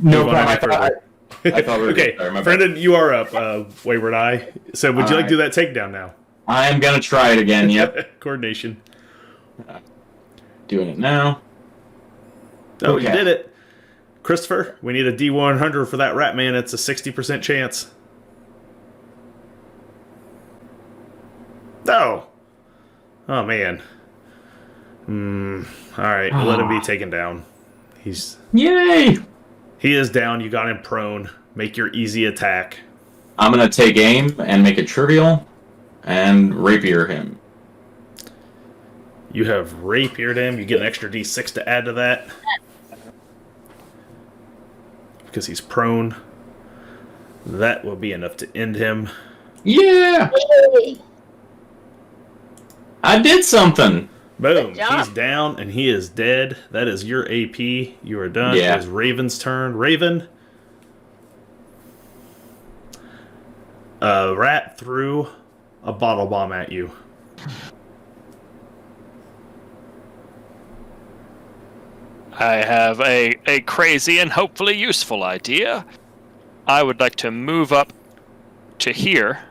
No move on any problem. further. I thought we were Okay, Brendan, you are up. Wayward Eye. So would you like to do that takedown now? I'm going to try it again, yep. Coordination. Doing it now. Oh, okay. You did it. Christopher, we need a D100 for that rat man. It's a 60% chance. No. Oh, man. All right, we'll let him be taken down. Yay! He is down. You got him prone. Make your easy attack. I'm going to take aim and make it trivial and rapier him. You have rapiered him. You get an extra D6 to add to that. Because he's prone. That will be enough to end him. Yeah! I did something! Boom. He's down and he is dead. That is your AP. You are done. Yeah. It is Raven's turn. Raven. A rat threw a bottle bomb at you. I have a crazy and hopefully useful idea. I would like to move up to here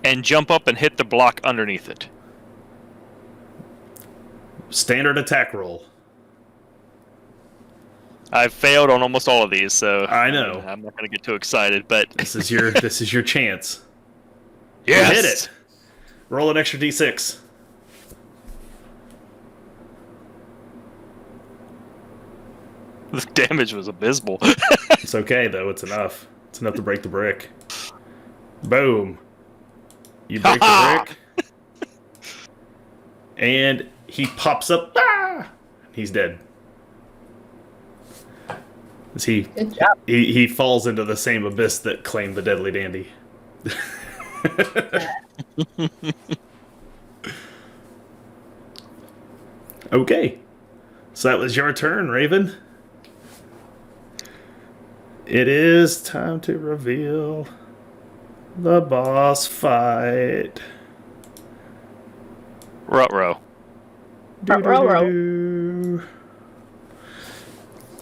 and jump up and hit the block underneath it. Standard attack roll. I've failed on almost all of these, so I know. I'm not going to get too excited, but this is your chance. Yes. You hit it. Roll an extra D6. The damage was abysmal. It's okay though. It's enough. It's enough to break the brick. Boom. You break the brick. And he pops up. Ah! He's dead. Good job. He falls into the same abyss that claimed the deadly dandy. Okay. So that was your turn, Raven. It is time to reveal the boss fight. Ruh-roh.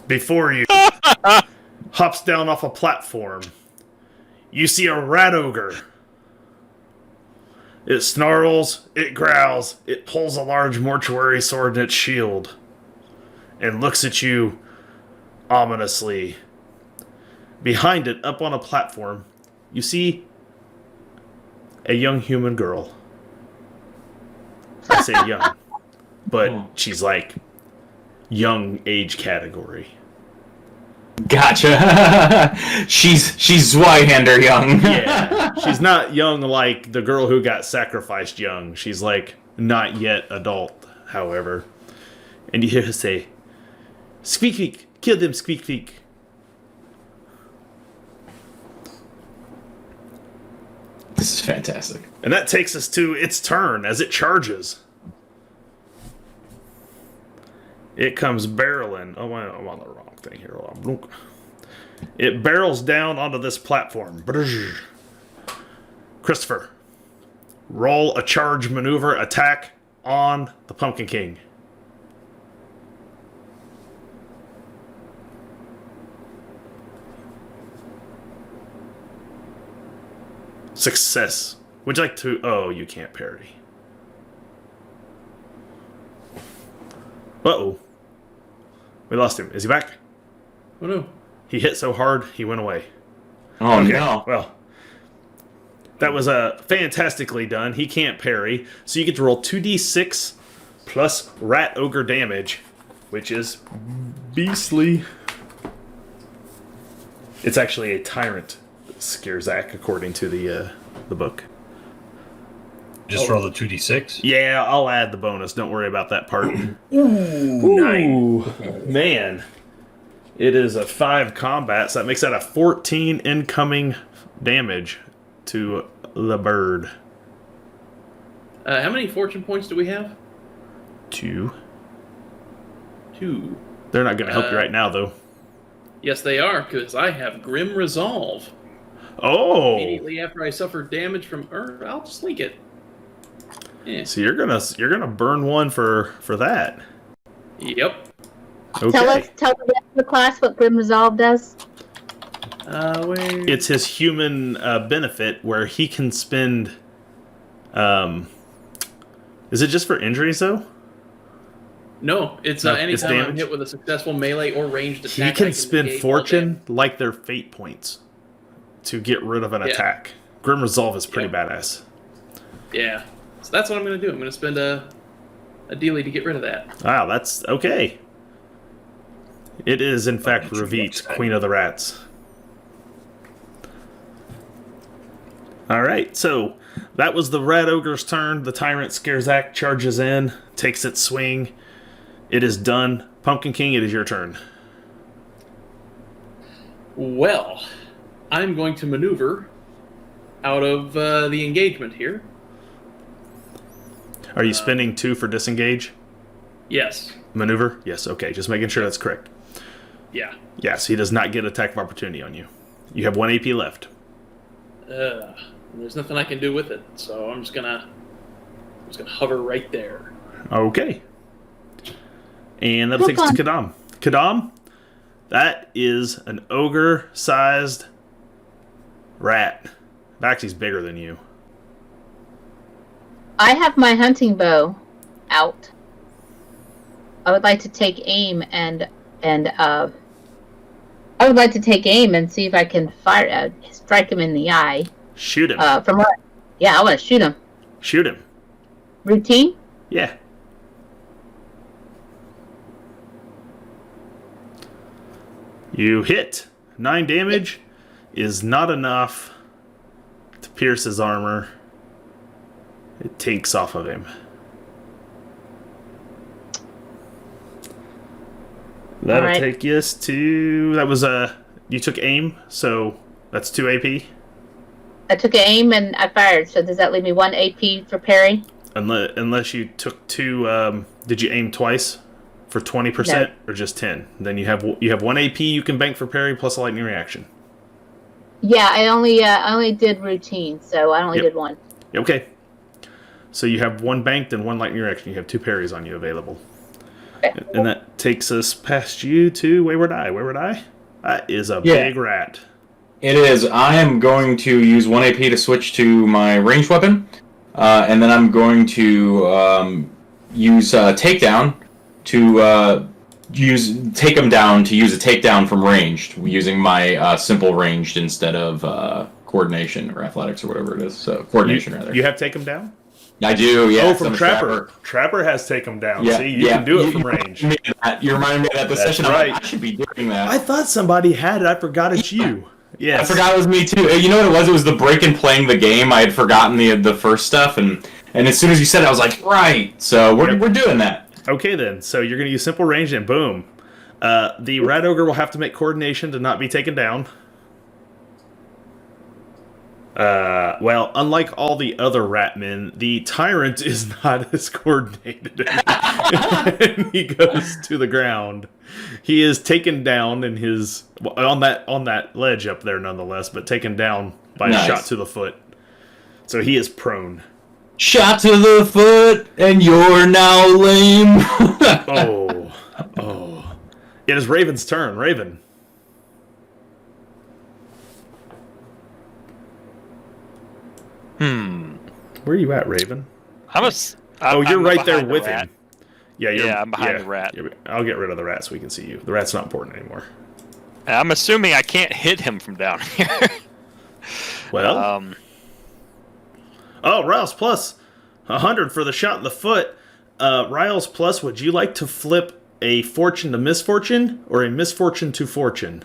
Before you hops down off a platform, you see a rat ogre. It snarls, it growls, it pulls a large mortuary sword in its shield, and looks at you ominously. Behind it, up on a platform, you see a young human girl. I say young, but she's like young age category. Gotcha. she's Zweihander young. Yeah, she's not young like the girl who got sacrificed young. She's like not yet adult, however. And you hear her say, "Squeak Feek, kill them, Squeak Feek." This is fantastic. And that takes us to its turn as it charges. It comes barreling. Oh, I'm on the wrong thing here. It barrels down onto this platform. Christopher, roll a charge maneuver attack on the Pumpkin King. Success. Would you like to... Oh, you can't parry. Uh-oh. We lost him. Is he back? Oh no. He hit so hard, he went away. Oh, Okay, no. well, that was fantastically done. He can't parry, so you get to roll 2d6 plus rat ogre damage, which is beastly. It's actually a tyrant Scarezack, according to the book. Just roll the 2d6. Yeah, I'll add the bonus. Don't worry about that part. Ooh, Man. It is a 5 combat, so that makes that a 14 incoming damage to the bird. How many fortune points do we have? 2. 2. They're not going to help you right now, though. Yes, they are, because I have Grim Resolve. Oh! Immediately after I suffer damage from I'll just link it. Yeah. So you're gonna burn one for that. Yep. Okay. Tell the rest of the class what Grim Resolve does. Where... It's his human benefit where he can spend. Is it just for injuries though? No, it's No, it's anytime I'm damage? hit with a successful melee or ranged attack. He I can spend negate all fortune like their fate points to get rid of an Yeah. attack. Grim Resolve is pretty Yeah. badass. Yeah. So that's what I'm going to do. I'm going to spend a dealie to get rid of that. Wow, that's okay. It is in fact Ravit, Queen of the Rats. Alright, so that was the Rat Ogre's turn. The Tyrant Scarezack charges in, takes its swing. It is done. Pumpkin King, it is your turn. Well, I'm going to maneuver out of the engagement here. Are you spending 2 for disengage? Yes. Maneuver? Yes, okay. Just making sure that's correct. Yeah. Yes, he does not get attack of opportunity on you. You have 1 AP left. There's nothing I can do with it, so I'm just gonna hover right there. Okay. And that'll take us to Kadam. Kadam, that is an ogre-sized rat. Actually, he's bigger than you. I have my hunting bow out. I would like to take aim and see if I can strike him in the eye. Shoot him. From what? Yeah, I want to shoot him. Shoot him. Routine? Yeah. You hit. 9 damage is not enough to pierce his armor. It takes off of him. That'll Alright. take us to... That was you took aim, so that's 2 AP. I took aim and I fired, so does that leave me 1 AP for parry? Unless you took 2... did you aim twice? For 20% No. or just 10? Then you have 1 AP you can bank for parry plus a lightning reaction. Yeah, I only did routine, so I only Yep. did 1. Okay. So you have 1 banked and 1 lightning reaction. You have 2 parries on you available. Okay. And that takes us past you to Wayward Eye. Wayward Eye? That is a big rat. It is. I am going to use 1 AP to switch to my ranged weapon, and then I'm going to use takedown to take him down to use a takedown from ranged, using my simple ranged instead of coordination or athletics or whatever it is. So coordination rather. You have take him down? I do. Yeah. Oh, from I'm a Trapper. Trapper has take him down. Yeah, See, you can do it from range. You reminded me of that this That's session. right. I should be doing that. I thought somebody had it. I forgot it's you. Yes. I forgot it was me too. You know what it was? It was the break in playing the game. I had forgotten the first stuff, and And as soon as you said it, I was like, right. So we're doing that. Okay, then. So you're going to use simple range, and boom. The rat ogre will have to make coordination to not be taken down. Well, unlike all the other rat men, the tyrant is not as coordinated. And he goes to the ground. He is taken down in his on that ledge up there, nonetheless, but taken down by a shot to the foot. So he is prone. Shot to the foot, and you're now lame. Oh. It is Raven's turn. Raven. Where are you at, Raven? You're right there with him. Yeah, I'm behind the rat. I'll get rid of the rat so we can see you. The rat's not important anymore. I'm assuming I can't hit him from down here. Well. Riles plus 100 for the shot in the foot. Riles plus, would you like to flip a fortune to misfortune or a misfortune to fortune?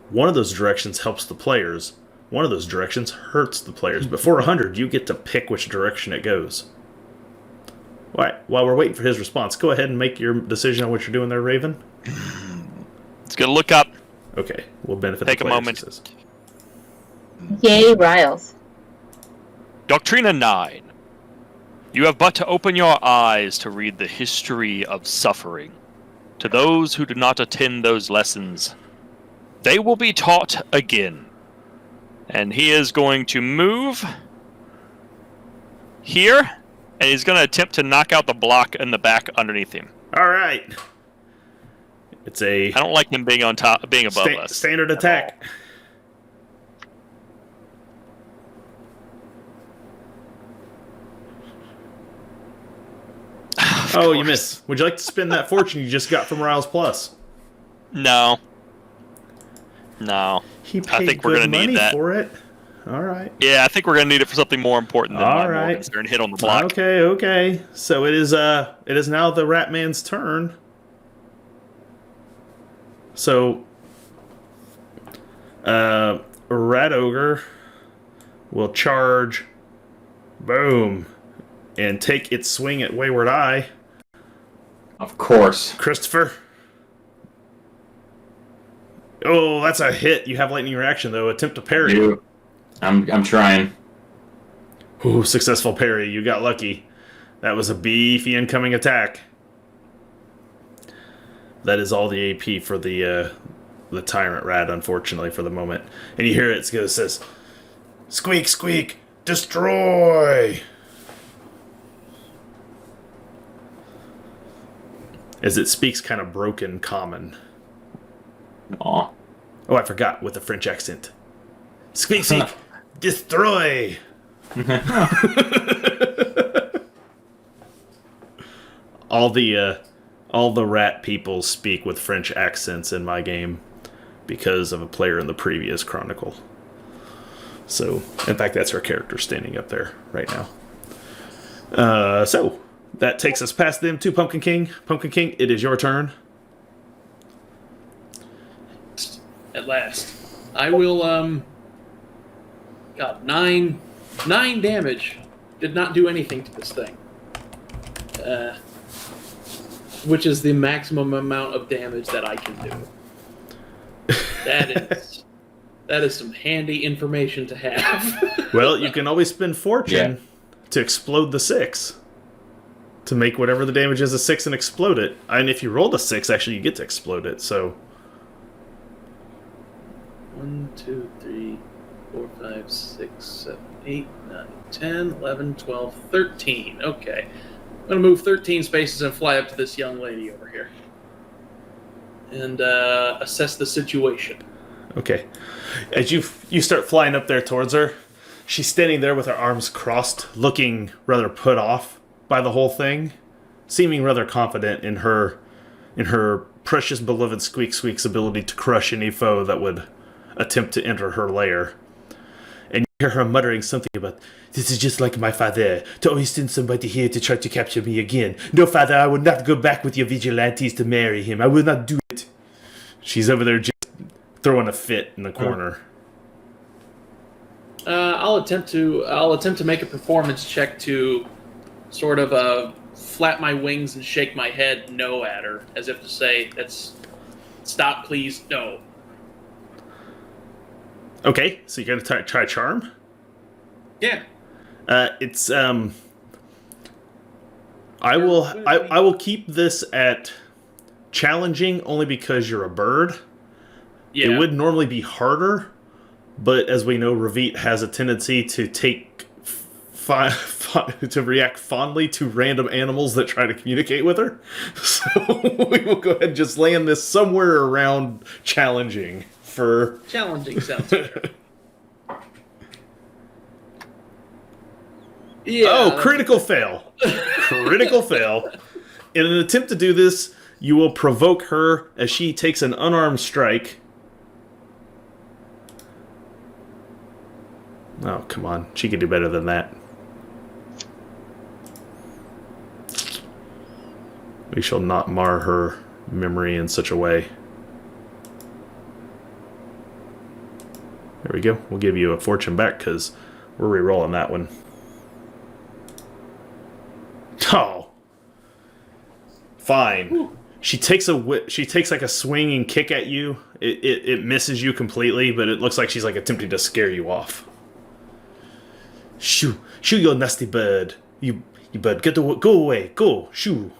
One of those directions helps the players. One of those directions hurts the players. But for 100, you get to pick which direction it goes. All right, while we're waiting for his response, go ahead and make your decision on what you're doing there, Raven. It's going to look up. Okay, we'll benefit Take the a players. moment. Yay, Riles. Doctrina 9. You have but to open your eyes to read the history of suffering. To those who do not attend those lessons, they will be taught again. And he is going to move here, and he's going to attempt to knock out the block in the back underneath him. All right. It's a... I don't like him being on top, being above us. Standard attack. Oh, you missed. Would you like to spend that fortune you just got from Riles Plus? No. He paid I think we're good going to money need that. for it. All right. Yeah, I think we're going to need it for something more important than my Morgenstern hit on the block. Okay. So it is now the Rat Man's turn. So Rat Ogre will charge, boom, and take its swing at Wayward Eye. Of course. Christopher. Oh, that's a hit. You have lightning reaction, though. Attempt to parry. I'm trying. Ooh, successful parry. You got lucky. That was a beefy incoming attack. That is all the AP for the Tyrant Rat, unfortunately, for the moment. And you hear it says, "Squeak, squeak, destroy!" As it speaks kind of broken common. Aw. Oh, I forgot, with a French accent. Squeak, squeak, destroy! All the rat people speak with French accents in my game because of a player in the previous Chronicle. So, in fact, that's our character standing up there right now. So, that takes us past them to Pumpkin King. Pumpkin King, it is your turn. At last. I will, God, 9 damage. Did not do anything to this thing. Which is the maximum amount of damage that I can do. That is some handy information to have. Well, you can always spend fortune to explode the 6. To make whatever the damage is a 6 and explode it. And if you rolled a 6, actually, you get to explode it, so... 1, 2, 3, 4, 5, 6, 7, 8, 9, 10, 11, 12, 13. Okay. I'm going to move 13 spaces and fly up to this young lady over here. And assess the situation. Okay. As you start flying up there towards her, she's standing there with her arms crossed, looking rather put off by the whole thing, seeming rather confident in her precious beloved Squeak Squeak's ability to crush any foe that would attempt to enter her lair. And you hear her muttering something about, "This is just like my father, to always send somebody here to try to capture me again. No, father, I will not go back with your vigilantes to marry him. I will not do it." She's over there just throwing a fit in the corner. I'll attempt to make a performance check to sort of flap my wings and shake my head no at her, as if to say, "That's stop, please, no." Okay, so you're gonna try charm. Yeah. It's I will keep this at challenging only because you're a bird. Yeah. It would normally be harder, but as we know, Ravit has a tendency to to react fondly to random animals that try to communicate with her. So we will go ahead and just land this somewhere around challenging for Challenging sounds better. Yeah. Oh, critical fail. Critical fail. In an attempt to do this, you will provoke her as she takes an unarmed strike. Oh, come on. She could do better than that. We shall not mar her memory in such a way. There we go. We'll give you a fortune back because we're re-rolling that one. Oh, fine. Ooh. She takes like a swinging kick at you. It misses you completely, but it looks like she's like attempting to scare you off. Shoo, you nasty bird. You bird, go away, go, shoo.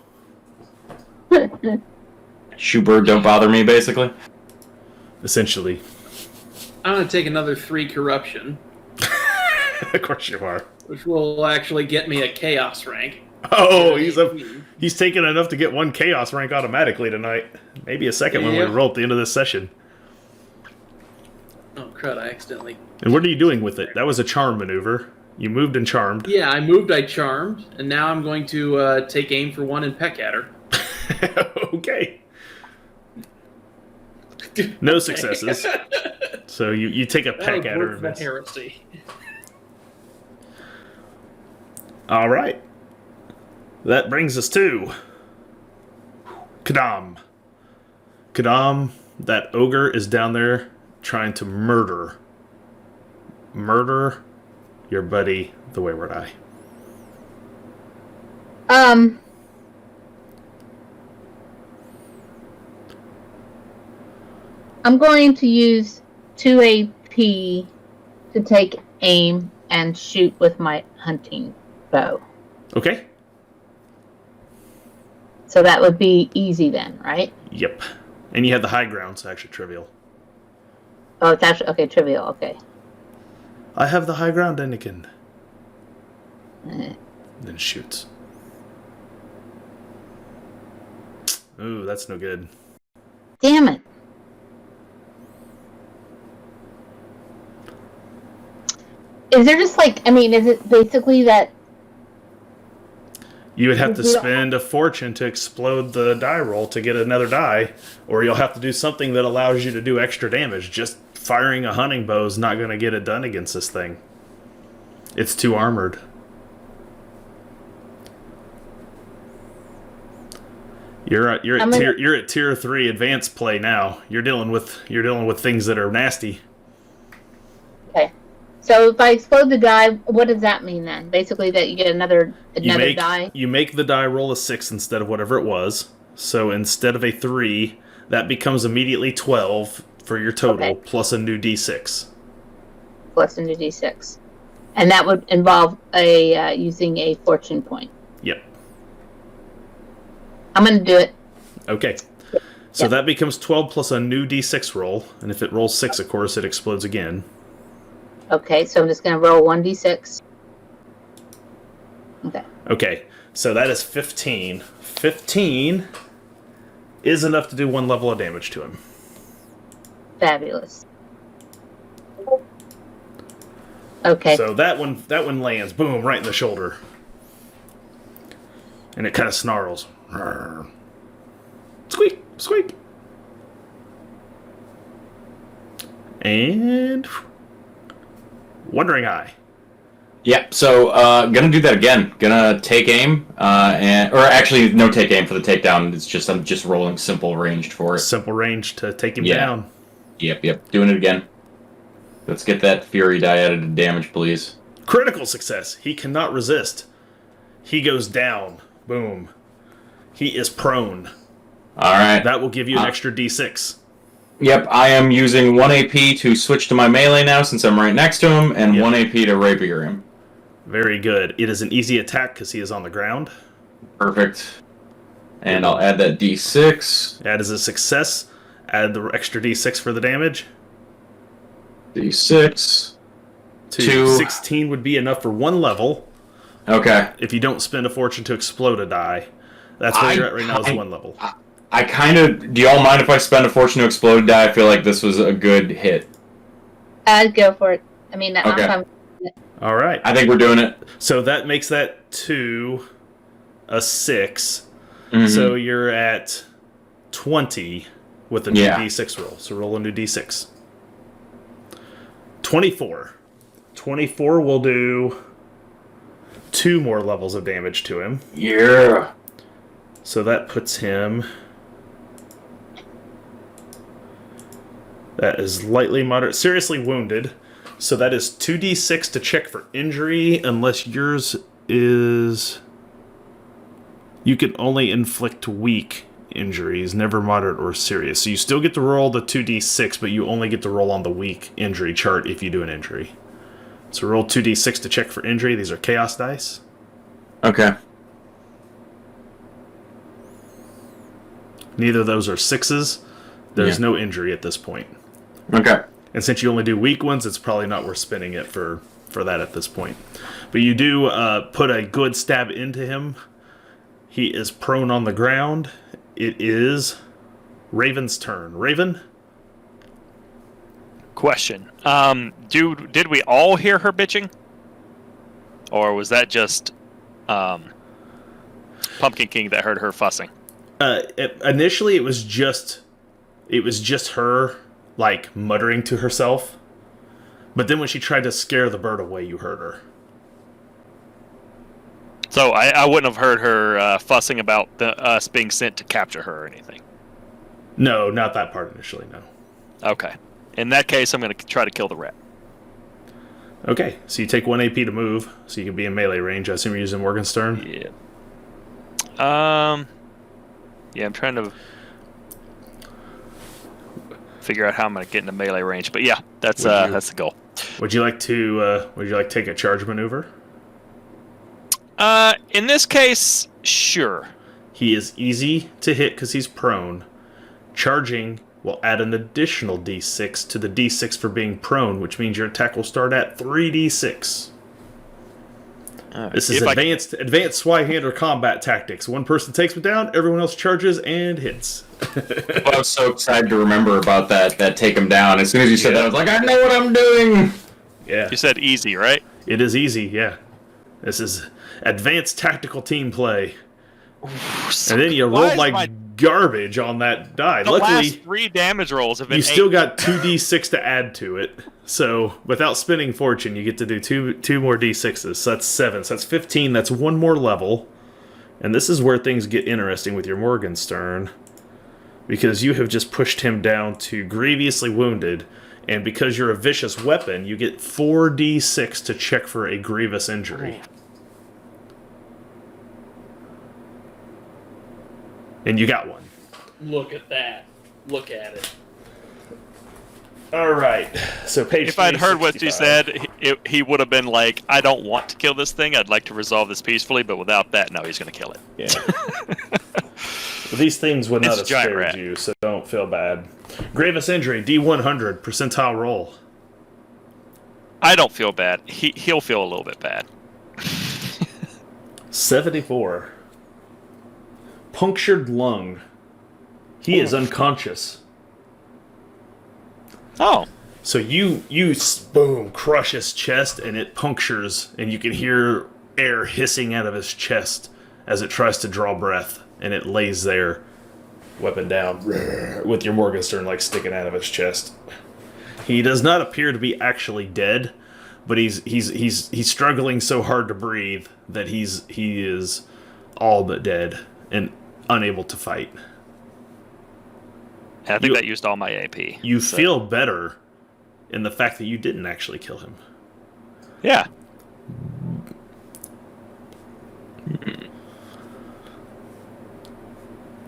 Shoo bird, don't bother me, basically. Essentially. I'm gonna take another 3 corruption. Of course you are. Which will actually get me a chaos rank. Oh, he's taken enough to get 1 chaos rank automatically tonight. Maybe a second when we roll at the end of this session. Oh crud! I accidentally. And what are you doing with it? That was a charm maneuver. You moved and charmed. Yeah, I moved, I charmed, and now I'm going to take aim for 1 and peck at her. Okay. No successes. So you take a peck at her. That heresy. All right. That brings us to Kadam. Kadam, that ogre is down there trying to murder your buddy, the Wayward Eye. I'm going to use 2 AP to take aim and shoot with my hunting bow. Okay. So that would be easy then, right? Yep. And you have the high ground, so actually trivial. Oh, it's actually, okay, trivial, okay. I have the high ground, Anakin. Then shoots. Ooh, that's no good. Damn it. Is there just like, I mean, is it basically that... You would have to spend a fortune to explode the die roll to get another die, or you'll have to do something that allows you to do extra damage. Just firing a hunting bow is not going to get it done against this thing. It's too armored. You're at tier 3 advanced play now. You're dealing with things that are nasty. Okay. So if I explode the die, what does that mean then? Basically that you get another die? You make the die roll a 6 instead of whatever it was. So instead of a 3, that becomes immediately 12 for your total, plus a new d6. Plus a new d6. And that would involve a using a fortune point. Yep. I'm going to do it. Okay. So that becomes 12 plus a new d6 roll. And if it rolls 6, of course, it explodes again. Okay, so I'm just going to roll 1d6. Okay. Okay, so that is 15. 15 is enough to do 1 level of damage to him. Fabulous. Okay. So that one lands, boom, right in the shoulder. And it kind of snarls. Squeak, squeak. And... Wandering Eye. Yep, so gonna do that again. Gonna take aim, or actually no take aim for the takedown. It's just I'm just rolling simple ranged for it. Simple range to take him down. Yep, doing it again. Let's get that fury die added to damage, please. Critical success. He cannot resist. He goes down. Boom. He is prone. All right. That will give you an extra d6. Yep, I am using 1 AP to switch to my melee now since I'm right next to him, and 1 AP to rapier him. Very good. It is an easy attack because he is on the ground. Perfect. And I'll add that d6. That is a success. Add the extra d6 for the damage. D6. 16 would be enough for 1 level. Okay. If you don't spend a fortune to explode a die. That's where you're at right now is 1 level. I kind of... Do y'all mind if I spend a fortune to explode a die? I feel like this was a good hit. Go for it. I mean, Okay. All right. I think we're doing it. So that makes that 2 a 6. Mhm. So you're at 20 with a new d6 roll. So roll a new d6. 24. 24 will do 2 more levels of damage to him. Yeah. So that puts him... That is lightly moderate, seriously wounded. So that is 2d6 to check for injury, unless yours is... You can only inflict weak injuries, never moderate or serious. So you still get to roll the 2d6, but you only get to roll on the weak injury chart if you do an injury. So roll 2d6 to check for injury. These are chaos dice. Okay. Neither of those are 6s. There's no injury at this point. Okay. And since you only do weak ones, it's probably not worth spending it for that at this point. But you do put a good stab into him. He is prone on the ground. It is Raven's turn. Raven? Question. Did we all hear her bitching? Or was that just Pumpkin King that heard her fussing? Initially, it was just her, like, muttering to herself. But then when she tried to scare the bird away, you heard her. So I wouldn't have heard her fussing about us being sent to capture her or anything. No, not that part initially, no. Okay. In that case, I'm going to try to kill the rat. Okay, so you take 1 AP to move, so you can be in melee range. I assume you're using Morgenstern? Yeah. Yeah, I'm trying to figure out how I'm going to get into melee range. But yeah, that's the goal. Would you like to take a charge maneuver? In this case, sure. He is easy to hit because he's prone. Charging will add an additional d6 to the d6 for being prone, which means your attack will start at 3d6. This is advanced Swihander combat tactics. One person takes him down, everyone else charges and hits. I was so excited to remember about that take him down. As soon as you said that, I was like, I know what I'm doing! Yeah. You said easy, right? It is easy, yeah. This is advanced tactical team play. So and then you rolled like garbage on that die. The Luckily, last 3 damage rolls have been you still got 2d6 to add to it. So without spending fortune, you get to do two more d6s. So that's 7. So that's 15. That's 1 more level. And this is where things get interesting with your Morgenstern. Because you have just pushed him down to grievously wounded. And because you're a vicious weapon, you get 4d6 to check for a grievous injury. And you got 1. Look at that. Look at it. All right. So page. If I'd heard what you 65. said, he would have been like, "I don't want to kill this thing. I'd like to resolve this peacefully." But without that, no, he's going to kill it. Yeah. Well, these things would not It's have a giant spared rat. you, so don't feel bad. Grievous injury, D100 percentile roll. I don't feel bad. He'll feel a little bit bad. 74. Punctured lung. He is unconscious. Oh. So you boom, crush his chest, and it punctures, and you can hear air hissing out of his chest as it tries to draw breath, and it lays there, weapon down, with your Morgenstern like sticking out of his chest. He does not appear to be actually dead, but he's struggling so hard to breathe that he is all but dead and unable to fight. I think that used all my AP. You feel better in the fact that you didn't actually kill him. Yeah.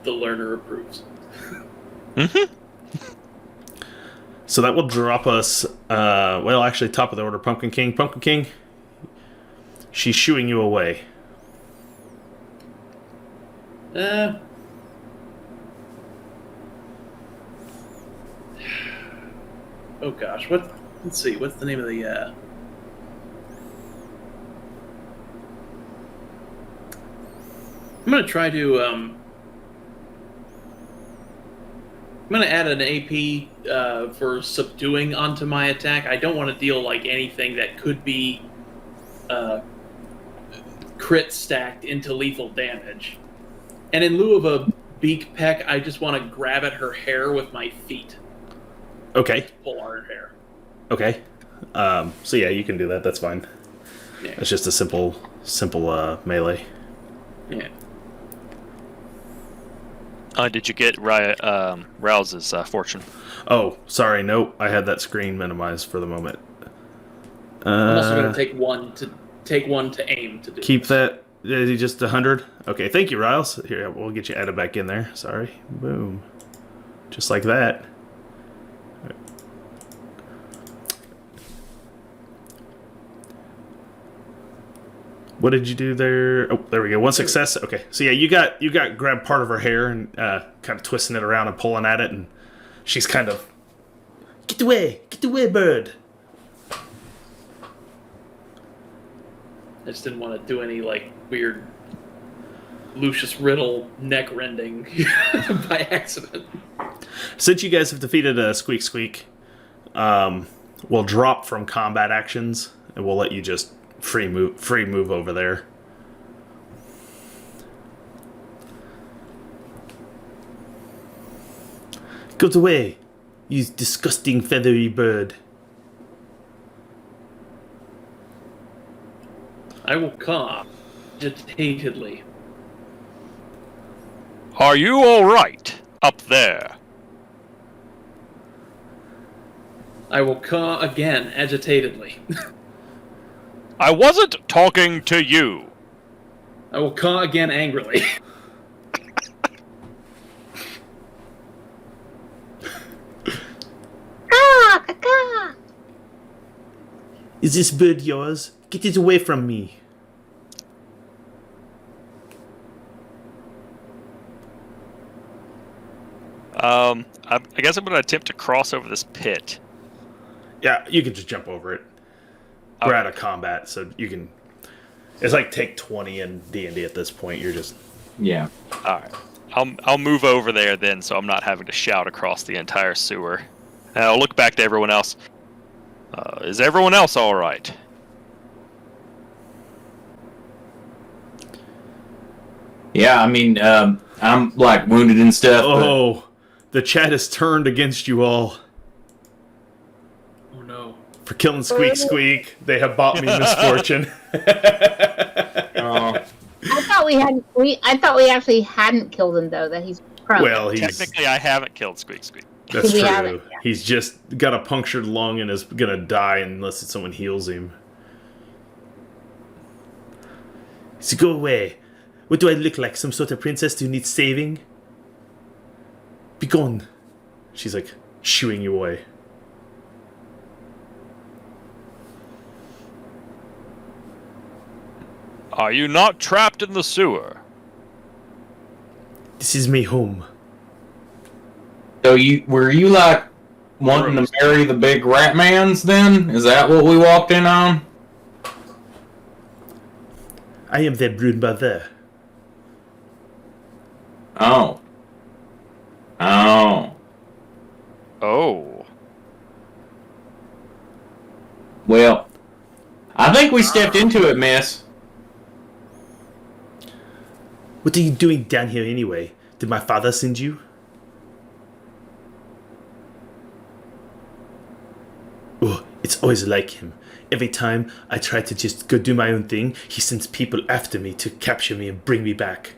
The learner approves. Mm-hmm. So that will drop us, well, actually, top of the order, Pumpkin King. Pumpkin King, she's shooing you away. Oh gosh, let's see, what's the name of the, I'm gonna try to, I'm gonna add an AP for subduing onto my attack. I don't want to deal like anything that could be crit stacked into lethal damage. And in lieu of a beak peck, I just want to grab at her hair with my feet. Okay. Pull her hair. Okay. So yeah, you can do that. That's fine. Yeah. It's just a simple melee. Yeah. Did you get Rouse's fortune? Oh, sorry. Nope. I had that screen minimized for the moment. I'm also going to take one to aim to do. Keep this. that. Is he just 100? Okay. Thank you, Riles. Here, we'll get you added back in there. Sorry. Boom. Just like that. What did you do there? Oh, there we go. One success. Okay. So yeah, you got grabbed part of her hair and kind of twisting it around and pulling at it, and she's kind of get away, bird. I just didn't want to do any like weird Lucius Riddle neck rending by accident. Since you guys have defeated Squeak Squeak, we'll drop from combat actions and we'll let you just free move over there. Go away, you disgusting feathery bird. I will come agitatedly. Are you all right up there? I will caw again agitatedly. I wasn't talking to you. I will caw again angrily. Is this bird yours? Get it away from me. I guess I'm going to attempt to cross over this pit. Yeah, you can just jump over it. We're out of combat, so you can. It's like take 20 in D&D at this point. You're just. Yeah. All right. I'll move over there then, so I'm not having to shout across the entire sewer. And I'll look back to everyone else. Is everyone else all right? Yeah, I mean, I'm like wounded and stuff. Oh, the chat has turned against you all. Oh no. For killing Squeak Squeak, they have bought me misfortune. Oh. I thought we actually hadn't killed him though. That he's prone. Well, Technically, I haven't killed Squeak Squeak. that's We true. haven't, yeah. He's just got a punctured lung and is gonna die unless someone heals him. So go away. What do I look like? Some sort of princess who needs saving? Be gone. She's like shooing you away. Are you not trapped in the sewer? This is me home. So were you like wanting to marry the big rat mans then? Is that what we walked in on? I am their broodmother. Oh. Oh. Well, I think we stepped into it, miss. What are you doing down here anyway? Did my father send you? Oh, it's always like him. Every time I try to just go do my own thing, he sends people after me to capture me and bring me back.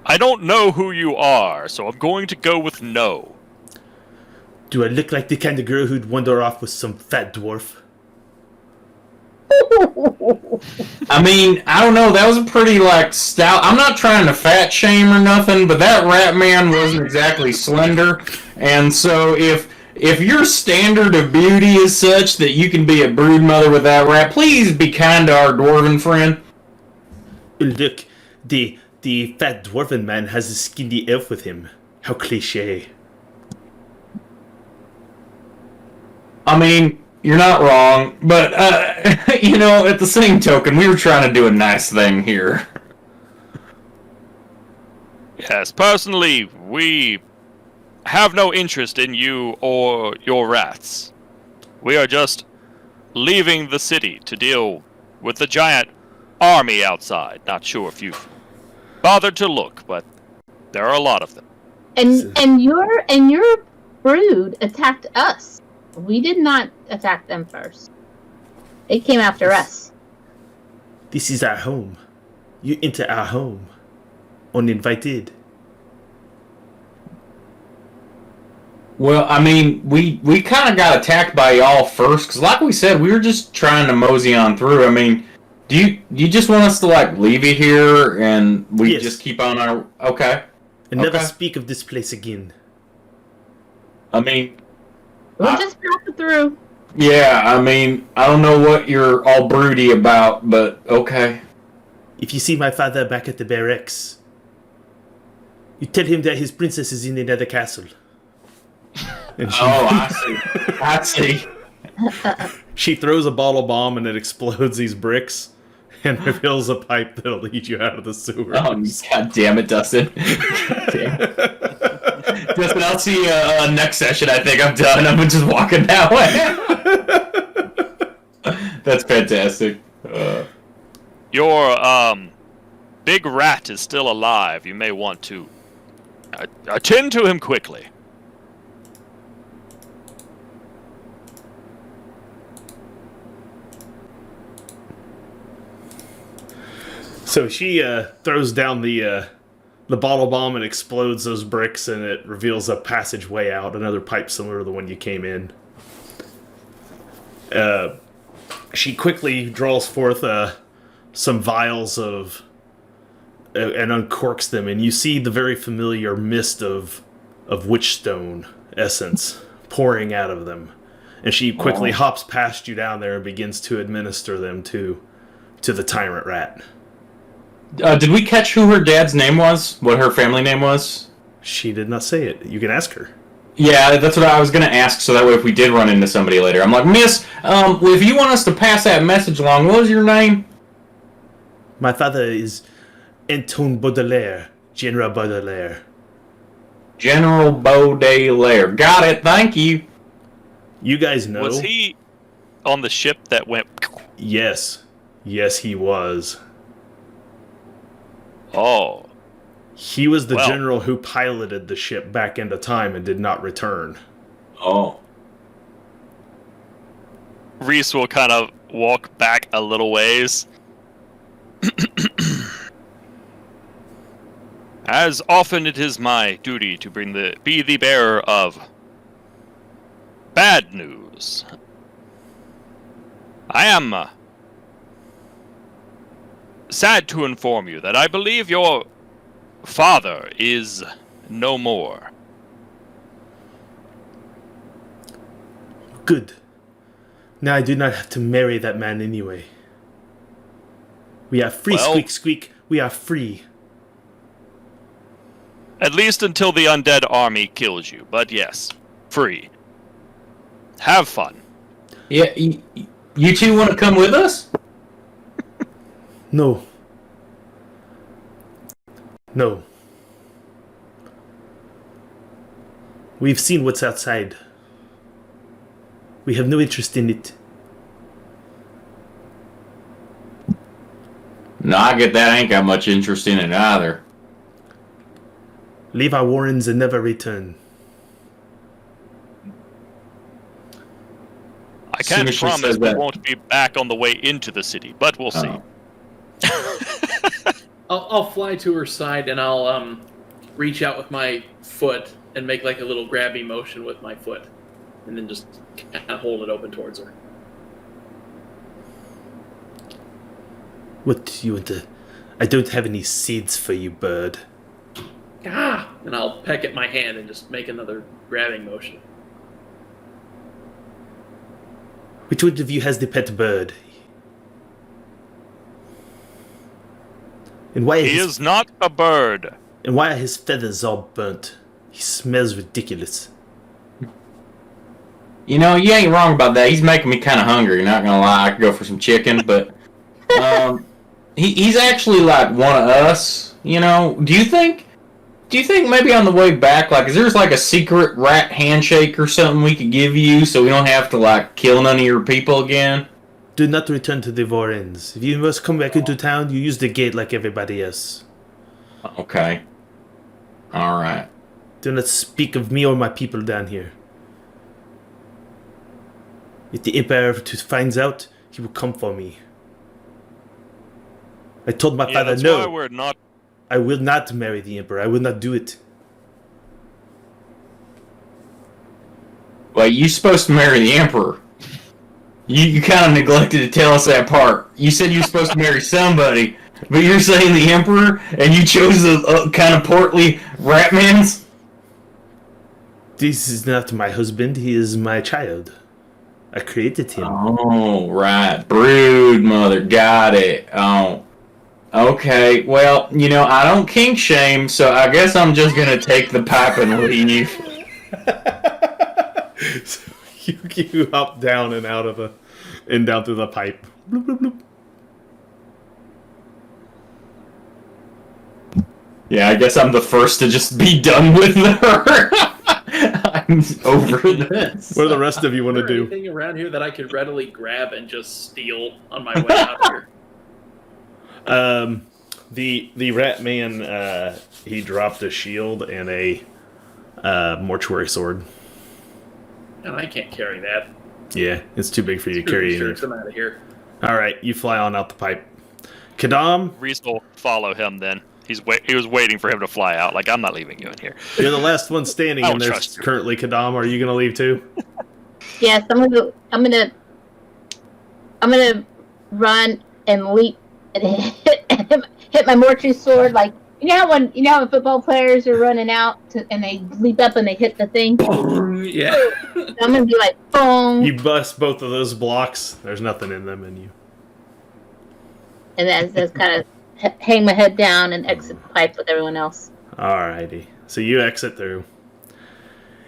I don't know who you are, so I'm going to go with no. Do I look like the kind of girl who'd wander off with some fat dwarf? I mean, I don't know. That was a pretty stout. I'm not trying to fat shame or nothing, but that rat man wasn't exactly slender. And so if your standard of beauty is such that you can be a brood mother with that rat, please be kind to our dwarven friend. Look, the fat dwarven man has a skinny elf with him. How cliche. I mean, you're not wrong, but at the same token, we were trying to do a nice thing here. Yes, personally, we have no interest in you or your rats. We are just leaving the city to deal with the giant army outside. Not sure if you've bothered to look, but there are a lot of them. And your brood attacked us. We did not attack them first. They came after us. This is our home. You enter our home. Uninvited. Well, I mean, we kind of got attacked by y'all first, because like we said, we were just trying to mosey on through. I mean, do you just want us to, leave you here, and we just keep on our... Okay. And never speak of this place again. I mean... We'll just pass it through. Yeah, I mean, I don't know what you're all broody about, but okay. If you see my father back at the barracks, you tell him that his princess is in another castle. And I see. She throws a bottle bomb and it explodes these bricks and reveals a pipe that'll lead you out of the sewer. Oh, God damn it, Dustin. Dustin, I'll see you next session. I think I'm done. I'm just walking that way. That's fantastic. Your big rat is still alive. You may want to attend to him quickly. So she throws down the bottle bomb and explodes those bricks, and it reveals a passageway out, another pipe similar to the one you came in. She quickly draws forth some vials and uncorks them, and you see the very familiar mist of witchstone essence pouring out of them. And she quickly hops past you down there and begins to administer them to the tyrant rat. Did we catch who her dad's name was? What her family name was? She did not say it. You can ask her. Yeah, that's what I was going to ask, so that way if we did run into somebody later. I'm like, Miss, if you want us to pass that message along, what was your name? My father is Antoine Baudelaire, General Baudelaire. General Baudelaire. Got it, thank you. You guys know. Was he on the ship that went... Yes. Yes, he was. Oh. He was the general who piloted the ship back into time and did not return. Oh. Reese will kind of walk back a little ways. As often it is my duty to be the bearer of bad news. I am sad to inform you that I believe your father is no more. Good. Now I do not have to marry that man anyway. We are free, squeak, squeak. We are free. At least until the undead army kills you. But yes, free. Have fun. Yeah, you two want to come with us? No. No. We've seen what's outside. We have no interest in it. No, I get that. I ain't got much interest in it either. Leave our warrens and never return. I can't promise we won't be back on the way into the city, but we'll see. I'll fly to her side and I'll reach out with my foot and make like a little grabby motion with my foot. and then just kind of hold it open towards her. What do you want to... I don't have any seeds for you, bird. Ah! And I'll peck at my hand and just make another grabbing motion. Which one of you has the pet bird? And why He is not a bird. And why are his feathers all burnt? He smells ridiculous. You know, you ain't wrong about that. He's making me kind of hungry. Not gonna lie, I could go for some chicken, but he's actually like one of us. You know, do you think maybe on the way back, like, is there like a secret rat handshake or something we could give you so we don't have to like kill none of your people again? Do not return to the Vorens. If you must come back into town, you use the gate like everybody else. Okay. All right. Do not speak of me or my people down here. If the Emperor finds out, he will come for me. I told my father that's no. why we're not. I will not marry the Emperor. I will not do it. Well, you're supposed to marry the Emperor. You kind of neglected to tell us that part. You said you're supposed to marry somebody, but you're saying the Emperor, and you chose the kind of portly rat man's? This is not my husband. He is my child. I created him. Oh, right. Brood mother. Got it. Oh. Okay. Well, you know, I don't kink shame, so I guess I'm just going to take the pipe and leave. So you hop down and out of and down through the pipe. Bloop, bloop, bloop. Yeah, I guess I'm the first to just be done with her. I'm over this. What do the rest of you want to Is there do? anything around here that I could readily grab and just steal on my way out here? The rat man, he dropped a shield and a mortuary sword. And I can't carry that. Yeah, it's too big for you to carry. I'm out of here. All right, you fly on out the pipe. Kadam, Reese will follow him then. He was waiting for him to fly out. Like, I'm not leaving you in here. you're the last one standing, I and don't there's trust you. currently Kadam. Are you going to leave too? Yes, I'm gonna run and leap and hit my mortuary sword. Like, you know when football players are running out and they leap up and they hit the thing. Yeah. I'm gonna be like, boom, You bust both of those blocks. There's nothing in them, and you. and that's kind of hang my head down and exit the pipe with everyone else. Alrighty. So you exit through.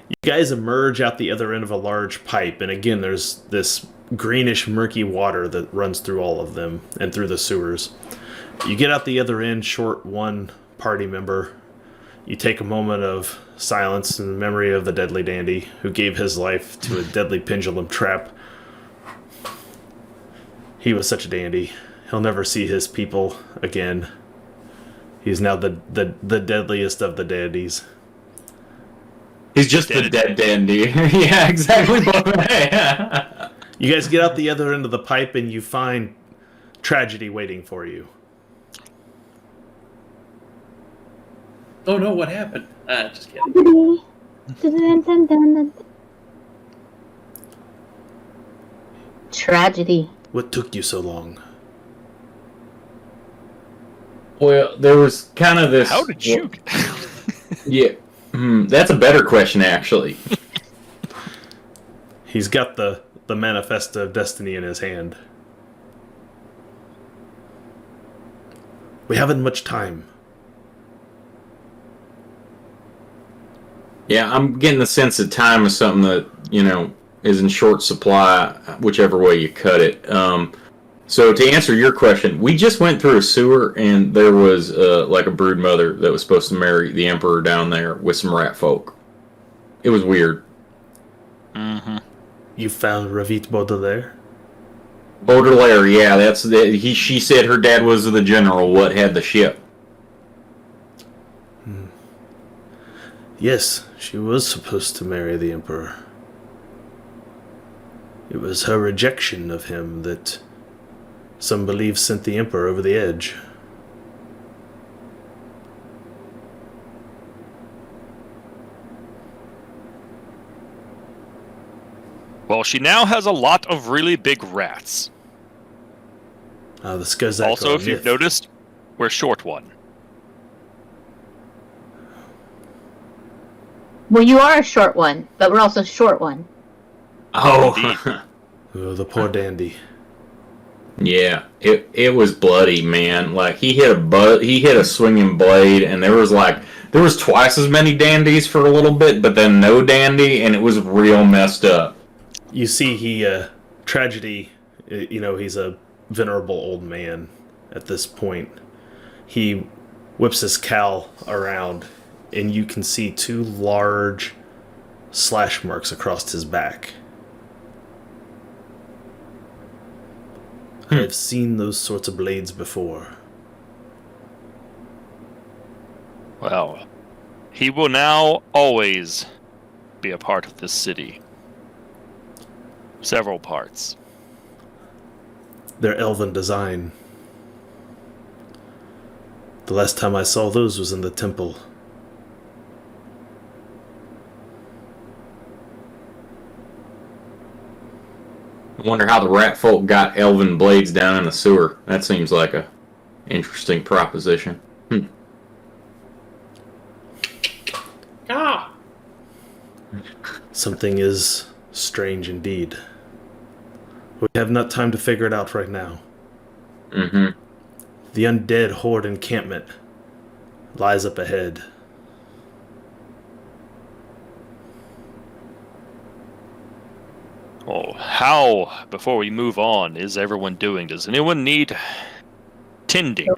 You guys emerge out the other end of a large pipe, and again, there's this greenish, murky water that runs through all of them and through the sewers. You get out the other end, short one party member. You take a moment of silence in memory of the deadly dandy who gave his life to a deadly pendulum trap. He was such a dandy. He'll never see his people again. He's now the deadliest of the dandies. He's just the dead dandy. Yeah, exactly. Yeah. You guys get out the other end of the pipe and you find tragedy waiting for you. Oh no, what happened? Just kidding. Tragedy. What took you so long? Well, there was kind of this... How did you? Yeah. That's a better question, actually. He's got the manifesto of destiny in his hand. We haven't much time. Yeah, I'm getting the sense that time is something that, you know, is in short supply, whichever way you cut it. So to answer your question, we just went through a sewer, and there was like a brood mother that was supposed to marry the emperor down there with some rat folk. It was weird. Mm-hmm. You found Ravit Baudelaire? Baudelaire, yeah, she said her dad was the general what had the ship. Yes, she was supposed to marry the Emperor. It was her rejection of him that some believe sent the Emperor over the edge. Well, she now has a lot of really big rats. The Skazak Also, if you've noticed, we're short one. Well, you are a short one, but we're also a short one. Oh, Oh, the poor dandy. yeah. It was bloody, man. Like he hit a swinging blade, and there was twice as many dandies for a little bit, but then no dandy, and it was real messed up. You see, tragedy. He's a venerable old man at this point. He whips his cowl around, and you can see 2 large slash marks across his back. I've seen those sorts of blades before. Well, he will now always be a part of this city. Several parts. Their elven design. The last time I saw those was in the temple. I wonder how the rat folk got elven blades down in the sewer. That seems like a interesting proposition. Ah! Something is strange indeed. We have not time to figure it out right now. Mm-hmm. The undead horde encampment lies up ahead. Oh, how, before we move on, is everyone doing? Does anyone need tending?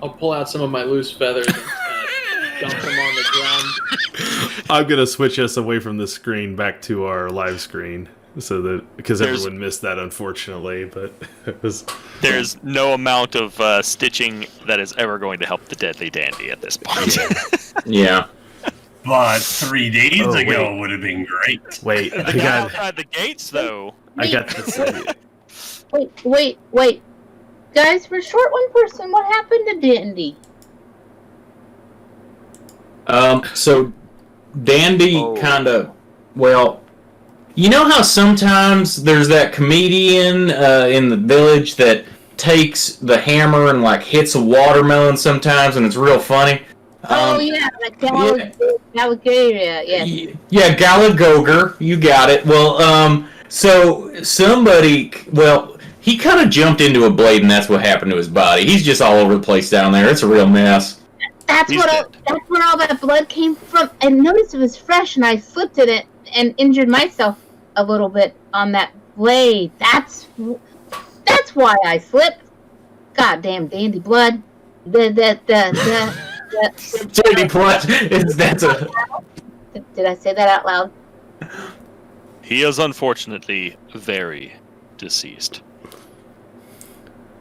I'll pull out some of my loose feathers and dump them on the ground. I'm gonna switch us away from the screen back to our live screen, so that because everyone missed that, unfortunately. But it was. There's no amount of stitching that is ever going to help the deadly dandy at this point. Yeah. But 3 days Oh, ago wait. would have been great. Wait, The I guy got, outside the gates, though. I got this. Wait. Guys, we're short one person. What happened to Dandy? So Dandy Oh. kind of, well, you know how sometimes there's that comedian in the village that takes the hammer and like hits a watermelon sometimes, and it's real funny. Yeah, like Vallandria, yeah. Yeah, Galagoger, you got it. Well, so somebody, he kind of jumped into a blade, and that's what happened to his body. He's just all over the place down there. It's a real mess. That's where all that blood came from. And notice it was fresh, and I slipped in it and injured myself a little bit on that blade. That's why I slipped. Goddamn dandy blood. Dirty blood. That's a. Did I say that out loud? He is unfortunately very deceased.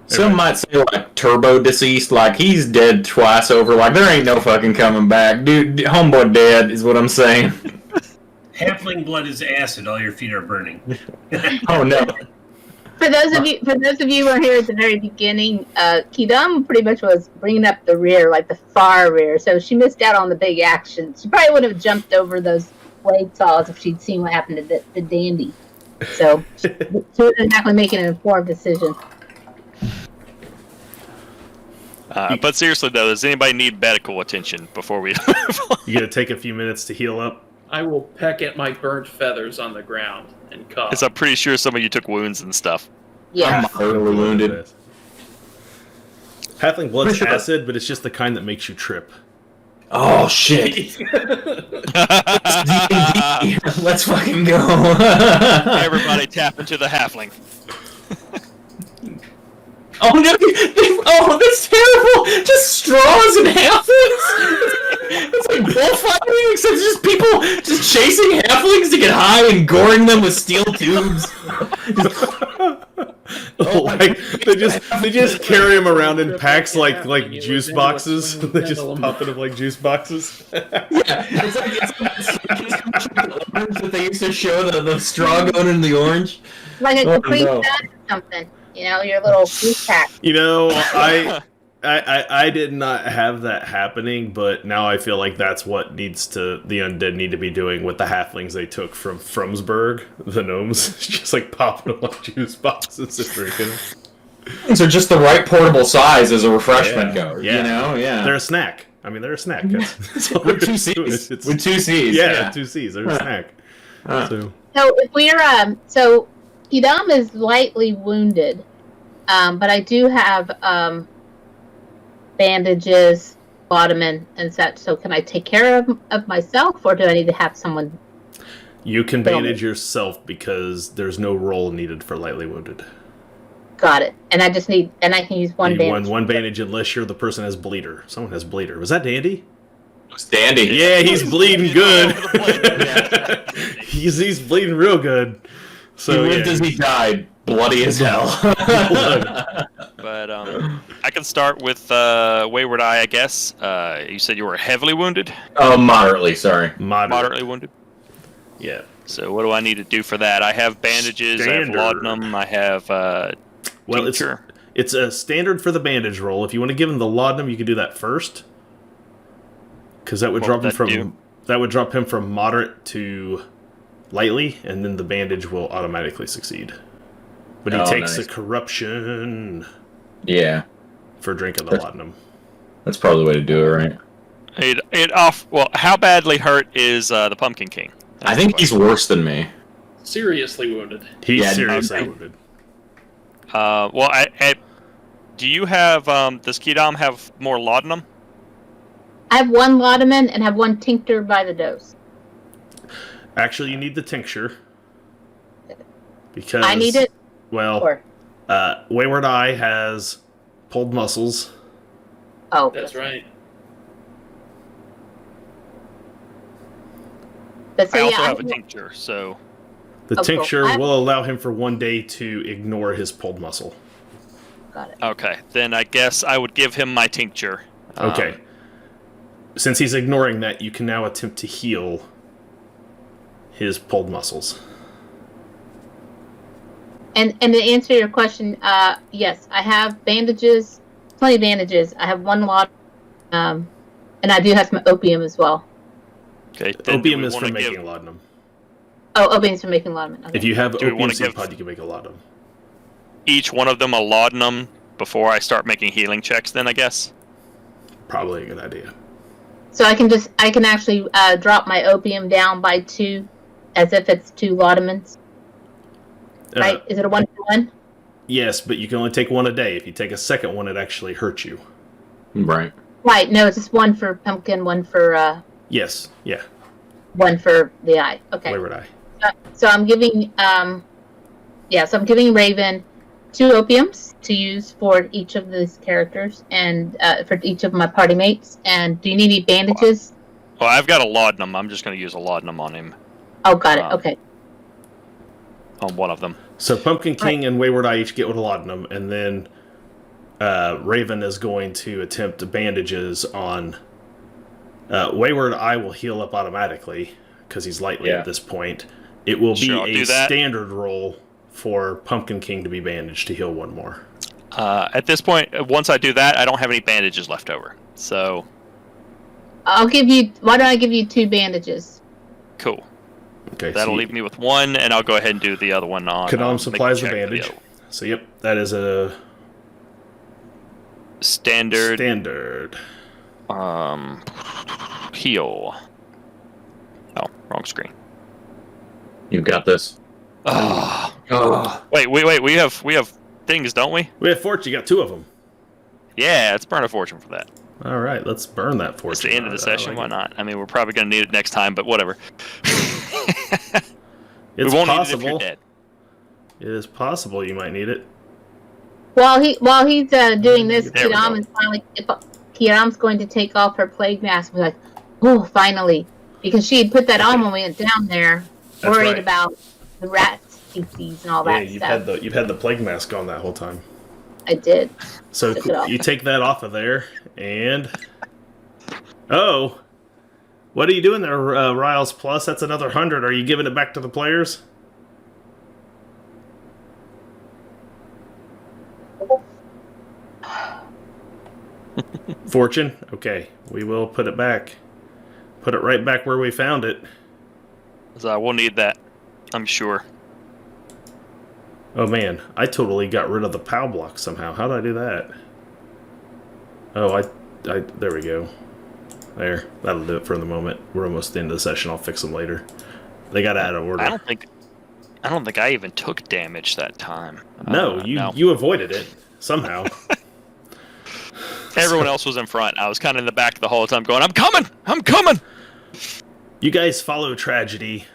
Some might say like turbo deceased, like he's dead twice over. Like there ain't no fucking coming back, dude. Homeboy dead is what I'm saying. Halfling blood is acid. All your feet are burning. Oh no. For those of you who are here at the very beginning, Kidam pretty much was bringing up the rear, like the far rear. So she missed out on the big action. She probably would have jumped over those blade saws if she'd seen what happened to the dandy. So she was exactly making an informed decision. But seriously, though, does anybody need medical attention before we move on? You gonna take a few minutes to heal up? I will peck at my burnt feathers on the ground and cough. Because I'm pretty sure some of you took wounds and stuff. Yeah. I'm mortally wounded. Halfling blood's acid, but it's just the kind that makes you trip. Oh shit. Let's fucking go. Everybody tap into the halfling. Oh no! Oh, that's terrible! Just straws and halflings. It's like bullfighting, except it's just people just chasing halflings to get high and goring them with steel tubes. Like they just carry them around in packs like juice boxes. They just pop them like juice boxes. Yeah, it's like that they used to show the straw going in the orange. Like a Oh, complete no. nut or something. You know, your little goose pack. You know, I did not have that happening, but now I feel like that's what the undead need to be doing with the halflings they took from Frumsburg, the gnomes. Just like popping them like juice boxes and drinking them. These are just the right portable size as a refreshment goes. Yeah. You know, yeah. They're a snack. I mean, they're a snack. That's all With there two is to it. C's. It's- With two C's. yeah, 2 C's. They're a snack. So So if we're so Kidam is lightly wounded, but I do have bandages, Ottoman, and such. So can I take care of myself, or do I need to have someone? you can bandage yourself because there's no roll needed for lightly wounded. Got it. And I can use one You bandage. one bandage unless you're the person has bleeder. Someone has bleeder. Was that Dandy? It's dandy. Yeah, he's bleeding good. All over the place. he's bleeding real good. So He lived yeah. as he died, bloody as hell. But I can start with Wayward Eye, I guess. You said you were heavily wounded, Oh, moderately, sorry. moderately wounded. Yeah. So what do I need to do for that? I have bandages, I have Standard. laudanum, I have Well, tincture. it's a standard for the bandage roll. If you want to give him the laudanum, you can do that first, because that would What drop him would that from do? that would drop him from moderate to lightly, and then the bandage will automatically succeed. But he Oh, takes nice. the corruption Yeah, for drinking the laudanum. that's probably the way to do it, right? It off. Well, how badly hurt is the Pumpkin King? I think he's worse than me. Seriously wounded. He's Yeah, seriously I- wounded. Well, do you have? Does Kidam have more laudanum? I have one laudanum and have one tincture by the dose. Actually, you need the tincture because I need it. Well, Or Wayward Eye has pulled muscles. oh, That's right. But so I also yeah, have a tincture, so The Oh, cool. tincture I- will allow him for 1 day to ignore his pulled muscle. got it. okay. Then I guess I would give him my tincture. Okay. Since he's ignoring that, you can now attempt to heal his pulled muscles. And to answer your question, yes, I have bandages, plenty of bandages. I have one lot, and I do have some opium as well. Okay. then do Opium we is wanna for making give- laudanum. Oh, opium's for making laudanum. Okay. If you have Do we opium wanna seed give- pod, you can make a laudanum. each one of them a laudanum before I start making healing checks. Then I guess. Probably a good idea. So I can actually drop my opium down by 2, as if it's 2 laudaments. Right? Is it a 1-to-1? Yes, but you can only take 1 a day. If you take a second one, it actually hurts you. Right. Right. No, it's just 1 for pumpkin, 1 for Yes, yeah. 1 for the eye. Okay. Wayward Eye. So I'm giving so I'm giving Raven 2 opiums to use for each of these characters and for each of my party mates. And do you need any bandages? Well, I've got a laudanum. I'm just going to use a laudanum on him, Oh, got it. Um, Okay. on one of them. So Pumpkin King and Wayward Eye each get with a laudanum, and then Raven is going to attempt bandages on... Wayward Eye will heal up automatically, because he's lightly Yeah. at this point. It will be Sure, I'll a do that. standard roll for Pumpkin King to be bandaged to heal 1 more. At this point, once I do that, I don't have any bandages left over. So I'll give you. Why don't I give you 2 bandages? cool. Okay, That'll so leave me with 1, and I'll go ahead and do the other one on. Kadam make supplies the check for bandage. other one. So yep, that is a Standard standard. heal. Oh, wrong screen. You've got this. Oh. Oh. Wait. We have things, don't we? We have fortune. You got 2 of them. Yeah, let's burn a fortune for that. All right, let's burn that fortune. It's the end of the I session. like Why it. not? I mean, we're probably going to need it next time, but whatever. It's we won't possible. need it if you're dead. It is possible you might need it. While he's doing this, There we Kiram go. is finally. Kiram's going to take off her plague mask. We're like, oh, finally, because she had put that on when we went down there, That's worried right. about the rat species and all Yeah, that stuff. you've had the plague mask on that whole time. I did. So Took it off. you take that off of there, and oh, what are you doing there, Riles Plus? That's another 100. Are you giving it back to the players? Fortune? Okay, we will put it back. Put it right back where we found it. So we'll need that, I'm sure. Oh man, I totally got rid of the POW block somehow. How did I do that? Oh, I there we go. There, that'll do it for the moment. We're almost at the end of the session. I'll fix them later. They got out of order. I don't think I even took damage that time. No, you avoided it somehow. Everyone else was in front. I was kind of in the back the whole time going, I'm coming! I'm coming! You guys follow tragedy.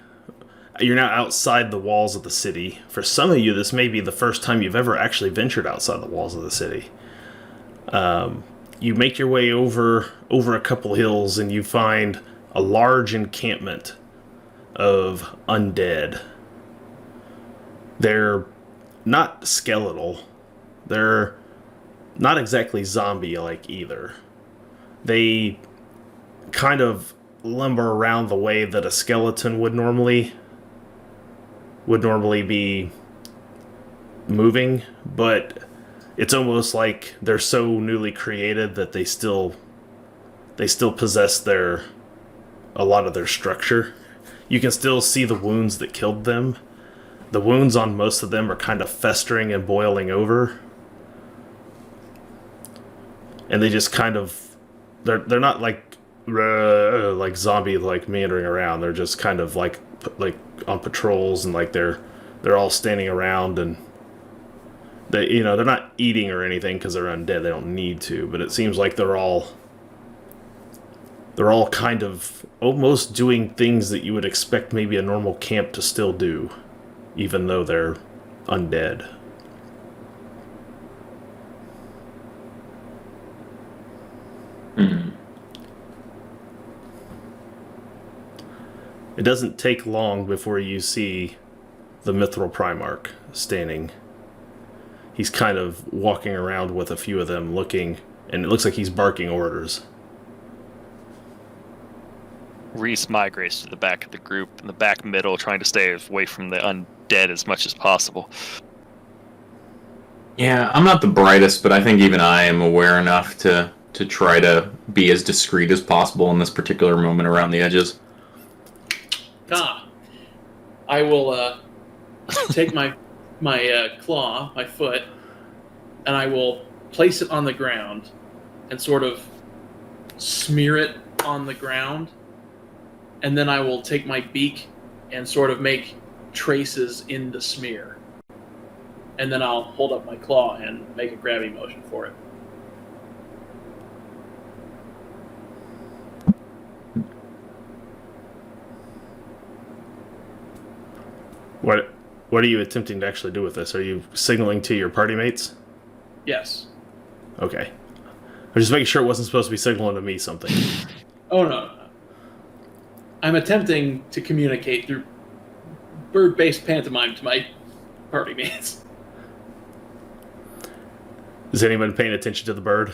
You're now outside the walls of the city. For some of you, this may be the first time you've ever actually ventured outside the walls of the city. You make your way over a couple hills and you find a large encampment of undead. They're not skeletal. They're not exactly zombie-like either. They kind of lumber around the way that a skeleton would normally be moving, but it's almost like they're so newly created that they still possess a lot of their structure. You can still see the wounds that killed them. The wounds on most of them are kind of festering and boiling over. And they just kind of they're not like zombie like meandering around. They're just kind of like on patrols, and like they're all standing around, and they're not eating or anything because they're undead. They don't need to, but it seems like they're all kind of almost doing things that you would expect maybe a normal camp to still do, even though they're undead. Mm-hmm. It doesn't take long before you see the Mithril Primarch standing. He's kind of walking around with a few of them looking, and it looks like he's barking orders. Reese migrates to the back of the group, in the back middle, trying to stay away from the undead as much as possible. Yeah, I'm not the brightest, but I think even I am aware enough to try to be as discreet as possible in this particular moment around the edges. I will take my claw, my foot, and I will place it on the ground and sort of smear it on the ground. And then I will take my beak and sort of make traces in the smear. And then I'll hold up my claw and make a grabby motion for it. What are you attempting to actually do with this? Are you signaling to your party mates? Yes. Okay. I'm just making sure it wasn't supposed to be signaling to me something. Oh, no. I'm attempting to communicate through bird-based pantomime to my party mates. Is anyone paying attention to the bird?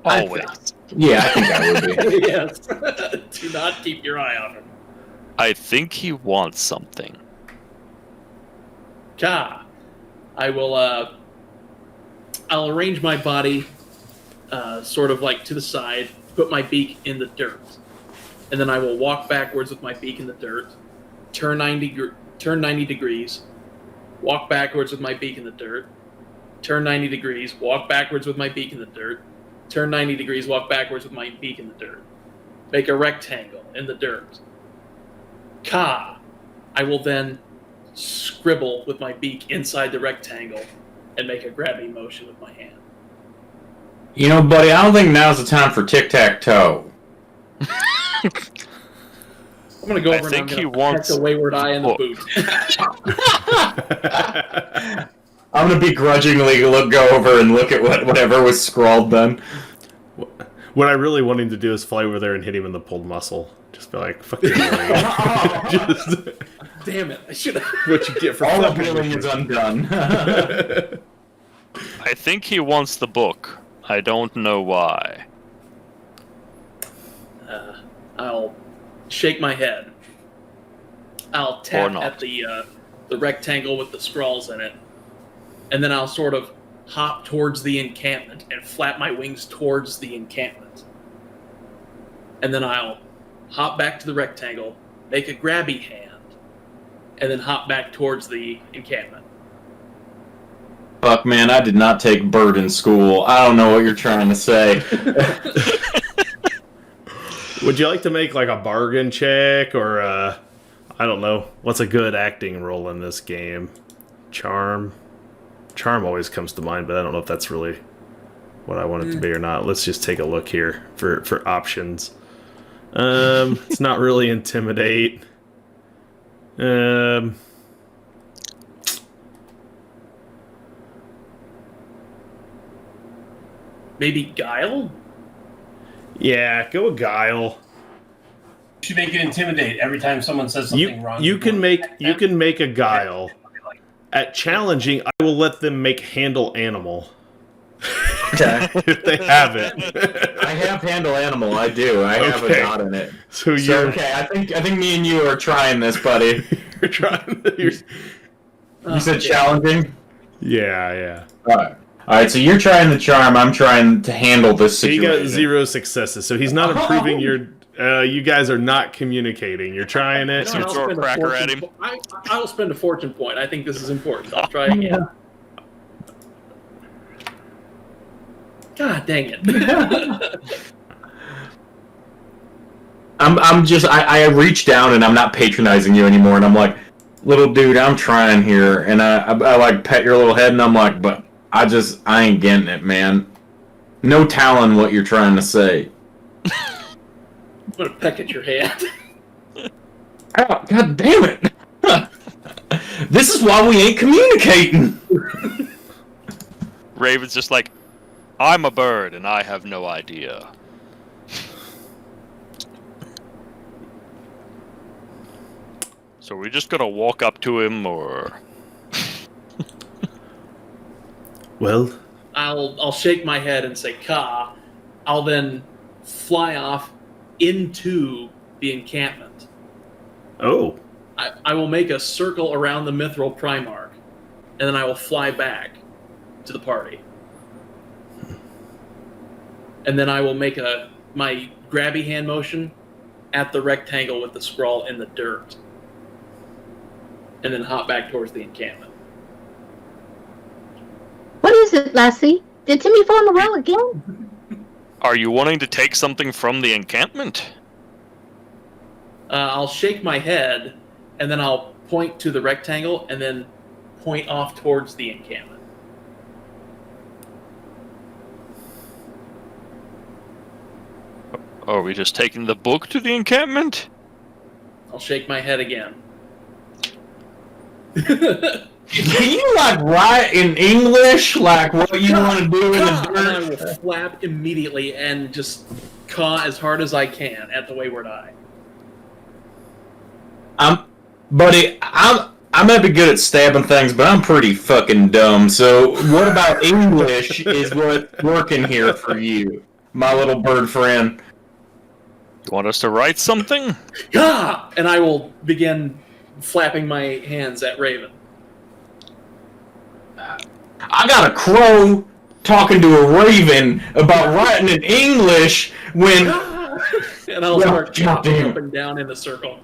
Always. Yeah, I think I would be. Yes. Do not keep your eye on him. I think he wants something. I will, I'll arrange my body, sort of like to the side, put my beak in the dirt. And then I will walk backwards with my beak in the dirt, turn 90 degrees, walk backwards with my beak in the dirt, turn 90 degrees, walk backwards with my beak in the dirt, turn 90 degrees, walk backwards with my beak in the dirt. Make a rectangle in the dirt. I will then scribble with my beak inside the rectangle and make a grabby motion with my hand. You know, buddy, I don't think now's the time for tic-tac-toe. I'm going to go over and I'm going to catch a wayward eye in the boot. I'm going to begrudgingly go over and look at whatever was scrawled then. What I really wanted to do is fly over there and hit him in the pulled muscle. Just be like, fuck you. Just, damn it. I should have. What you get for all the healing is undone. I think he wants the book. I don't know why. I'll shake my head. I'll tap at the rectangle with the scrawls in it. And then I'll sort of hop towards the encampment and flap my wings towards the encampment. And then I'll hop back to the rectangle, make a grabby hand, and then hop back towards the encampment. Fuck, man, I did not take bird in school. I don't know what you're trying to say. Would you like to make like a bargain check or I don't know. What's a good acting role in this game? Charm. Charm always comes to mind, but I don't know if that's really what I want it to be or not. Let's just take a look here for options. It's not really intimidate. Maybe guile? Yeah, go with guile. You should make it intimidate every time someone says something wrong. You can make a guile. At challenging, I will let them make handle animal. Okay. If they have it. I have handle animal. I do. I have a dot in it. So okay. I think me and you are trying this, buddy. You're trying. You said challenging. Yeah. All right. So you're trying the charm. I'm trying to handle this So situation. you got 0 successes. So he's not improving your. You guys are not communicating. You're trying it. So throw a cracker at him. I will spend a fortune point. I think this is important. I'll try again. God dang it. I reach down and I'm not patronizing you anymore, and I'm like, little dude, I'm trying here, and I like pet your little head, and I'm like, but I ain't getting it, man. No telling what you're trying to say. I'm gonna peck at your hand. Oh, God damn it! This is why we ain't communicating. Raven's just like, I'm a bird and I have no idea. So we're just gonna walk up to him, or? Well, I'll shake my head and say "Ka." I'll then fly off into the encampment. oh, I will make a circle around the Mithril Primarch, and then I will fly back to the party. And then I will make my grabby hand motion at the rectangle with the scroll in the dirt. And then hop back towards the encampment. What is it, Lassie? Did Timmy fall in the well again? Are you wanting to take something from the encampment? I'll shake my head, and then I'll point to the rectangle, and then point off towards the encampment. Are we just taking the book to the encampment? I'll shake my head again. Can you write in English what you want to do in the And I dirt? will flap immediately and just caw as hard as I can at the wayward eye. Buddy, I might be good at stabbing things, but I'm pretty fucking dumb. So what about English is what's working here for you, my little bird friend? You want us to write something? Ah! And I will begin flapping my hands at Raven. I got a crow talking to a raven about writing in English when... And I'll start chopping goddamn. up and down in the circle.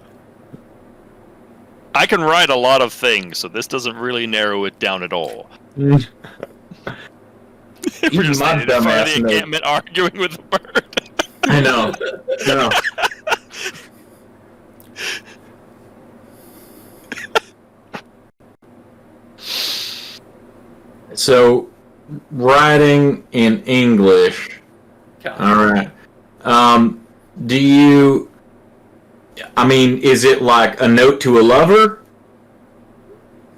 I can write a lot of things, so this doesn't really narrow it down at all. We're just my standing in front of dumbass the knows. encampment arguing with a bird. I know. So, writing in English. All right. Do you? I mean, is it like a note to a lover?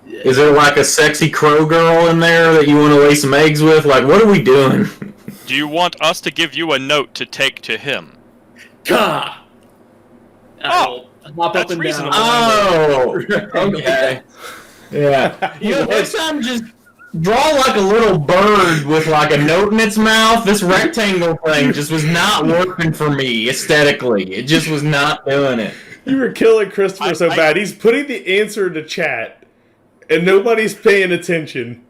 Is there like a sexy crow girl in there that you want to lay some eggs with? Like, what are we doing? Do you want us to give you a note to take to him? Gah! I'll hop up that's and reasonable. down. Oh, okay. Yeah. You know, next time just draw like a little bird with like a note in its mouth. This rectangle thing just was not working for me aesthetically. It just was not doing it. you were killing Christopher so bad. He's putting the answer into chat, and nobody's paying attention.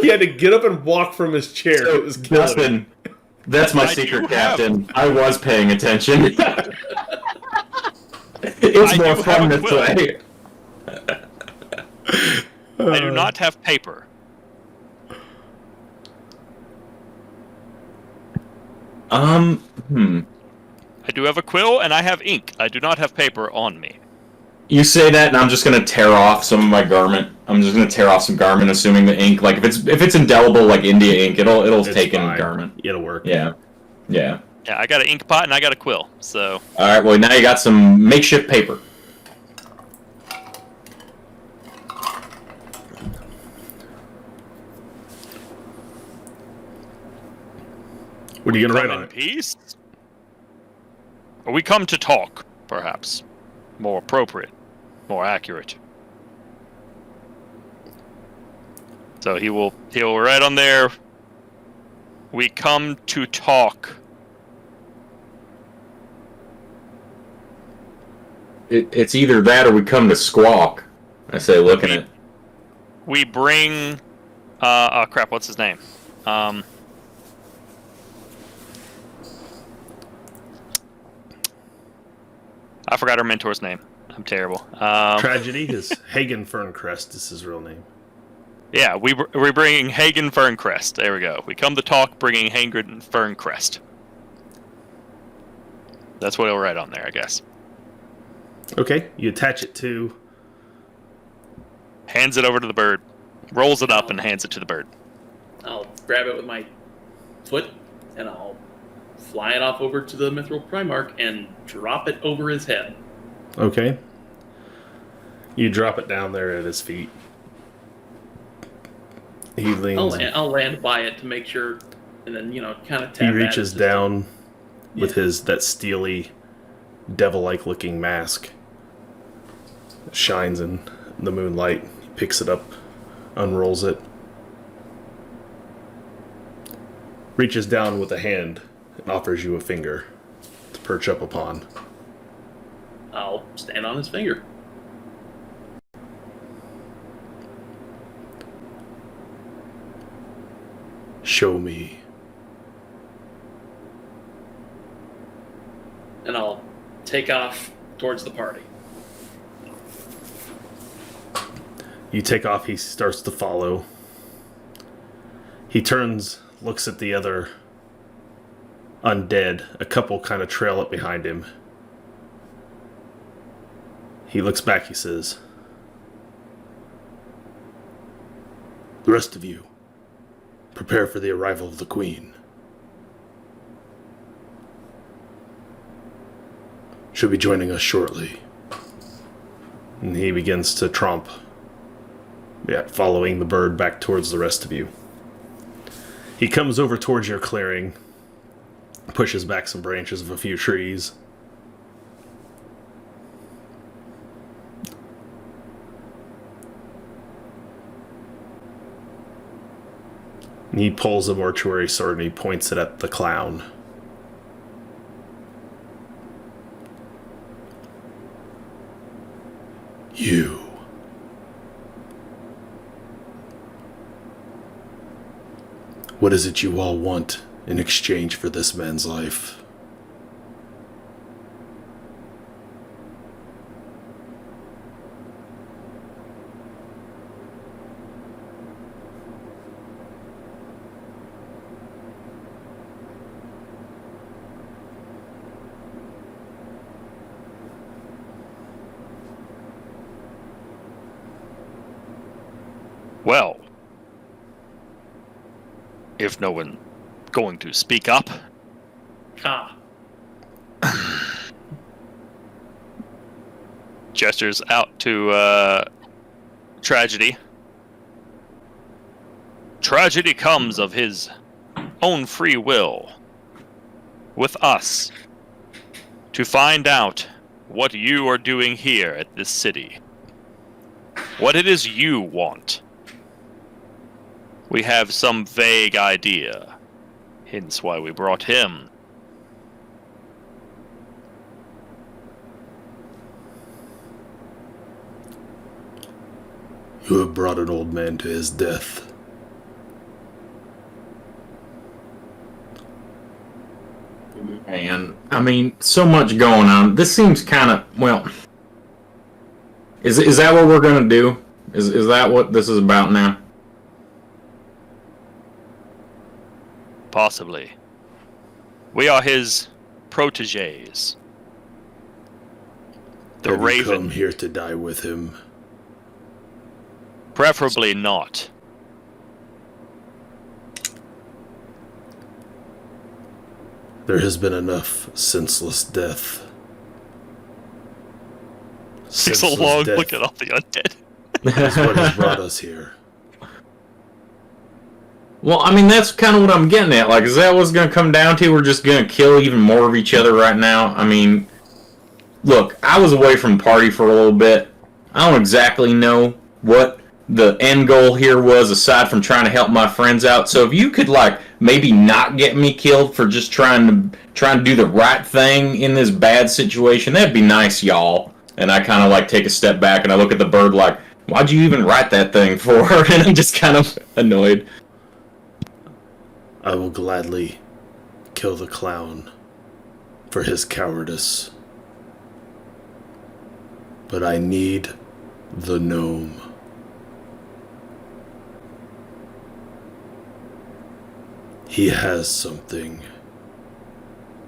He had to get up and walk from his chair. It was killing him. Dustin, that's my I secret do have- captain. I was paying attention. It's I more do fun have a this quill. way. I do not have paper. I do have a quill and I have ink. I do not have paper on me. You say that, and I'm just gonna tear off some of my garment. I'm just gonna tear off some garment, assuming the ink, like if it's indelible like India ink, it'll It's take in fine. garment. It'll work. Yeah. Yeah, I got an ink pot and I got a quill. So All right. Well, now you got some makeshift paper. What are you gonna write come on in it? peace. Or we come to talk, perhaps. More appropriate, more accurate. So he'll write on there. We come to talk. It's either that or we come to squawk. I say, looking at. We bring. Oh crap! What's his name? I forgot our mentor's name. I'm terrible. Tragedy is Hagen Ferncrest is his real name. Yeah, we're bringing Hagen Ferncrest. There we go. We come to talk, bringing Hagen Ferncrest. That's what he'll write on there, I guess. Okay, you attach it to. Hands it over to the bird. Rolls it up and hands it to the bird. I'll grab it with my foot, and I'll fly it off over to the Mithril Primarch and drop it over his head. Okay. You drop it down there at his feet. He leans. I'll land by it to make sure, and then kind of tap. He at reaches it down with that steely, devil-like looking mask. It shines in the moonlight. He picks it up, unrolls it, reaches down with a hand, and offers you a finger to perch up upon. I'll stand on his finger. Show me. And I'll take off towards the party. You take off, he starts to follow. He turns, looks at the other undead. A couple kind of trail up behind him. He looks back, he says, "The rest of you, prepare for the arrival of the Queen. She'll be joining us shortly." And he begins to tromp, following the bird back towards the rest of you. He comes over towards your clearing, pushes back some branches of a few trees. And he pulls a mortuary sword and he points it at the clown. You. What is it you all want in exchange for this man's life? Well, if no one going to speak up, Ha! gestures out to Tragedy. Tragedy comes of his own free will with us to find out what you are doing here at this city. What it is you want. We have some vague idea, hence why we brought him. You have brought an old man to his death. Man, I mean, so much going on. This seems kind of, well, is that what we're gonna do? Is that what this is about now? Possibly. We are his proteges. The Have you Raven. come here to die with him? Preferably not. There has been enough senseless death. Takes a long look at all the undead. Is what has brought us here. Well, I mean, that's kind of what I'm getting at. Like, is that what's going to come down to? We're just going to kill even more of each other right now? I mean, look, I was away from the party for a little bit. I don't exactly know what the end goal here was, aside from trying to help my friends out. So if you could, like, maybe not get me killed for just trying to do the right thing in this bad situation, that'd be nice, y'all. And I kind of, like, take a step back and I look at the bird like, why'd you even write that thing for? And I'm just kind of annoyed. I will gladly kill the clown for his cowardice. But I need the gnome. He has something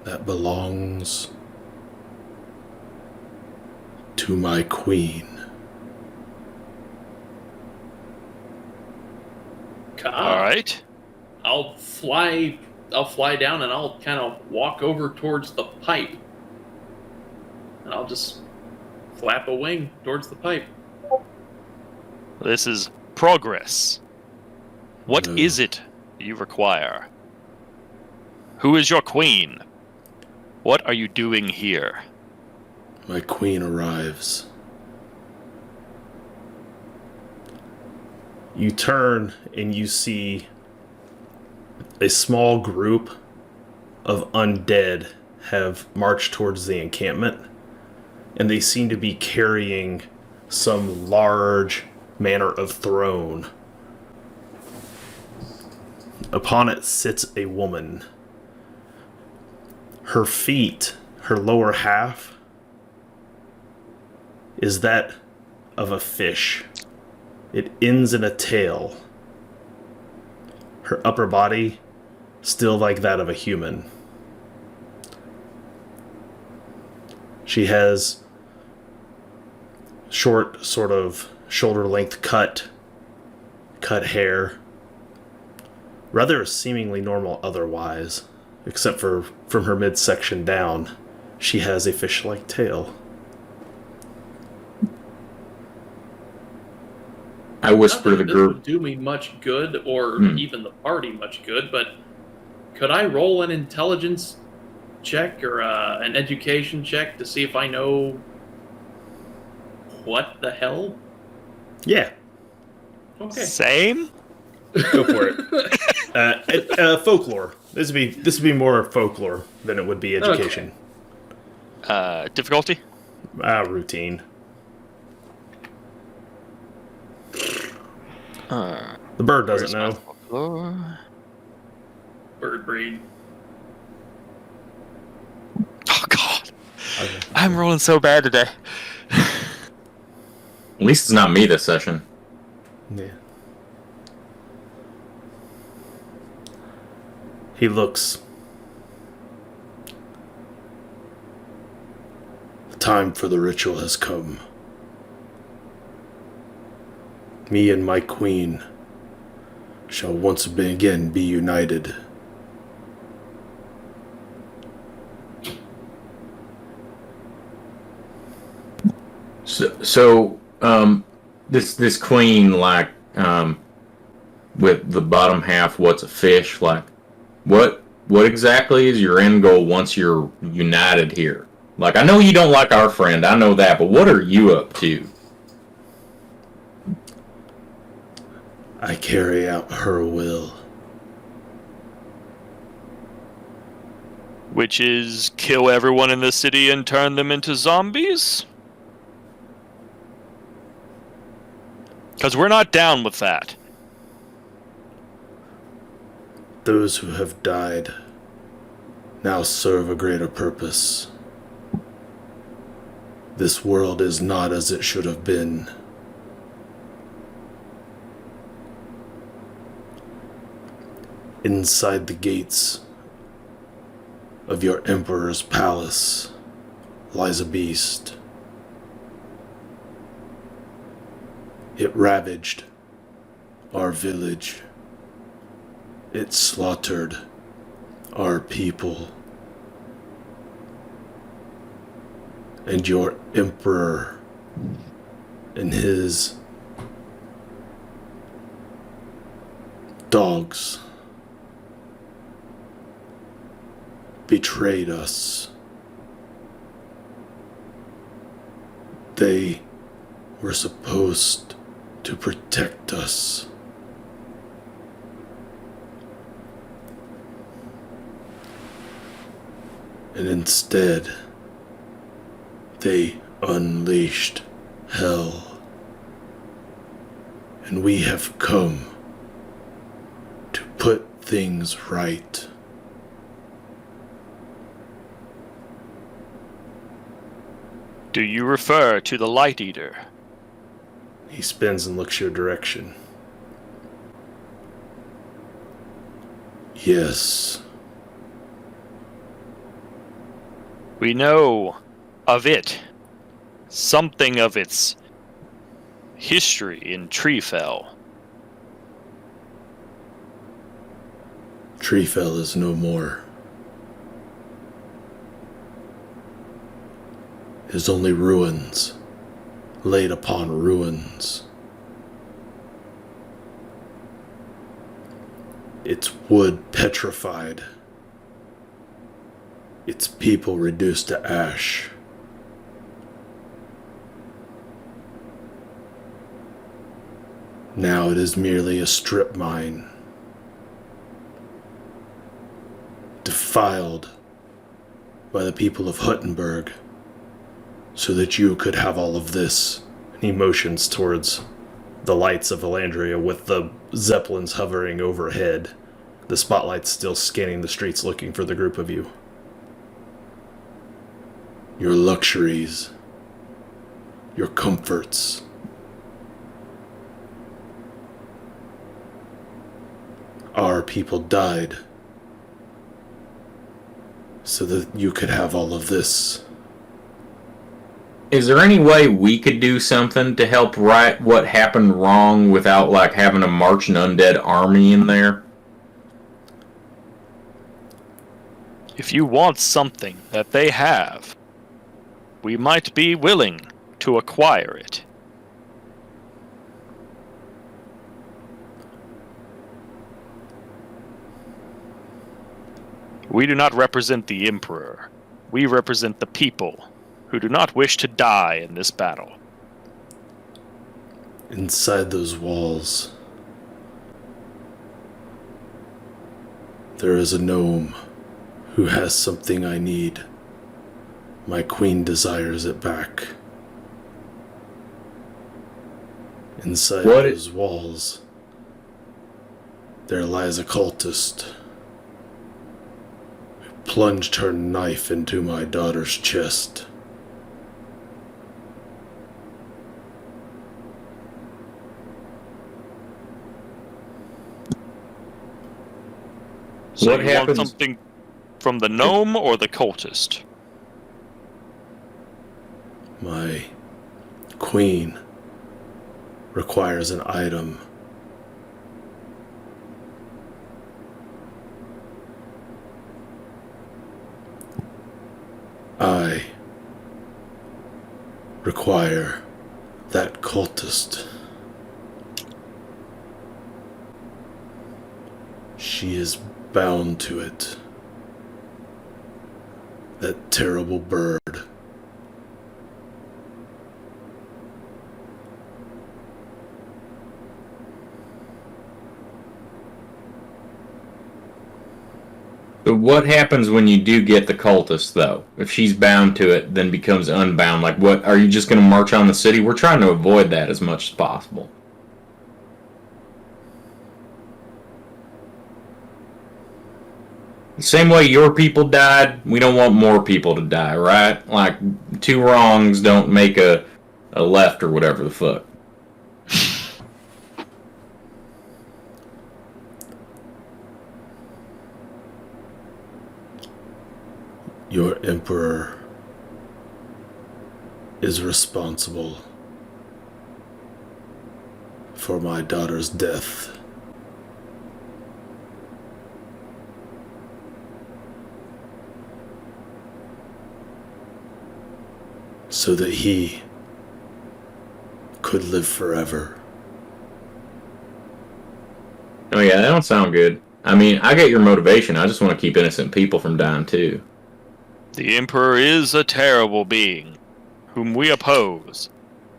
that belongs to my queen. All right. I'll fly down and I'll kind of walk over towards the pipe. And I'll just flap a wing towards the pipe. This is progress. What No. is it you require? Who is your queen? What are you doing here? My queen arrives. You turn and you see a small group of undead have marched towards the encampment, and they seem to be carrying some large manner of throne. Upon it sits a woman. Her feet, her lower half, is that of a fish. It ends in a tail. Her upper body, still like that of a human. She has short, sort of shoulder-length cut hair. Rather seemingly normal otherwise, except for from her midsection down, she has a fish-like tail. I whisper to the This group. would do me much good, or Hmm. even the party much good, but could I roll an intelligence check or an education check to see if I know what the hell? Yeah, Okay. Same? go for it. Folklore. This would be more folklore than it would be education. Difficulty? Routine. The bird doesn't know. Bird breed. Oh god. Okay. I'm rolling so bad today. At least it's not me this session. Yeah. He looks. The time for the ritual has come. Me and my queen shall once again be united. So this queen, like, with the bottom half, what's a fish? Like, what exactly is your end goal once you're united here? Like, I know you don't like our friend, I know that, but what are you up to? I carry out her will. Which is kill everyone in the city and turn them into zombies? Because we're not down with that. Those who have died now serve a greater purpose. This world is not as it should have been. Inside the gates of your emperor's palace lies a beast. It ravaged our village. It slaughtered our people. And your emperor and his dogs betrayed us. They were supposed to protect us. And instead, they unleashed hell. And we have come to put things right. Do you refer to the Light Eater? He spins and looks your direction. Yes. We know of it. Something of its history in Treefell. Treefell is no more. Is only ruins, laid upon ruins. Its wood petrified, its people reduced to ash. Now it is merely a strip mine, defiled by the people of Huttenberg, so that you could have all of this. And he motions towards the lights of Vallandria with the zeppelins hovering overhead, the spotlights still scanning the streets looking for the group of you. Your luxuries, your comforts. Our people died so that you could have all of this. Is there any way we could do something to help right what happened wrong without, like, having to march an undead army in there? If you want something that they have, we might be willing to acquire it. We do not represent the Emperor. We represent the people who do not wish to die in this battle. Inside those walls, there is a gnome who has something I need. My queen desires it back. Inside those walls, there lies a cultist who plunged her knife into my daughter's chest. So What you happens- want something from the gnome or the cultist? My queen requires an item. I require that cultist. She is bound to it. That terrible bird. But what happens when you do get the cultist, though? If she's bound to it, then becomes unbound. Like, what? Are you just going to march on the city? We're trying to avoid that as much as possible. Same way your people died, we don't want more people to die, right? Like, two wrongs don't make a left or whatever the fuck. Your emperor is responsible for my daughter's death. So that he could live forever. Oh yeah, that don't sound good. I mean, I get your motivation. I just want to keep innocent people from dying too. The Emperor is a terrible being, whom we oppose.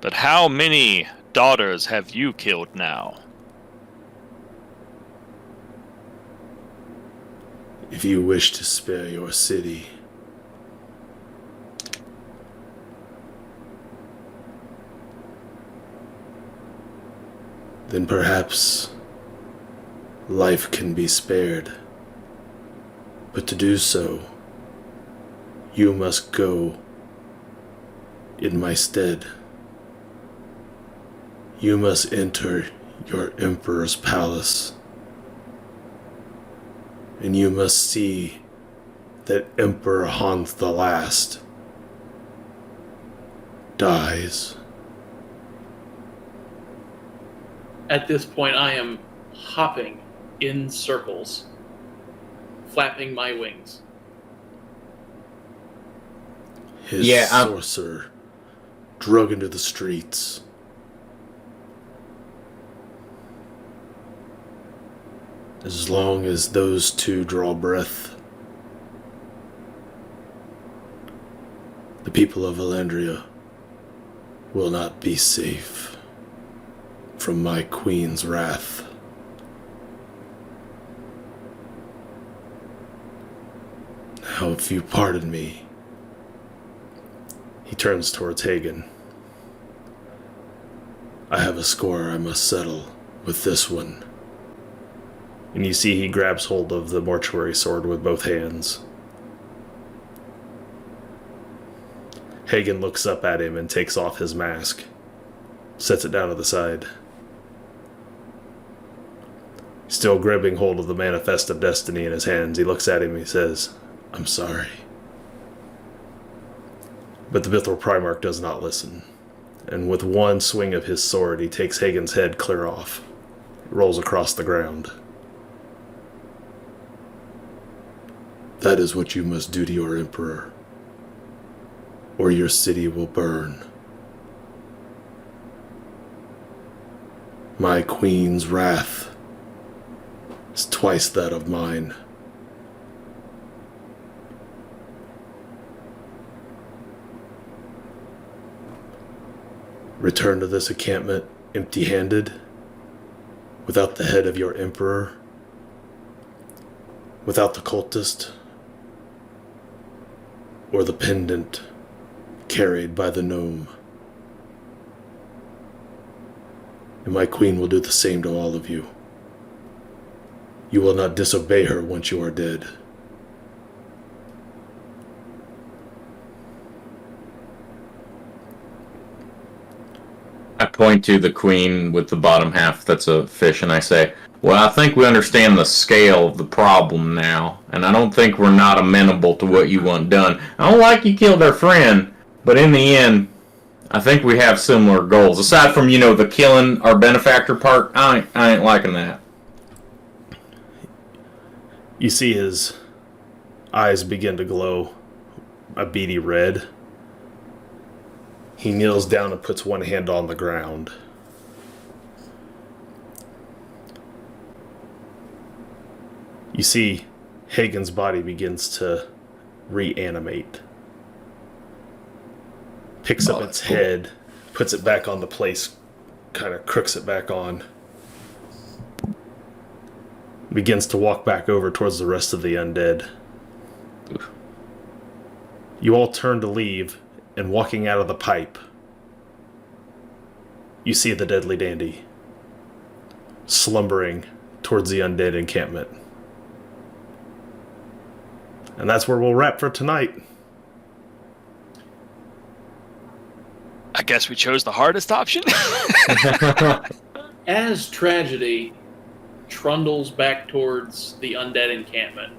But how many daughters have you killed now? If you wish to spare your city, then perhaps life can be spared. But to do so, you must go in my stead. You must enter your emperor's palace, and you must see that Emperor Hans the Last dies. At this point, I am hopping in circles, flapping my wings. His sorcerer drug into the streets. As long as those two draw breath, the people of Vallandria will not be safe from my queen's wrath. Now, if you pardon me, he turns towards Hagen. I have a score I must settle with this one. And you see he grabs hold of the mortuary sword with both hands. Hagen looks up at him and takes off his mask, sets it down to the side. Still gripping hold of the Manifest of Destiny in his hands, he looks at him and he says, "I'm sorry." But the Bithor Primarch does not listen, and with one swing of his sword, he takes Hagen's head clear off, rolls across the ground. That is what you must do to your emperor, or your city will burn. My queen's wrath is twice that of mine. Return to this encampment empty-handed, without the head of your emperor, without the cultist, or the pendant carried by the gnome. And my queen will do the same to all of you. You will not disobey her once you are dead. I point to the queen with the bottom half that's a fish, and I say, well, I think we understand the scale of the problem now, and I don't think we're not amenable to what you want done. I don't like you killed our friend, but in the end, I think we have similar goals. Aside from, the killing our benefactor part, I ain't liking that. You see his eyes begin to glow a beady red. He kneels down and puts one hand on the ground. You see Hagen's body begins to reanimate. Picks up its head, puts it back on the place, kind of crooks it back on. Begins to walk back over towards the rest of the undead. You all turn to leave, and walking out of the pipe, you see the deadly dandy slumbering towards the undead encampment. And that's where we'll wrap for tonight. I guess we chose the hardest option. As tragedy trundles back towards the undead encampment,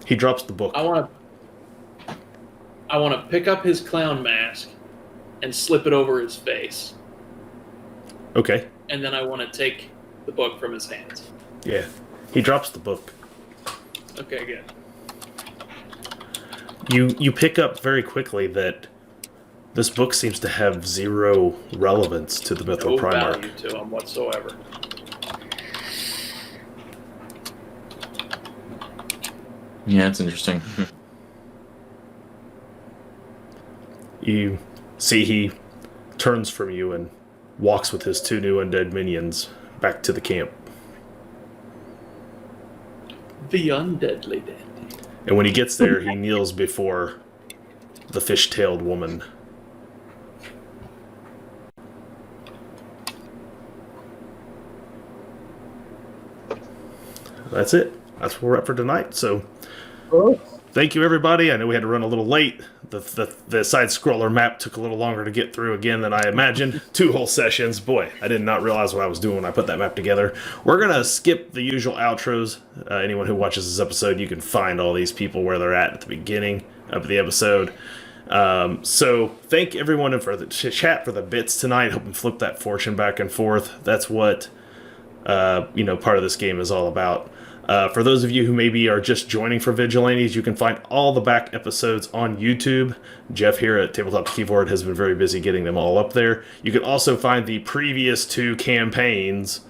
He drops the book. I want to pick up his clown mask and slip it over his face, Okay. and then I want to take the book from his hands. Yeah. He drops the book. Okay, good. You pick up very quickly that this book seems to have zero relevance to the No Mythril Primarch. value to him whatsoever. Yeah, it's interesting. You see he turns from you and walks with his 2 new undead minions back to the camp. The undeadly dandy. And when he gets there, he kneels before the fish-tailed woman. That's it. That's where we're at for tonight. So, thank you, everybody. I know we had to run a little late. The side-scroller map took a little longer to get through again than I imagined. 2 whole sessions. Boy, I did not realize what I was doing when I put that map together. We're going to skip the usual outros. Anyone who watches this episode, you can find all these people where they're at the beginning of the episode. So thank everyone for the chat for the bits tonight. Hope and flip that fortune back and forth. That's what part of this game is all about. For those of you who maybe are just joining for Vigilantes, you can find all the back episodes on YouTube. Jeff here at Tabletop Keyboard has been very busy getting them all up there. You can also find the previous 2 campaigns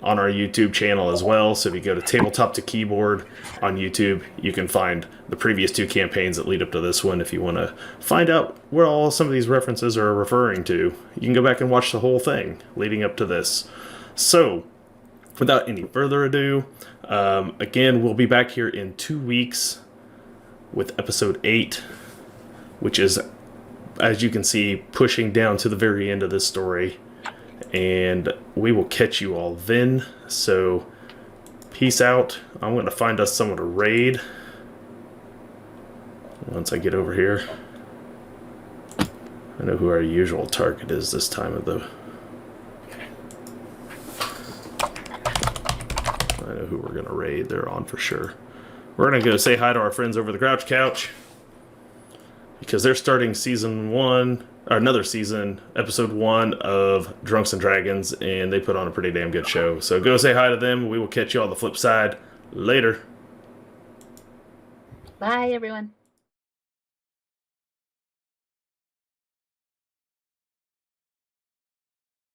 on our YouTube channel as well. So if you go to Tabletop to Keyboard on YouTube, you can find the previous 2 campaigns that lead up to this one if you want to find out where all some of these references are referring to. You can go back and watch the whole thing leading up to this. So, without any further ado, again, we'll be back here in 2 weeks with episode 8, which is, as you can see, pushing down to the very end of this story. And we will catch you all then. So, peace out. I'm going to find us someone to raid once I get over here. I know who our usual target is this time of the... I know who we're going to raid. They're on for sure. We're going to go say hi to our friends over the Grouch Couch, because they're starting season 1, or another season, episode 1 of Drunks and Dragons, and they put on a pretty damn good show. So go say hi to them. We will catch you on the flip side. Later. Bye, everyone.